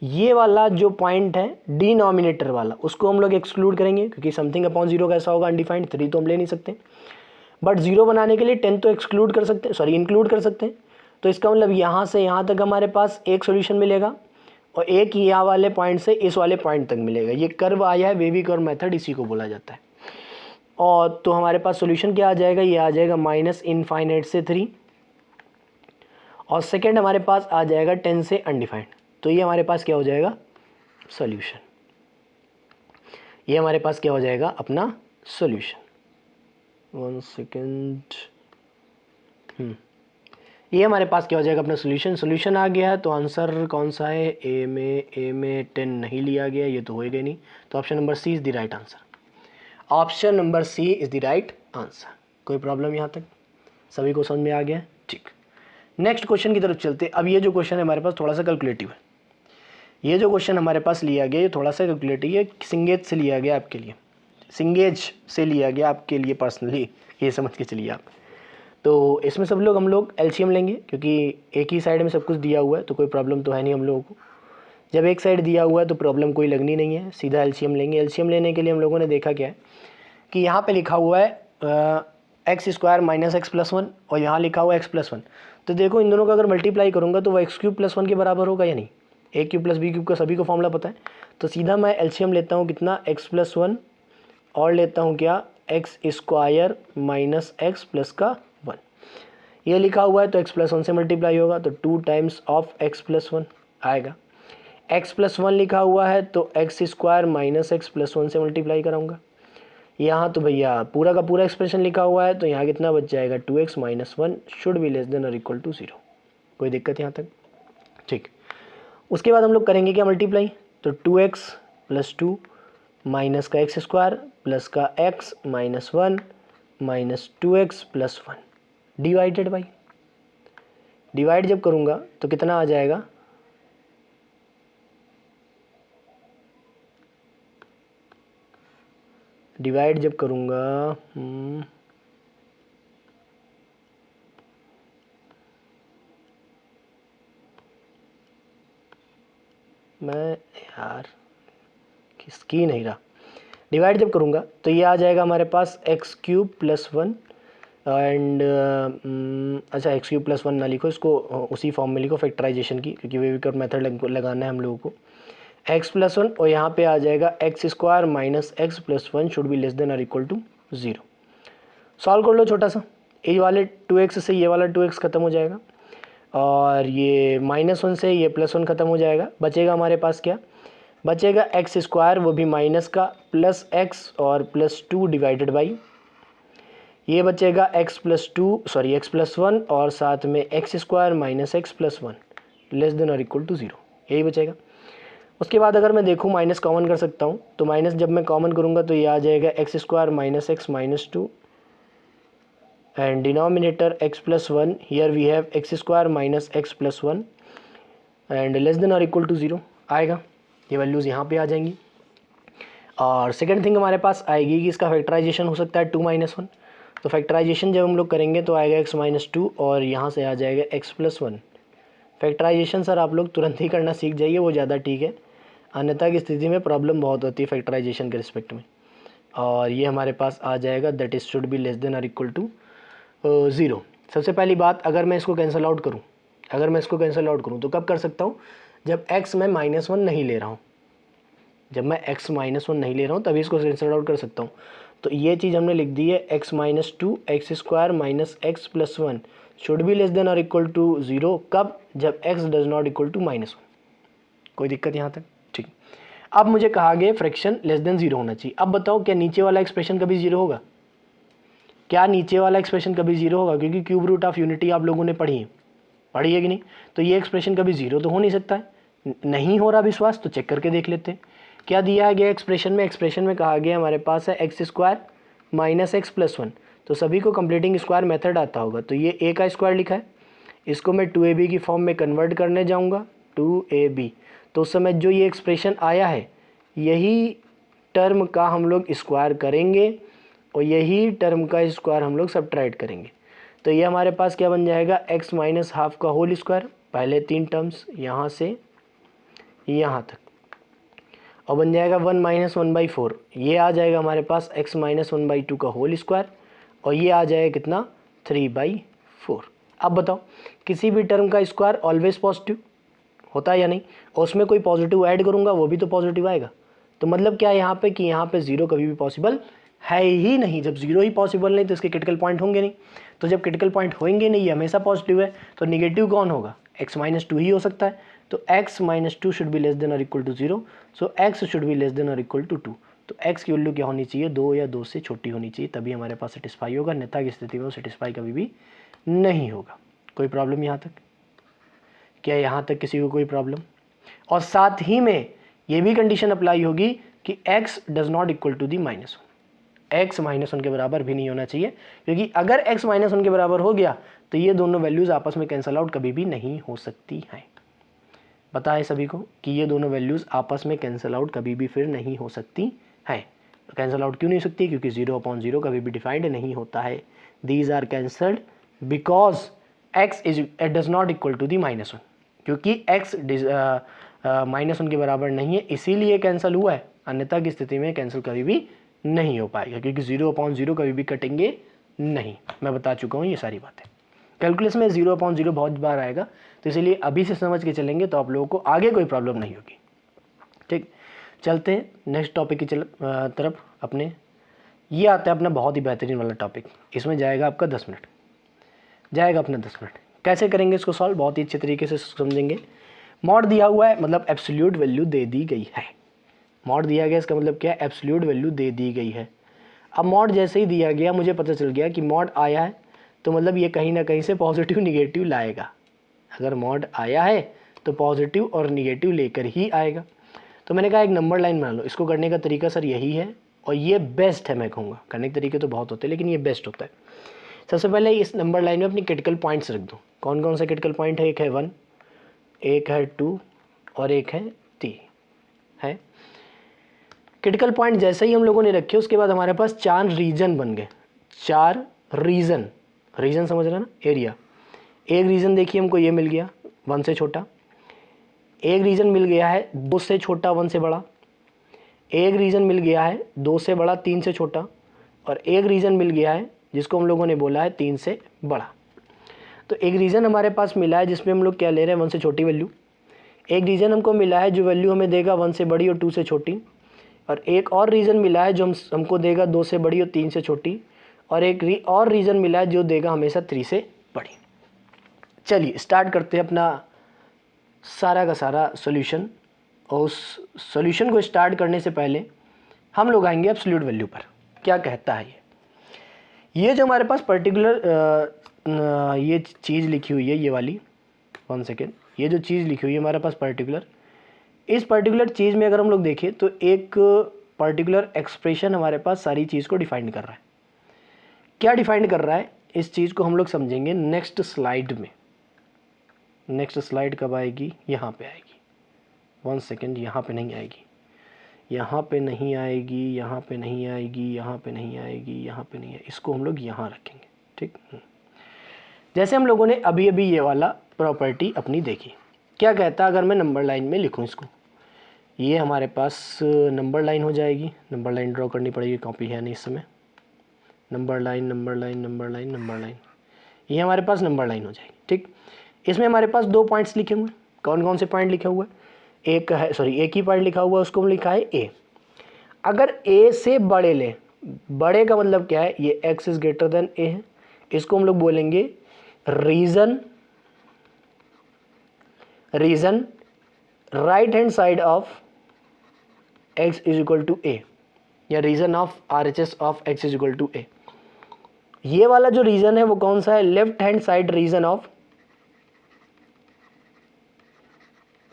ये वाला जो पॉइंट है डिनोमिनेटर वाला, उसको हम लोग एक्सक्लूड करेंगे क्योंकि समथिंग अपॉन 0 कैसा होगा? अनडिफाइंड। 3 तो हम ले नहीं सकते, बट 0 बनाने के लिए 10 तो इंक्लूड कर सकते हैं। तो इसका मतलब यहाँ से यहाँ तक हमारे पास एक सॉल्यूशन मिलेगा और एक यहाँ वाले पॉइंट से इस वाले पॉइंट तक मिलेगा। ये कर्व आया है, वेवी कर्व मेथड, इसी को बोला जाता है। और तो हमारे पास सॉल्यूशन क्या आ जाएगा? ये आ जाएगा -∞ से 3, और सेकेंड हमारे पास आ जाएगा 10 से अनडिफाइंड। तो ये हमारे पास क्या हो जाएगा? सॉल्यूशन। ये हमारे पास क्या हो जाएगा? अपना सॉल्यूशन। 1 सेकेंड। ये हमारे पास क्या हो जाएगा? अपना सॉल्यूशन आ गया है। तो आंसर कौन सा है? ए में 10 नहीं लिया गया, ये तो होएगा नहीं। तो option number C is the right answer. Option number C is the right answer. कोई प्रॉब्लम यहाँ तक? सभी को समझ में आ गया? ठीक, नेक्स्ट क्वेश्चन की तरफ चलते। अब ये जो क्वेश्चन है हमारे पास थोड़ा सा कैलकुलेटिव है। ये जो क्वेश्चन हमारे पास लिया गया ये थोड़ा सा कैलकुलेटिव है, सिंगेज से लिया गया आपके लिए, सिंगेज से लिया गया आपके लिए पर्सनली, ये समझ के चलिए आप। तो इसमें हम लोग एलसीएम लेंगे, क्योंकि एक ही साइड में सब कुछ दिया हुआ है तो कोई प्रॉब्लम तो है नहीं हम लोगों को। जब एक साइड दिया हुआ है तो प्रॉब्लम कोई लगनी नहीं है, सीधा एलसीएम लेंगे। एलसीएम लेने के लिए हम लोगों ने देखा क्या है कि यहाँ पे लिखा हुआ है x square minus x plus one और यहाँ लिखा हुआ है एक्स प्लस वन। तो देखो इन दोनों का अगर मल्टीप्लाई करूँगा तो वह एक्स क्यूब प्लस वन के बराबर होगा या नहीं? ए क्यूब प्लस बी क्यूब का सभी को फॉर्मूला पता है। तो सीधा मैं एलसीएम लेता हूँ कितना, एक्स प्लस वन, और लेता हूँ क्या, x square minus x plus का वन। ये लिखा हुआ है तो एक्स प्लस वन से मल्टीप्लाई होगा तो 2 times of x plus one आएगा। एक्स प्लस वन लिखा हुआ है तो x square minus x plus one से मल्टीप्लाई कराऊंगा। यहाँ तो भैया पूरा का पूरा एक्सप्रेशन लिखा हुआ है तो यहाँ कितना बच जाएगा, 2x minus one should be less than और इक्वल टू 0। कोई दिक्कत यहाँ तक? ठीक, उसके बाद हम लोग करेंगे क्या, मल्टीप्लाई। तो 2x प्लस टू माइनस का एक्स स्क्वायर प्लस का x minus one minus 2x plus one divided by, divide जब करूँगा तो कितना आ जाएगा, डिवाइड जब करूँगा मैं यार किसकी नहीं रहा, डिवाइड जब करूँगा तो ये आ जाएगा हमारे पास x cube plus one and अच्छा एक्स क्यूब प्लस वन ना लिखो, इसको उसी फॉर्म में लिखो फैक्टराइजेशन की, क्योंकि वेविकर मेथड लगाना है हम लोगों को। एक्स प्लस वन और यहाँ पे आ जाएगा x square minus x plus one should be less than और इक्वल टू 0। सॉल्व कर लो छोटा सा, ये वाले 2x से ये वाला 2x खत्म हो जाएगा और ये माइनस वन से ये प्लस वन खत्म हो जाएगा। बचेगा हमारे पास क्या, बचेगा एक्स स्क्वायर वो भी माइनस का प्लस एक्स और प्लस टू डिवाइडेड बाई, ये बचेगा एक्स प्लस वन और साथ में x square minus x plus one less than और इक्वल टू 0, यही बचेगा। उसके बाद अगर मैं देखूँ माइनस कॉमन कर सकता हूँ, तो माइनस जब मैं कॉमन करूँगा तो ये आ जाएगा x square minus x minus two and denominator x plus one, here we have x square minus x plus one and less than और इक्वल टू 0 आएगा। ये वैल्यूज़ यहाँ पे आ जाएंगी। और सेकेंड थिंग हमारे पास आएगी कि इसका फैक्टराइजेशन हो सकता है 2 माइनस वन। तो फैक्टराइजेशन जब हम लोग करेंगे तो आएगा एक्स माइनस टू और यहाँ से आ जाएगा x plus one. Factorization sir आप लोग तुरंत ही करना सीख जाइए, वो ज़्यादा ठीक है, अन्यथा की स्थिति में प्रॉब्लम बहुत होती है फैक्टराइजेशन के रिस्पेक्ट में। और ये हमारे पास आ जाएगा that is should be less than और इक्वल टू 0। सबसे पहली बात, अगर मैं इसको कैंसिल आउट करूँ तो कब कर सकता हूँ, जब x में माइनस वन नहीं ले रहा हूँ, जब मैं x माइनस वन नहीं ले रहा हूँ तभी इसको कैंसिल आउट कर सकता हूँ। तो ये चीज़ हमने लिख दी है, x minus two x square minus x plus one should be less than और इक्वल टू 0, कब, जब x does not equal to minus one. कोई दिक्कत यहाँ तक? ठीक, अब मुझे कहा गया फ्रैक्शन लेस देन 0 होना चाहिए। अब बताओ क्या नीचे वाला एक्सप्रेशन कभी 0 होगा? क्या नीचे वाला एक्सप्रेशन कभी 0 होगा? क्योंकि क्यूब रूट ऑफ यूनिटी आप लोगों ने पढ़ी है कि नहीं? तो ये एक्सप्रेशन कभी 0 तो हो नहीं सकता है। नहीं हो रहा विश्वास तो चेक करके देख लेते हैं क्या दिया गया एक्सप्रेशन में कहा गया हमारे पास है x square minus x plus one. तो सभी को कंप्लीटिंग स्क्वायर मेथड आता होगा, तो ये a का स्क्वायर लिखा है, इसको मैं 2ab की फॉर्म में कन्वर्ट करने जाऊँगा 2ab, तो उस समय जो ये एक्सप्रेशन आया है यही टर्म का हम लोग स्क्वायर करेंगे और यही टर्म का स्क्वायर हम लोग सब्ट्रैक्ट करेंगे। तो ये हमारे पास क्या बन जाएगा, x माइनस हाफ का होल स्क्वायर, पहले 3 टर्म्स यहाँ से यहाँ तक, और बन जाएगा 1 माइनस वन बाई फोर। ये आ जाएगा हमारे पास x minus one by two का होल स्क्वायर और ये आ जाएगा कितना, 3/4। अब बताओ किसी भी टर्म का स्क्वायर ऑलवेज पॉजिटिव होता है या नहीं, और उसमें कोई पॉजिटिव ऐड करूँगा वो भी तो पॉजिटिव आएगा। तो मतलब क्या है यहाँ पे कि यहाँ पे 0 कभी भी पॉसिबल है ही नहीं। जब 0 ही पॉसिबल नहीं तो इसके क्रिटिकल पॉइंट होंगे नहीं, तो जब क्रिटिकल पॉइंट होंगे नहीं, ये हमेशा पॉजिटिव है, तो निगेटिव कौन होगा, x माइनस टू ही हो सकता है। तो x minus two should be less than और equal to 0, so x should be less than और इक्वल टू 2। तो x की वैल्यू क्या होनी चाहिए, 2 या 2 से छोटी होनी चाहिए, तभी हमारे पास सेटिस्फाई होगा, अन्यथा की स्थिति में वो सेटिस्फाई कभी भी नहीं होगा। कोई प्रॉब्लम यहाँ तक? क्या यहाँ तक किसी को कोई प्रॉब्लम? और साथ ही में ये भी कंडीशन अप्लाई होगी कि x does not equal to the minus one. x -1 के बराबर भी नहीं होना चाहिए, क्योंकि अगर x -1 के बराबर हो गया तो ये दोनों वैल्यूज़ आपस में कैंसिल आउट कभी भी नहीं हो सकती हैं। पता है सभी को कि ये दोनों वैल्यूज़ आपस में कैंसिल आउट कभी भी फिर नहीं हो सकती हैं। तो कैंसिल आउट क्यों नहीं हो सकती? क्योंकि 0/0 कभी भी डिफाइंड नहीं होता है। These are cancelled because x does not equal to the -1, क्योंकि x -1 के बराबर नहीं है इसीलिए कैंसिल हुआ है, अन्यथा की स्थिति में कैंसिल कभी भी नहीं हो पाएगा, क्योंकि 0/0 कभी भी कटेंगे नहीं। मैं बता चुका हूँ ये सारी बातें। कैलकुलस में 0/0 बहुत बार आएगा, तो इसीलिए अभी से समझ के चलेंगे तो आप लोगों को आगे कोई प्रॉब्लम नहीं होगी। ठीक, चलते हैं नेक्स्ट टॉपिक की तरफ अपने। ये आता है अपना बहुत ही बेहतरीन वाला टॉपिक, इसमें जाएगा आपका 10 मिनट, जाएगा अपना 10 मिनट। कैसे करेंगे इसको सॉल्व? बहुत ही अच्छे तरीके से समझेंगे। मॉड दिया हुआ है, मतलब एब्सोल्यूट वैल्यू दे दी गई है। मॉड दिया गया, इसका मतलब क्या है? एब्सोल्यूट वैल्यू दे दी गई है। अब मॉड जैसे ही दिया गया, मुझे पता चल गया कि मॉड आया है, तो मतलब ये कहीं ना कहीं से पॉजिटिव निगेटिव लाएगा। अगर मॉड आया है तो पॉजिटिव और निगेटिव लेकर ही आएगा। तो मैंने कहा एक नंबर लाइन बना लो। इसको करने का तरीका सर यही है, और ये बेस्ट है। मैं कहूँगा करने के तरीके तो बहुत होते हैं, लेकिन ये बेस्ट होता है। सबसे पहले इस नंबर लाइन में अपनी क्रिटिकल पॉइंट्स रख दो। कौन कौन से क्रिटिकल पॉइंट है? एक है 1, एक है 2 और एक है 3 है। क्रिटिकल पॉइंट जैसे ही हम लोगों ने रखे, उसके बाद हमारे पास 4 रीजन बन गए। 4 रीजन, रीजन समझ रहे ना? एरिया। एक रीजन देखिए हमको ये मिल गया 1 से छोटा, एक रीजन मिल गया है 2 से छोटा 1 से बड़ा, एक रीजन मिल गया है 2 से बड़ा 3 से छोटा, और एक रीजन मिल गया है जिसको हम लोगों ने बोला है 3 से बड़ा। तो एक रीजन हमारे पास मिला है जिसमें हम लोग क्या ले रहे हैं? 1 से छोटी वैल्यू। एक रीजन हमको मिला है जो वैल्यू हमें देगा 1 से बड़ी और 2 से छोटी, और एक और रीजन मिला है जो हमको देगा 2 से बड़ी और 3 से छोटी, और एक और रीजन मिला है जो देगा हमेशा 3 से बड़ी। चलिए स्टार्ट करते हैं अपना सारा का सारा सॉल्यूशन। और उस सॉल्यूशन को स्टार्ट करने से पहले हम लोग आएंगे एब्सोल्यूट वैल्यू पर। क्या कहता है ये जो हमारे पास पर्टिकुलर ये चीज़ लिखी हुई है, ये वाली, 1 सेकेंड, ये जो चीज़ लिखी हुई है हमारे पास पर्टिकुलर, इस पर्टिकुलर चीज़ में अगर हम लोग देखें तो एक पर्टिकुलर एक्सप्रेशन हमारे पास सारी चीज़ को डिफाइन कर रहा है। क्या डिफाइन कर रहा है? इस चीज़ को हम लोग समझेंगे नेक्स्ट स्लाइड में। नेक्स्ट स्लाइड कब आएगी? यहाँ पे आएगी। 1 सेकेंड, यहाँ पे नहीं आएगी, यहाँ पे नहीं आएगी, यहाँ पे नहीं आएगी, यहाँ पे नहीं आएगी, यहाँ पे नहीं आएगी। इसको हम लोग यहाँ रखेंगे। ठीक, जैसे हम लोगों ने अभी अभी ये वाला प्रॉपर्टी अपनी देखी। क्या कहता है? अगर मैं नंबर लाइन में लिखूँ इसको, ये हमारे पास नंबर लाइन हो जाएगी। नंबर लाइन ड्रॉ करनी पड़ेगी, कॉपी है नहीं इस समय। Number line, number line, number line, number line, ये हमारे पास नंबर लाइन हो जाएगी। ठीक, इसमें हमारे पास 2 पॉइंट्स लिखे हुए हैं। कौन कौन से पॉइंट लिखे हुए हैं? एक है, सॉरी, एक ही पॉइंट लिखा हुआ है, उसको लिखा है ए। अगर ए से बड़े ले, बड़े का मतलब क्या है? ये x is greater than A है, इसको हम लोग बोलेंगे region right hand side of x is equal to A, या region of RHS of x is equal to A. ये वाला जो रीजन है वो कौन सा है? Left hand side region of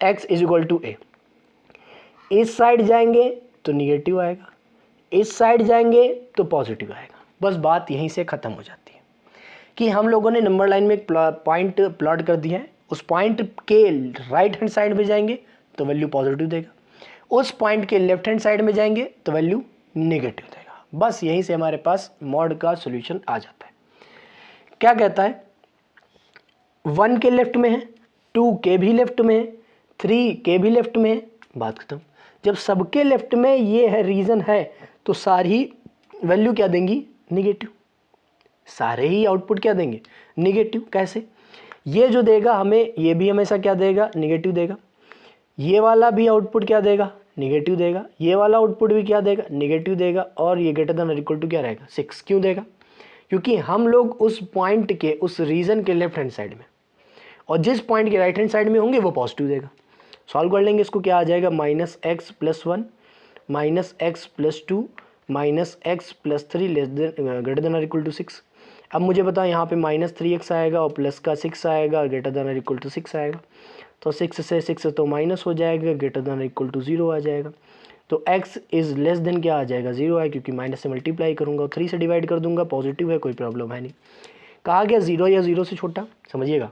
x is equal to A. इस साइड जाएंगे तो निगेटिव आएगा, इस साइड जाएंगे तो पॉजिटिव आएगा। बस बात यहीं से ख़त्म हो जाती है कि हम लोगों ने नंबर लाइन में एक पॉइंट प्लॉट कर दिया है। उस पॉइंट के राइट हैंड साइड में जाएंगे तो वैल्यू पॉजिटिव देगा, उस पॉइंट के लेफ्ट हैंड साइड में जाएंगे तो वैल्यू नेगेटिव देगा। बस यहीं से हमारे पास मॉड का सॉल्यूशन आ जाता है। क्या कहता है? 1 के लेफ्ट में है, 2 के भी लेफ्ट में है, 3 के भी लेफ्ट में है, बात खत्म। जब सबके लेफ्ट में ये है रीजन है तो सारी वैल्यू क्या देंगी? निगेटिव। सारे ही आउटपुट क्या देंगे? निगेटिव। कैसे? ये जो देगा हमें, ये भी हमेशा क्या देगा? निगेटिव देगा। ये वाला भी आउटपुट क्या देगा? निगेटिव देगा। ये वाला आउटपुट भी क्या देगा? निगेटिव देगा। और ये ग्रेटर देन और इक्वल टू क्या रहेगा? 6। क्यों देगा? क्योंकि हम लोग उस पॉइंट के, उस रीजन के लेफ्ट हैंड साइड में, और जिस पॉइंट के राइट हैंड साइड में होंगे वो पॉजिटिव देगा। सॉल्व कर लेंगे इसको, क्या आ जाएगा? -x + 1 -x + 2 -x + 3 greater than और इक्वल टू 6। अब मुझे बताओ, यहाँ पे -3x आएगा और प्लस का 6 आएगा, ग्रेटर देन और इक्वल टू 6 आएगा। तो 6 से 6 तो माइनस हो जाएगा, ग्रेटर देन और इक्वल टू 0 आ जाएगा। तो x इज़ लेस देन क्या आ जाएगा 0 है, क्योंकि माइनस से मल्टीप्लाई करूँगा और 3 से डिवाइड कर दूंगा, पॉजिटिव है, कोई प्रॉब्लम है नहीं। कहा गया 0 या 0 से छोटा, समझिएगा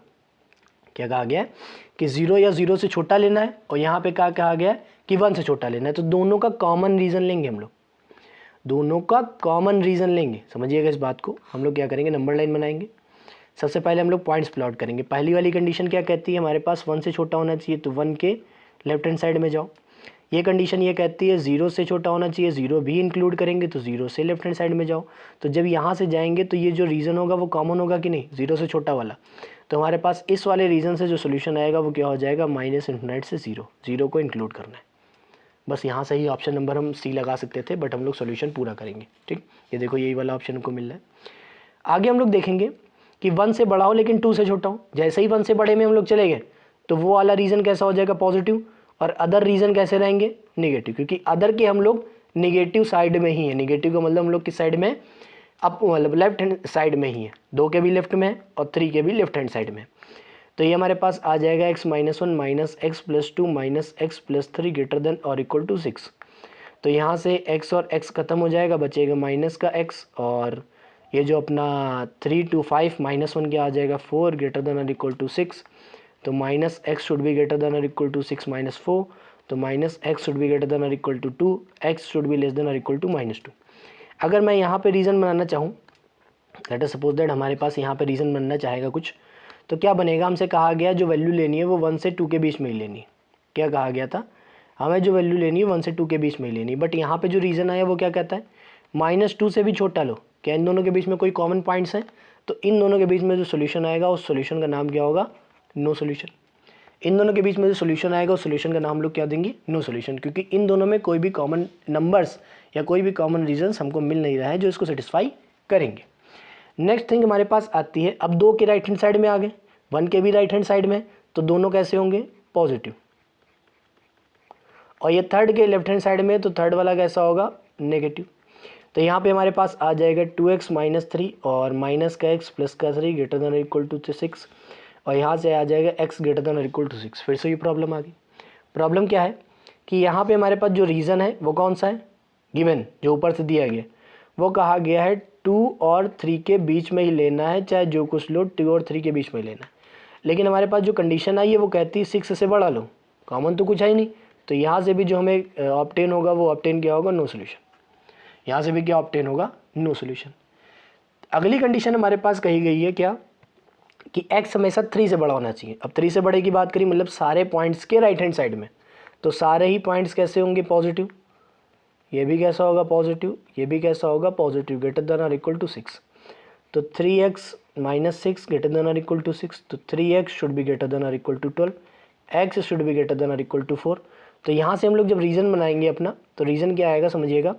क्या कहा गया है कि 0 या 0 से छोटा लेना है, और यहाँ पे क्या कहा गया है कि 1 से छोटा लेना है। तो दोनों का कॉमन रीज़न लेंगे हम लोग, दोनों का कॉमन रीज़न लेंगे, समझिएगा इस बात को। हम लोग क्या करेंगे, नंबर लाइन बनाएंगे। सबसे पहले हम लोग पॉइंट्स प्लॉट करेंगे। पहली वाली कंडीशन क्या कहती है, हमारे पास 1 से छोटा होना चाहिए, तो 1 के लेफ्ट हैंड साइड में जाओ। ये कंडीशन ये कहती है 0 से छोटा होना चाहिए, 0 भी इंक्लूड करेंगे, तो 0 से लेफ्ट हैंड साइड में जाओ। तो जब यहाँ से जाएंगे तो ये जो रीज़न होगा वो कॉमन होगा कि नहीं, 0 से छोटा वाला। तो हमारे पास इस वाले रीज़न से जो सोल्यूशन आएगा वो क्या हो जाएगा, माइनस इन्फिनिट से 0, 0 को इंक्लूड करना है। बस यहाँ से ही ऑप्शन नंबर हम सी लगा सकते थे, बट हम लोग सोल्यूशन पूरा करेंगे। ठीक, ये देखो यही वाला ऑप्शन हमको मिल रहा है। आगे हम लोग देखेंगे कि 1 से बड़ा हो लेकिन 2 से छोटा हो। जैसे ही 1 से बड़े में हम लोग चले गए तो वो वाला रीज़न कैसा हो जाएगा, पॉजिटिव, और अदर रीज़न कैसे रहेंगे, निगेटिव, क्योंकि अदर के हम लोग निगेटिव साइड में ही है। निगेटिव का मतलब हम लोग किस साइड में, अप मतलब लेफ्ट हैंड साइड में ही है। 2 के भी लेफ्ट में है और 3 के भी लेफ्ट हैंड साइड में। तो ये हमारे पास आ जाएगा x minus 1 minus x plus 2 minus x plus 3 greater than और इक्वल टू 6। तो यहाँ से x और x खत्म हो जाएगा, बचेगा माइनस का x, और ये जो अपना 3 to 5 माइनस 1 क्या आ जाएगा 4 ग्रेटर देन और इक्वल टू 6। तो minus x should be greater than और इक्वल टू 6 माइनस 4। तो minus x should be greater than और equal to 2, x should be less than और इक्वल टू -2। अगर मैं यहाँ पे रीज़न बनाना चाहूँ, लेट अस सपोज दैट हमारे पास यहाँ पे रीज़न बनना चाहेगा कुछ, तो क्या बनेगा, हमसे कहा गया जो वैल्यू लेनी है वो 1 से 2 के बीच में ही लेनी है। क्या कहा गया था, हमें जो वैल्यू लेनी है 1 से 2 के बीच में ही लेनी है। बट यहाँ पे जो रीज़न आया वो क्या कहता है, -2 से भी छोटा लो। क्या इन दोनों के बीच में कोई कॉमन पॉइंट्स हैं, तो इन दोनों के बीच में जो सोल्यूशन आएगा उस सोल्यूशन का नाम क्या होगा, नो सोल्यूशन। इन दोनों के बीच में जो सोल्यूशन आएगा उस सोल्यूशन का नाम लोग क्या देंगे, नो सोल्यूशन, क्योंकि इन दोनों में कोई भी कॉमन नंबर्स या कोई भी कॉमन रीजन्स हमको मिल नहीं रहा है जो इसको सेटिस्फाई करेंगे। नेक्स्ट थिंग हमारे पास आती है, अब 2 के राइट हैंड साइड में आ गए, 1 के भी राइट हैंड साइड में, तो दोनों कैसे होंगे, पॉजिटिव। और ये 3 के लेफ्ट हैंड साइड में, तो 3 वाला कैसा होगा, नेगेटिव। तो यहाँ पे हमारे पास आ जाएगा 2x माइनस 3 और माइनस का x प्लस का 3 ग्रेटर देन और इक्वल टू 6, और यहाँ से आ जाएगा x ग्रेटर देन और इक्वल टू 6। फिर से ये प्रॉब्लम आ गई। प्रॉब्लम क्या है कि यहाँ पे हमारे पास जो रीज़न है वो कौन सा है, गिवन जो ऊपर से दिया गया, वो कहा गया है 2 और 3 के बीच में ही लेना है, चाहे जो कुछ लो 2 और 3 के बीच में लेना है। लेकिन हमारे पास जो कंडीशन आई है वो कहती है 6 से बड़ा लो, कॉमन तो कुछ है ही नहीं। तो यहाँ से भी जो हमें ऑब्टेन होगा वो ऑब्टेन क्या होगा, नो सोल्यूशन। यहाँ से भी क्या ऑब्टेन होगा, नो सोल्यूशन। अगली कंडीशन हमारे पास कही गई है क्या, कि x हमेशा 3 से बड़ा होना चाहिए। अब 3 से बड़े की बात करी, मतलब सारे पॉइंट्स के राइट हैंड साइड में, तो सारे ही पॉइंट्स कैसे होंगे, पॉजिटिव। ये भी कैसा होगा, पॉजिटिव, ये भी कैसा होगा, पॉजिटिव, ग्रेटर देन और इक्वल टू 6। तो 3x माइनस 6 ग्रेटर देन और इक्वल टू 6, तो 3x should be greater than और equal to 12, x should be greater than और इक्वल टू 4। तो यहाँ से हम लोग जब रीज़न बनाएंगे अपना, तो रीज़न क्या आएगा, समझिएगा।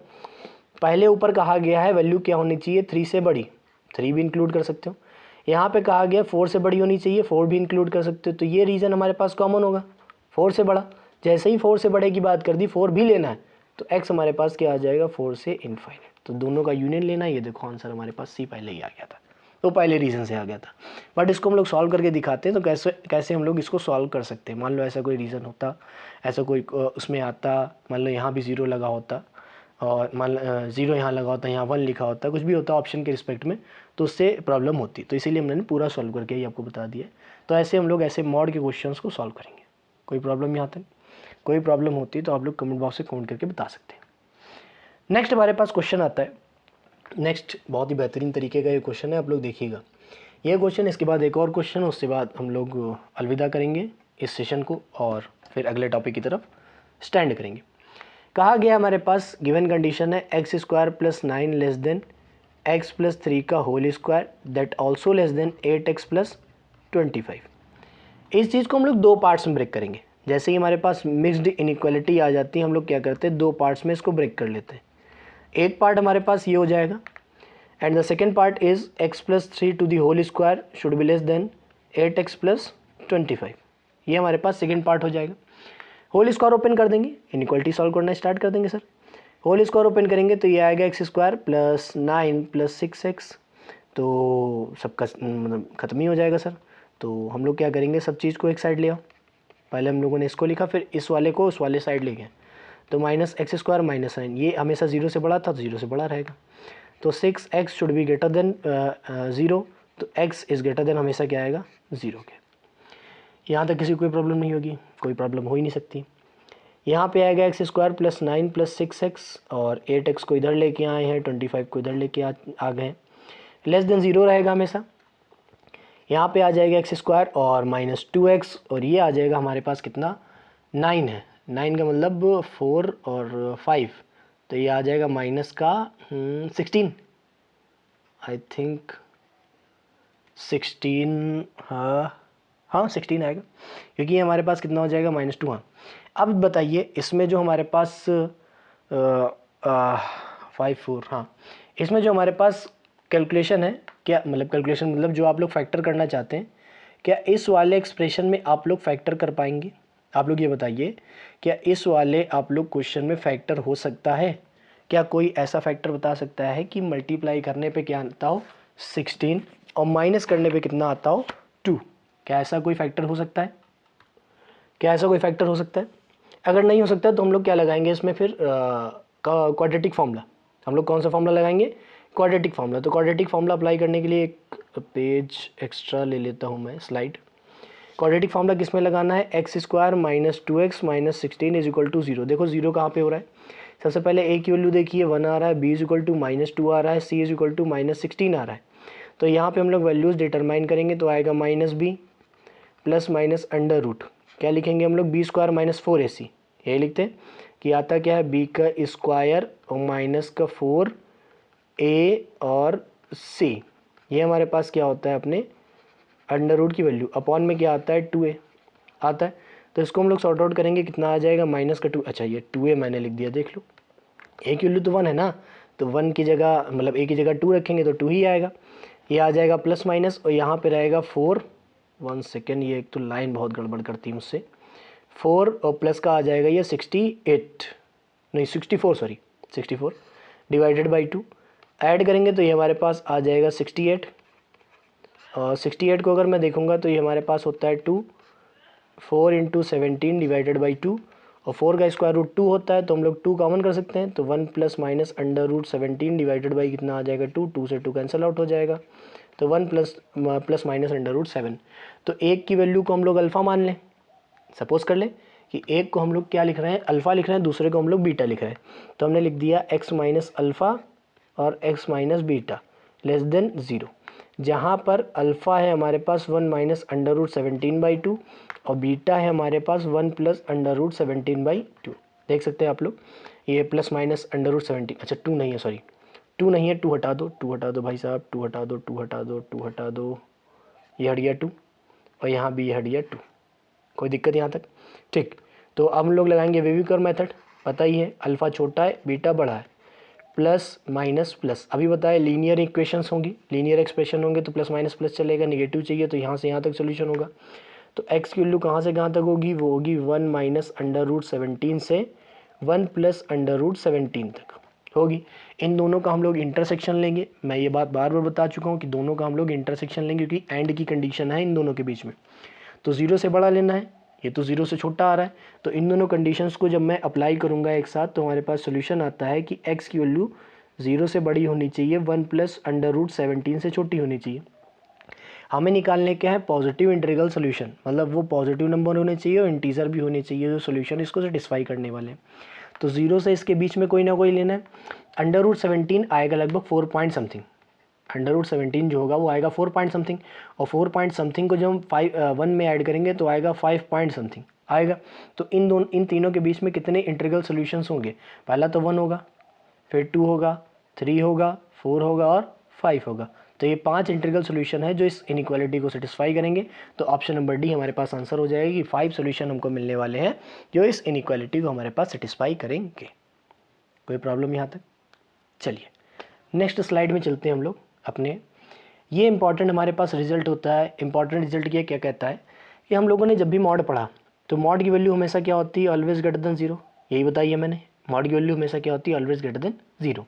पहले ऊपर कहा गया है वैल्यू क्या होनी चाहिए, 3 से बड़ी, 3 भी इंक्लूड कर सकते हो। यहाँ पे कहा गया 4 से बड़ी होनी चाहिए, 4 भी इंक्लूड कर सकते हो। तो ये रीज़न हमारे पास कॉमन होगा, 4 से बड़ा। जैसे ही 4 से बड़े की बात कर दी, 4 भी लेना है, तो x हमारे पास क्या आ जाएगा, 4 से इनफाइनाइट। तो दोनों का यूनियन लेना है। ये देखो आंसर हमारे पास सी पहले ही आ गया था, तो पहले रीज़न से आ गया था। बट इसको हम लोग सॉल्व करके दिखाते हैं, तो कैसे हम लोग इसको सॉल्व कर सकते हैं। मान लो ऐसा कोई रीज़न होता, ऐसा कोई उसमें आता, मान लो यहाँ भी 0 लगा होता, और मान 0 यहाँ लगा होता, यहाँ 1 लिखा होता, कुछ भी होता ऑप्शन के रिस्पेक्ट में, तो उससे प्रॉब्लम होती। तो इसीलिए हमने पूरा सॉल्व करके ही आपको बता दिया। तो ऐसे हम लोग ऐसे मॉड के क्वेश्चंस को सॉल्व करेंगे। कोई प्रॉब्लम यहाँ तक, कोई प्रॉब्लम होती है तो आप लोग कमेंट बॉक्स में कमेंट करके बता सकते हैं। नेक्स्ट हमारे पास क्वेश्चन आता है। नेक्स्ट बहुत ही बेहतरीन तरीके का ये क्वेश्चन है, आप लोग देखिएगा ये क्वेश्चन, इसके बाद एक और क्वेश्चन, उसके बाद हम लोग अलविदा करेंगे इस सेशन को और फिर अगले टॉपिक की तरफ स्टैंड करेंगे। कहा गया हमारे पास गिवन कंडीशन है x square plus 9 less than x plus 3 का whole square that also less than 8x plus 25। इस चीज़ को हम लोग 2 पार्ट्स में ब्रेक करेंगे। जैसे ही हमारे पास मिक्स्ड इनइक्वालिटी आ जाती है, हम लोग क्या करते हैं, 2 पार्ट्स में इसको ब्रेक कर लेते हैं। एक पार्ट हमारे पास ये हो जाएगा, and the second part is x plus 3 to the whole square should be less than 8x plus 25। ये हमारे पास सेकेंड पार्ट हो जाएगा। होल स्क्वायर ओपन कर देंगे, इनइक्वालिटी सॉल्व करना स्टार्ट कर देंगे सर। होल स्क्वायर ओपन करेंगे तो ये आएगा x square plus 9 plus 6x, तो सबका मतलब ख़त्म ही हो जाएगा सर। तो हम लोग क्या करेंगे, सब चीज़ को एक साइड ले आओ। पहले हम लोगों ने इसको लिखा, फिर इस वाले को उस वाले साइड ले गए, तो माइनस एक्स स्क्वायर माइनस 9, ये हमेशा 0 से बड़ा था तो 0 से बड़ा रहेगा। तो 6x should be greater then 0, तो x इज़ ग्रेटर देन हमेशा क्या आएगा 0 के। यहाँ तक किसी को कोई प्रॉब्लम नहीं होगी, कोई प्रॉब्लम हो ही नहीं सकती। यहाँ पे आएगा x square plus 9 plus 6x, और 8x को इधर लेके आए हैं, 25 को इधर लेके आ गए, लेस देन 0 रहेगा हमेशा। यहाँ पे आ जाएगा एक्स स्क्वायर और माइनस 2x, और ये आ जाएगा हमारे पास कितना 9 है, 9 का मतलब 4 और 5, तो ये आ जाएगा माइनस का 16, आई थिंक 16, हाँ 16 आएगा, क्योंकि ये हमारे पास कितना हो जाएगा -2। हाँ, अब बताइए इसमें जो हमारे पास 5 4, हाँ इसमें जो हमारे पास कैलकुलेशन है, क्या मतलब कैलकुलेशन मतलब जो आप लोग फैक्टर करना चाहते हैं, क्या इस वाले एक्सप्रेशन में आप लोग फैक्टर कर पाएंगे? आप लोग ये बताइए, क्या इस वाले आप लोग क्वेश्चन में फैक्टर हो सकता है? क्या कोई ऐसा फैक्टर बता सकता है कि मल्टीप्लाई करने पे क्या आता हो 16 और माइनस करने पे कितना आता हो 2? क्या ऐसा कोई फैक्टर हो सकता है? क्या ऐसा कोई फैक्टर हो सकता है? अगर नहीं हो सकता तो हम लोग क्या लगाएंगे इसमें फिर क्वाड्रेटिक फार्मूला। हम लोग कौन सा फार्मूला लगाएंगे? Quadratic formula. तो क्वाड्रेटिक फार्मूला अप्लाई करने के लिए एक पेज एक्स्ट्रा ले लेता हूँ मैं, स्लाइड। क्वाड्रेटिक फार्मूला किस में लगाना है? X square minus 2x minus 16 is equal to 0। देखो 0 कहाँ पे हो रहा है? सबसे पहले a की वैल्यू देखिए 1 आ रहा है, b इज इक्वल टू -2 आ रहा है, c इज इक्वल टू -16 आ रहा है। तो यहाँ पे हम लोग वैल्यूज़ डिटरमाइन करेंगे, तो आएगा -b plus minus under root, क्या लिखेंगे हम लोग? b स्क्वायर माइनस 4ac, यही लिखते हैं कि आता क्या है b का स्क्वायर और माइनस का 4a और c, ये हमारे पास क्या होता है अपने अंडर रूट की वैल्यू, अपॉन में क्या आता है 2a आता है। तो इसको हम लोग सॉर्ट आउट करेंगे, कितना आ जाएगा -2, अच्छा ये 2a मैंने लिख दिया, देख लो a की वैल्यू तो 1 है ना, तो 1 की जगह मतलब a की जगह 2 रखेंगे तो 2 ही आएगा। ये आ जाएगा प्लस माइनस, और यहाँ पे रहेगा 4, 1 सेकेंड, ये एक तो लाइन बहुत गड़बड़ करती है मुझसे, 4 और प्लस का आ जाएगा ये 68 नहीं 64, सॉरी 64 डिवाइडेड बाई 2, ऐड करेंगे तो ये हमारे पास आ जाएगा 68, और 68 को अगर मैं देखूंगा तो ये हमारे पास होता है 2, 4 इंटू 17 डिवाइडेड बाई 2, और 4 का स्क्वायर रूट 2 होता है, तो हम लोग 2 कॉमन कर सकते हैं, तो 1 plus minus under root 17 divided by कितना आ जाएगा 2, 2 से 2 कैंसिल आउट हो जाएगा, तो 1 प्लस माइनस अंडर रूट 7। तो एक की वैल्यू को हम लोग अल्फ़ा मान लें, सपोज कर लें कि एक को हम लोग क्या लिख रहे हैं, अल्फ़ा लिख रहे हैं, दूसरे को हम लोग बीटा लिख रहे हैं, तो हमने लिख दिया x माइनस अल्फ़ा और x minus beta less than 0, जहाँ पर अल्फ़ा है हमारे पास 1 माइनस अंडर रूट 17/2 और बीटा है हमारे पास 1 प्लस अंडर रूट 17/2। देख सकते हैं आप लोग, ये प्लस माइनस अंडर रूट 17, अच्छा 2 नहीं है, सॉरी 2 नहीं है, 2 हटा दो, 2 हटा दो भाई साहब, 2 हटा दो, 2 हटा दो, 2 हटा दो, ये हट गया 2, और यहाँ भी ये हट गया 2, कोई दिक्कत यहाँ तक? ठीक, तो अब हम लोग लगाएंगे वेविकर मेथड, पता ही है अल्फ़ा छोटा है बीटा बड़ा है, प्लस माइनस प्लस, अभी बताए लीनियर इक्वेशंस होंगी, लीनियर एक्सप्रेशन होंगे तो प्लस माइनस प्लस चलेगा, नेगेटिव चाहिए तो यहाँ से यहाँ तक सोल्यूशन होगा। तो x की वैल्यू कहाँ से कहाँ तक होगी? वो होगी 1 माइनस अंडर रूट 17 से 1 प्लस अंडर रूट 17 तक होगी। इन दोनों का हम लोग इंटरसेक्शन लेंगे, मैं ये बात बार बार बता चुका हूँ कि दोनों का हम लोग इंटरसेक्शन लेंगे, क्योंकि एंड की कंडीशन है इन दोनों के बीच में, तो 0 से बड़ा लेना है, ये तो 0 से छोटा आ रहा है, तो इन दोनों कंडीशंस को जब मैं अप्लाई करूँगा एक साथ तो हमारे पास सोल्यूशन आता है कि x की वैल्यू 0 से बड़ी होनी चाहिए, 1 प्लस अंडर रूट 17 से छोटी होनी चाहिए। हमें निकालने क्या है? पॉजिटिव इंटीग्रल सोल्यूशन, मतलब वो पॉजिटिव नंबर होने चाहिए और इंटीजर भी होने चाहिए जो सोल्यूशन इसको सेटिस्फाई करने वाले हैं। तो 0 से इसके बीच में कोई ना कोई लेना है। अंडर रूट 17 आएगा लगभग 4 पॉइंट समथिंग, अंडर रूट 17 जो होगा वो आएगा 4 पॉइंट समथिंग, और 4 पॉइंट समथिंग को जब हम 1 में ऐड करेंगे तो आएगा 5 पॉइंट समथिंग आएगा। तो इन तीनों के बीच में कितने इंटीग्रल सॉल्यूशंस होंगे? पहला तो 1 होगा, फिर 2 होगा, 3 होगा, 4 होगा और 5 होगा। तो ये 5 इंटीग्रल सॉल्यूशन है जो इस इनइक्वालिटी को सेटिस्फाई करेंगे। तो ऑप्शन नंबर डी हमारे पास आंसर हो जाएगी, 5 सॉल्यूशन हमको मिलने वाले हैं जो इस इनइक्वालिटी को हमारे पास सेटिस्फाई करेंगे। कोई प्रॉब्लम यहाँ तक? चलिए नेक्स्ट स्लाइड में चलते हैं हम लोग अपने। ये इंपॉर्टेंट हमारे पास रिजल्ट होता है। इंपॉर्टेंट रिजल्ट ये क्या कहता है कि हम लोगों ने जब भी मॉड पढ़ा तो मॉड की वैल्यू हमेशा क्या होती है? ऑलवेज ग्रेटर देन 0, यही बताइए मैंने, मॉड की वैल्यू हमेशा क्या होती है? Always greater than 0।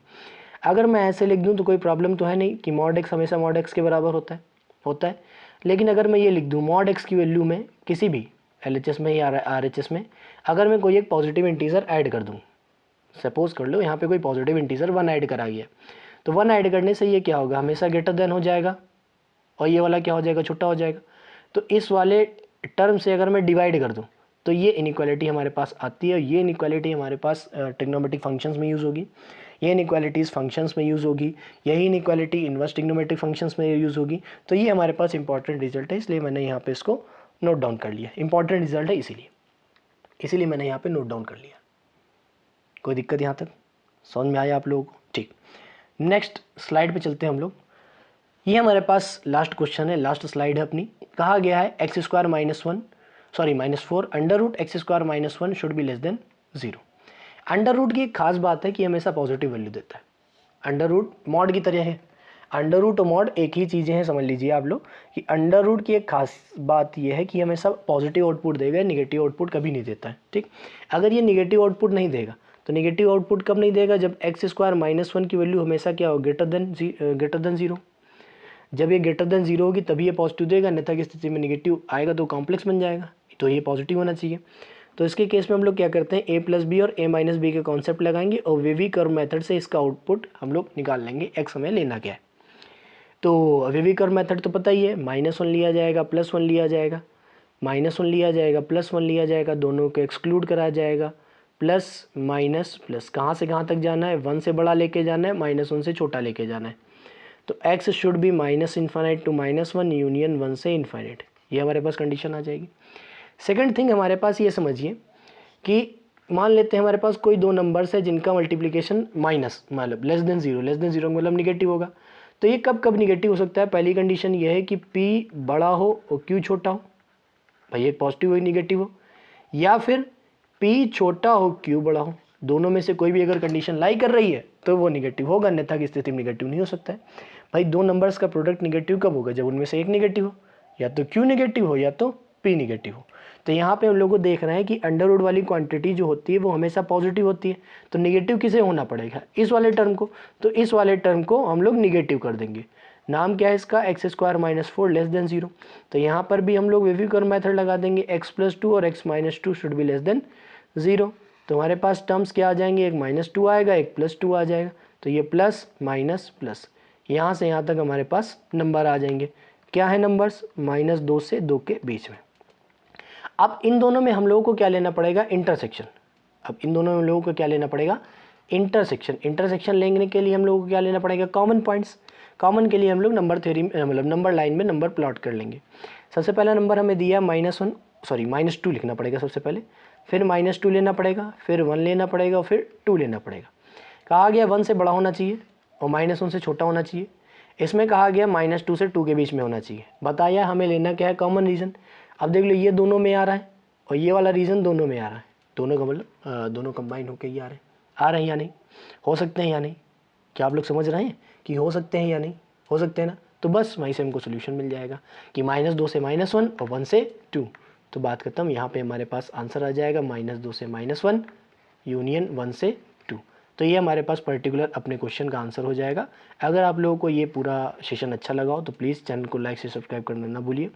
अगर मैं ऐसे लिख दूं तो कोई प्रॉब्लम तो है नहीं कि मॉड एक्स हमेशा मॉड एक्स के बराबर होता है। लेकिन अगर मैं ये लिख दूं मॉड एक्स की वैल्यू में किसी भी LHS में या RHS में अगर मैं कोई एक पॉजिटिव इंटीजर ऐड कर दूं, सपोज कर लो यहाँ पे कोई पॉजिटिव इंटीजर 1 ऐड करा गया, तो 1 ऐड करने से ये क्या होगा, हमेशा ग्रेटर देन हो जाएगा और ये वाला क्या हो जाएगा, छोटा हो जाएगा। तो इस वाले टर्म से अगर मैं डिवाइड कर दूँ तो ये इनइक्वालिटी हमारे पास आती है। ये इनइक्वालिटी हमारे पास ट्रिग्नोमेट्रिक फंक्शंस में यूज़ होगी, ये इनइक्वालिटीज़ फंक्शंस में यूज़ होगी, यही इनइक्वालिटी इन्वर्स ट्रिग्नोमेट्रिक फंक्शंस में यूज़ होगी। तो ये हमारे पास इंपॉर्टेंट रिजल्ट है, इसलिए मैंने यहाँ पे इसको नोट डाउन कर लिया। इंपॉर्टेंट रिजल्ट है इसीलिए मैंने यहाँ पे नोट डाउन कर लिया। कोई दिक्कत यहाँ तक समझ में आया आप लोगों को? ठीक, नेक्स्ट स्लाइड पे चलते हैं हम लोग। ये हमारे पास लास्ट क्वेश्चन है, लास्ट स्लाइड है अपनी। कहा गया है -4 under root x square -1 should be less than 0। Under root की एक खास बात है कि हमेशा पॉजिटिव वैल्यू देता है। अंडर रूट मॉड की तरह है, अंडर रूट और मॉड एक ही चीज़ें हैं, समझ लीजिए आप लोग कि अंडर रूट की एक खास बात यह है कि हमेशा पॉजिटिव आउटपुट देगा, नेगेटिव आउटपुट कभी नहीं देता है। ठीक, अगर ये नेगेटिव आउटपुट नहीं देगा तो नेगेटिव आउटपुट कब नहीं देगा, जब एक्स स्क्वायर -1 की वैल्यू हमेशा क्या हो, ग्रेटर देन 0। जब ये ग्रेटर देन 0 होगी तभी ये पॉजिटिव देगा, अन्यथा की स्थिति में नेगेटिव आएगा तो कॉम्प्लेक्स बन जाएगा, तो ये पॉजिटिव होना चाहिए। तो इसके केस में हम लोग क्या करते हैं, a प्लस बी और a माइनस बी के कॉन्सेप्ट लगाएंगे और वेवी कर्व मेथड से इसका आउटपुट हम लोग निकाल लेंगे, x हमें लेना क्या है। तो वेवी कर्व मेथड तो पता ही है, -1 लिया जाएगा, +1 लिया जाएगा, -1 लिया जाएगा, +1 लिया जाएगा, दोनों को एक्सक्लूड करा जाएगा, प्लस माइनस प्लस, कहाँ से कहाँ तक जाना है, 1 से बड़ा लेके जाना है, -1 से छोटा लेके जाना है। तो x should be -∞ to -1 union 1 से इन्फाइनाइट, ये हमारे पास कंडीशन आ जाएगी। सेकंड थिंग हमारे पास ये समझिए कि मान लेते हैं हमारे पास कोई दो नंबर्स है जिनका मल्टीप्लिकेशन माइनस मतलब लेस देन जीरो मतलब निगेटिव होगा। तो ये कब कब निगेटिव हो सकता है, पहली कंडीशन ये है कि p बड़ा हो और q छोटा हो, भाई एक पॉजिटिव हो निगेटिव हो, या फिर p छोटा हो q बड़ा हो, दोनों में से कोई भी अगर कंडीशन लाई कर रही है तो वो निगेटिव होगा, अन्यथा की स्थिति में निगेटिव नहीं हो सकता है। भाई दो नंबर्स का प्रोडक्ट निगेटिव कब होगा, जब उनमें से एक निगेटिव हो, या तो q निगेटिव हो या तो p निगेटिव हो। तो यहाँ पे हम लोग को देख रहे हैं कि अंडर रूट वाली क्वांटिटी जो होती है वो हमेशा पॉजिटिव होती है, तो निगेटिव किसे होना पड़ेगा, इस वाले टर्म को। तो इस वाले टर्म को हम लोग निगेटिव कर देंगे। नाम क्या है इसका, एक्स स्क्वायर -4 लेस देन 0। तो यहाँ पर भी हम लोग वेवी कर्व मेथड लगा देंगे, x+2 और x-2 should be less than 0। तो हमारे पास टर्म्स क्या आ जाएंगे, एक -2 आएगा, एक +2 आ जाएगा। तो ये प्लस माइनस प्लस, यहाँ से यहाँ तक हमारे पास नंबर आ जाएंगे। क्या है नंबर्स, -2 से 2 के बीच में। अब इन दोनों में हम लोगों को क्या लेना पड़ेगा, इंटरसेक्शन। अब इन दोनों में हम लोगों को क्या लेना पड़ेगा, इंटरसेक्शन लेने के लिए हम लोगों को क्या लेना पड़ेगा, कॉमन पॉइंट्स। कॉमन के लिए हम लोग नंबर थ्योरी मतलब नंबर लाइन में नंबर प्लॉट कर लेंगे। सबसे पहला नंबर हमें दिया -2 लिखना पड़ेगा सबसे पहले, फिर -2 लेना पड़ेगा, फिर 1 लेना पड़ेगा और फिर 2 लेना पड़ेगा। कहा गया 1 से बड़ा होना चाहिए और -1 से छोटा होना चाहिए। इसमें कहा गया -2 से 2 के बीच में होना चाहिए। बताया हमें लेना क्या है, कॉमन रीजन। अब देख लो ये दोनों में आ रहा है और ये वाला रीजन दोनों में आ रहा है, दोनों का मतलब दोनों कंबाइन होकर ही आ रहे हैं या नहीं, हो सकते हैं या नहीं। क्या आप लोग समझ रहे हैं कि हो सकते हैं या नहीं, हो सकते हैं ना। तो बस वहीं से हमको सोल्यूशन मिल जाएगा कि -2 से -1 और 1 से 2। तो बात खत्म, यहाँ पे हमारे पास आंसर आ जाएगा -2 से -1 यूनियन 1 से 2। तो ये हमारे पास पर्टिकुलर अपने क्वेश्चन का आंसर हो जाएगा। अगर आप लोगों को ये पूरा सेशन अच्छा लगा हो तो प्लीज़ चैनल को लाइक से सब्सक्राइब करना ना भूलिए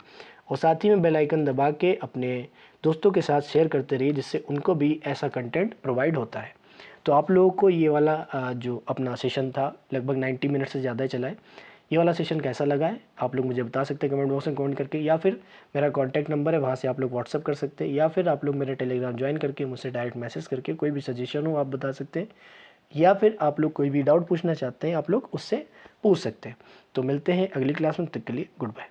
और साथ ही में बेल आइकन दबा के अपने दोस्तों के साथ शेयर करते रहिए, जिससे उनको भी ऐसा कंटेंट प्रोवाइड होता है। तो आप लोगों को ये वाला जो अपना सेशन था लगभग 90 मिनट से ज़्यादा चला है, ये वाला सेशन कैसा लगा है आप लोग मुझे बता सकते हैं कमेंट बॉक्स में कमेंट करके, या फिर मेरा कॉन्टैक्ट नंबर है वहाँ से आप लोग व्हाट्सअप कर सकते हैं, या फिर आप लोग मेरे टेलीग्राम ज्वाइन करके मुझसे डायरेक्ट मैसेज करके कोई भी सजेशन हो आप बता सकते हैं, या फिर आप लोग कोई भी डाउट पूछना चाहते हैं आप लोग उससे पूछ सकते हैं। तो मिलते हैं अगली क्लास में, तब तक के लिए गुड बाय।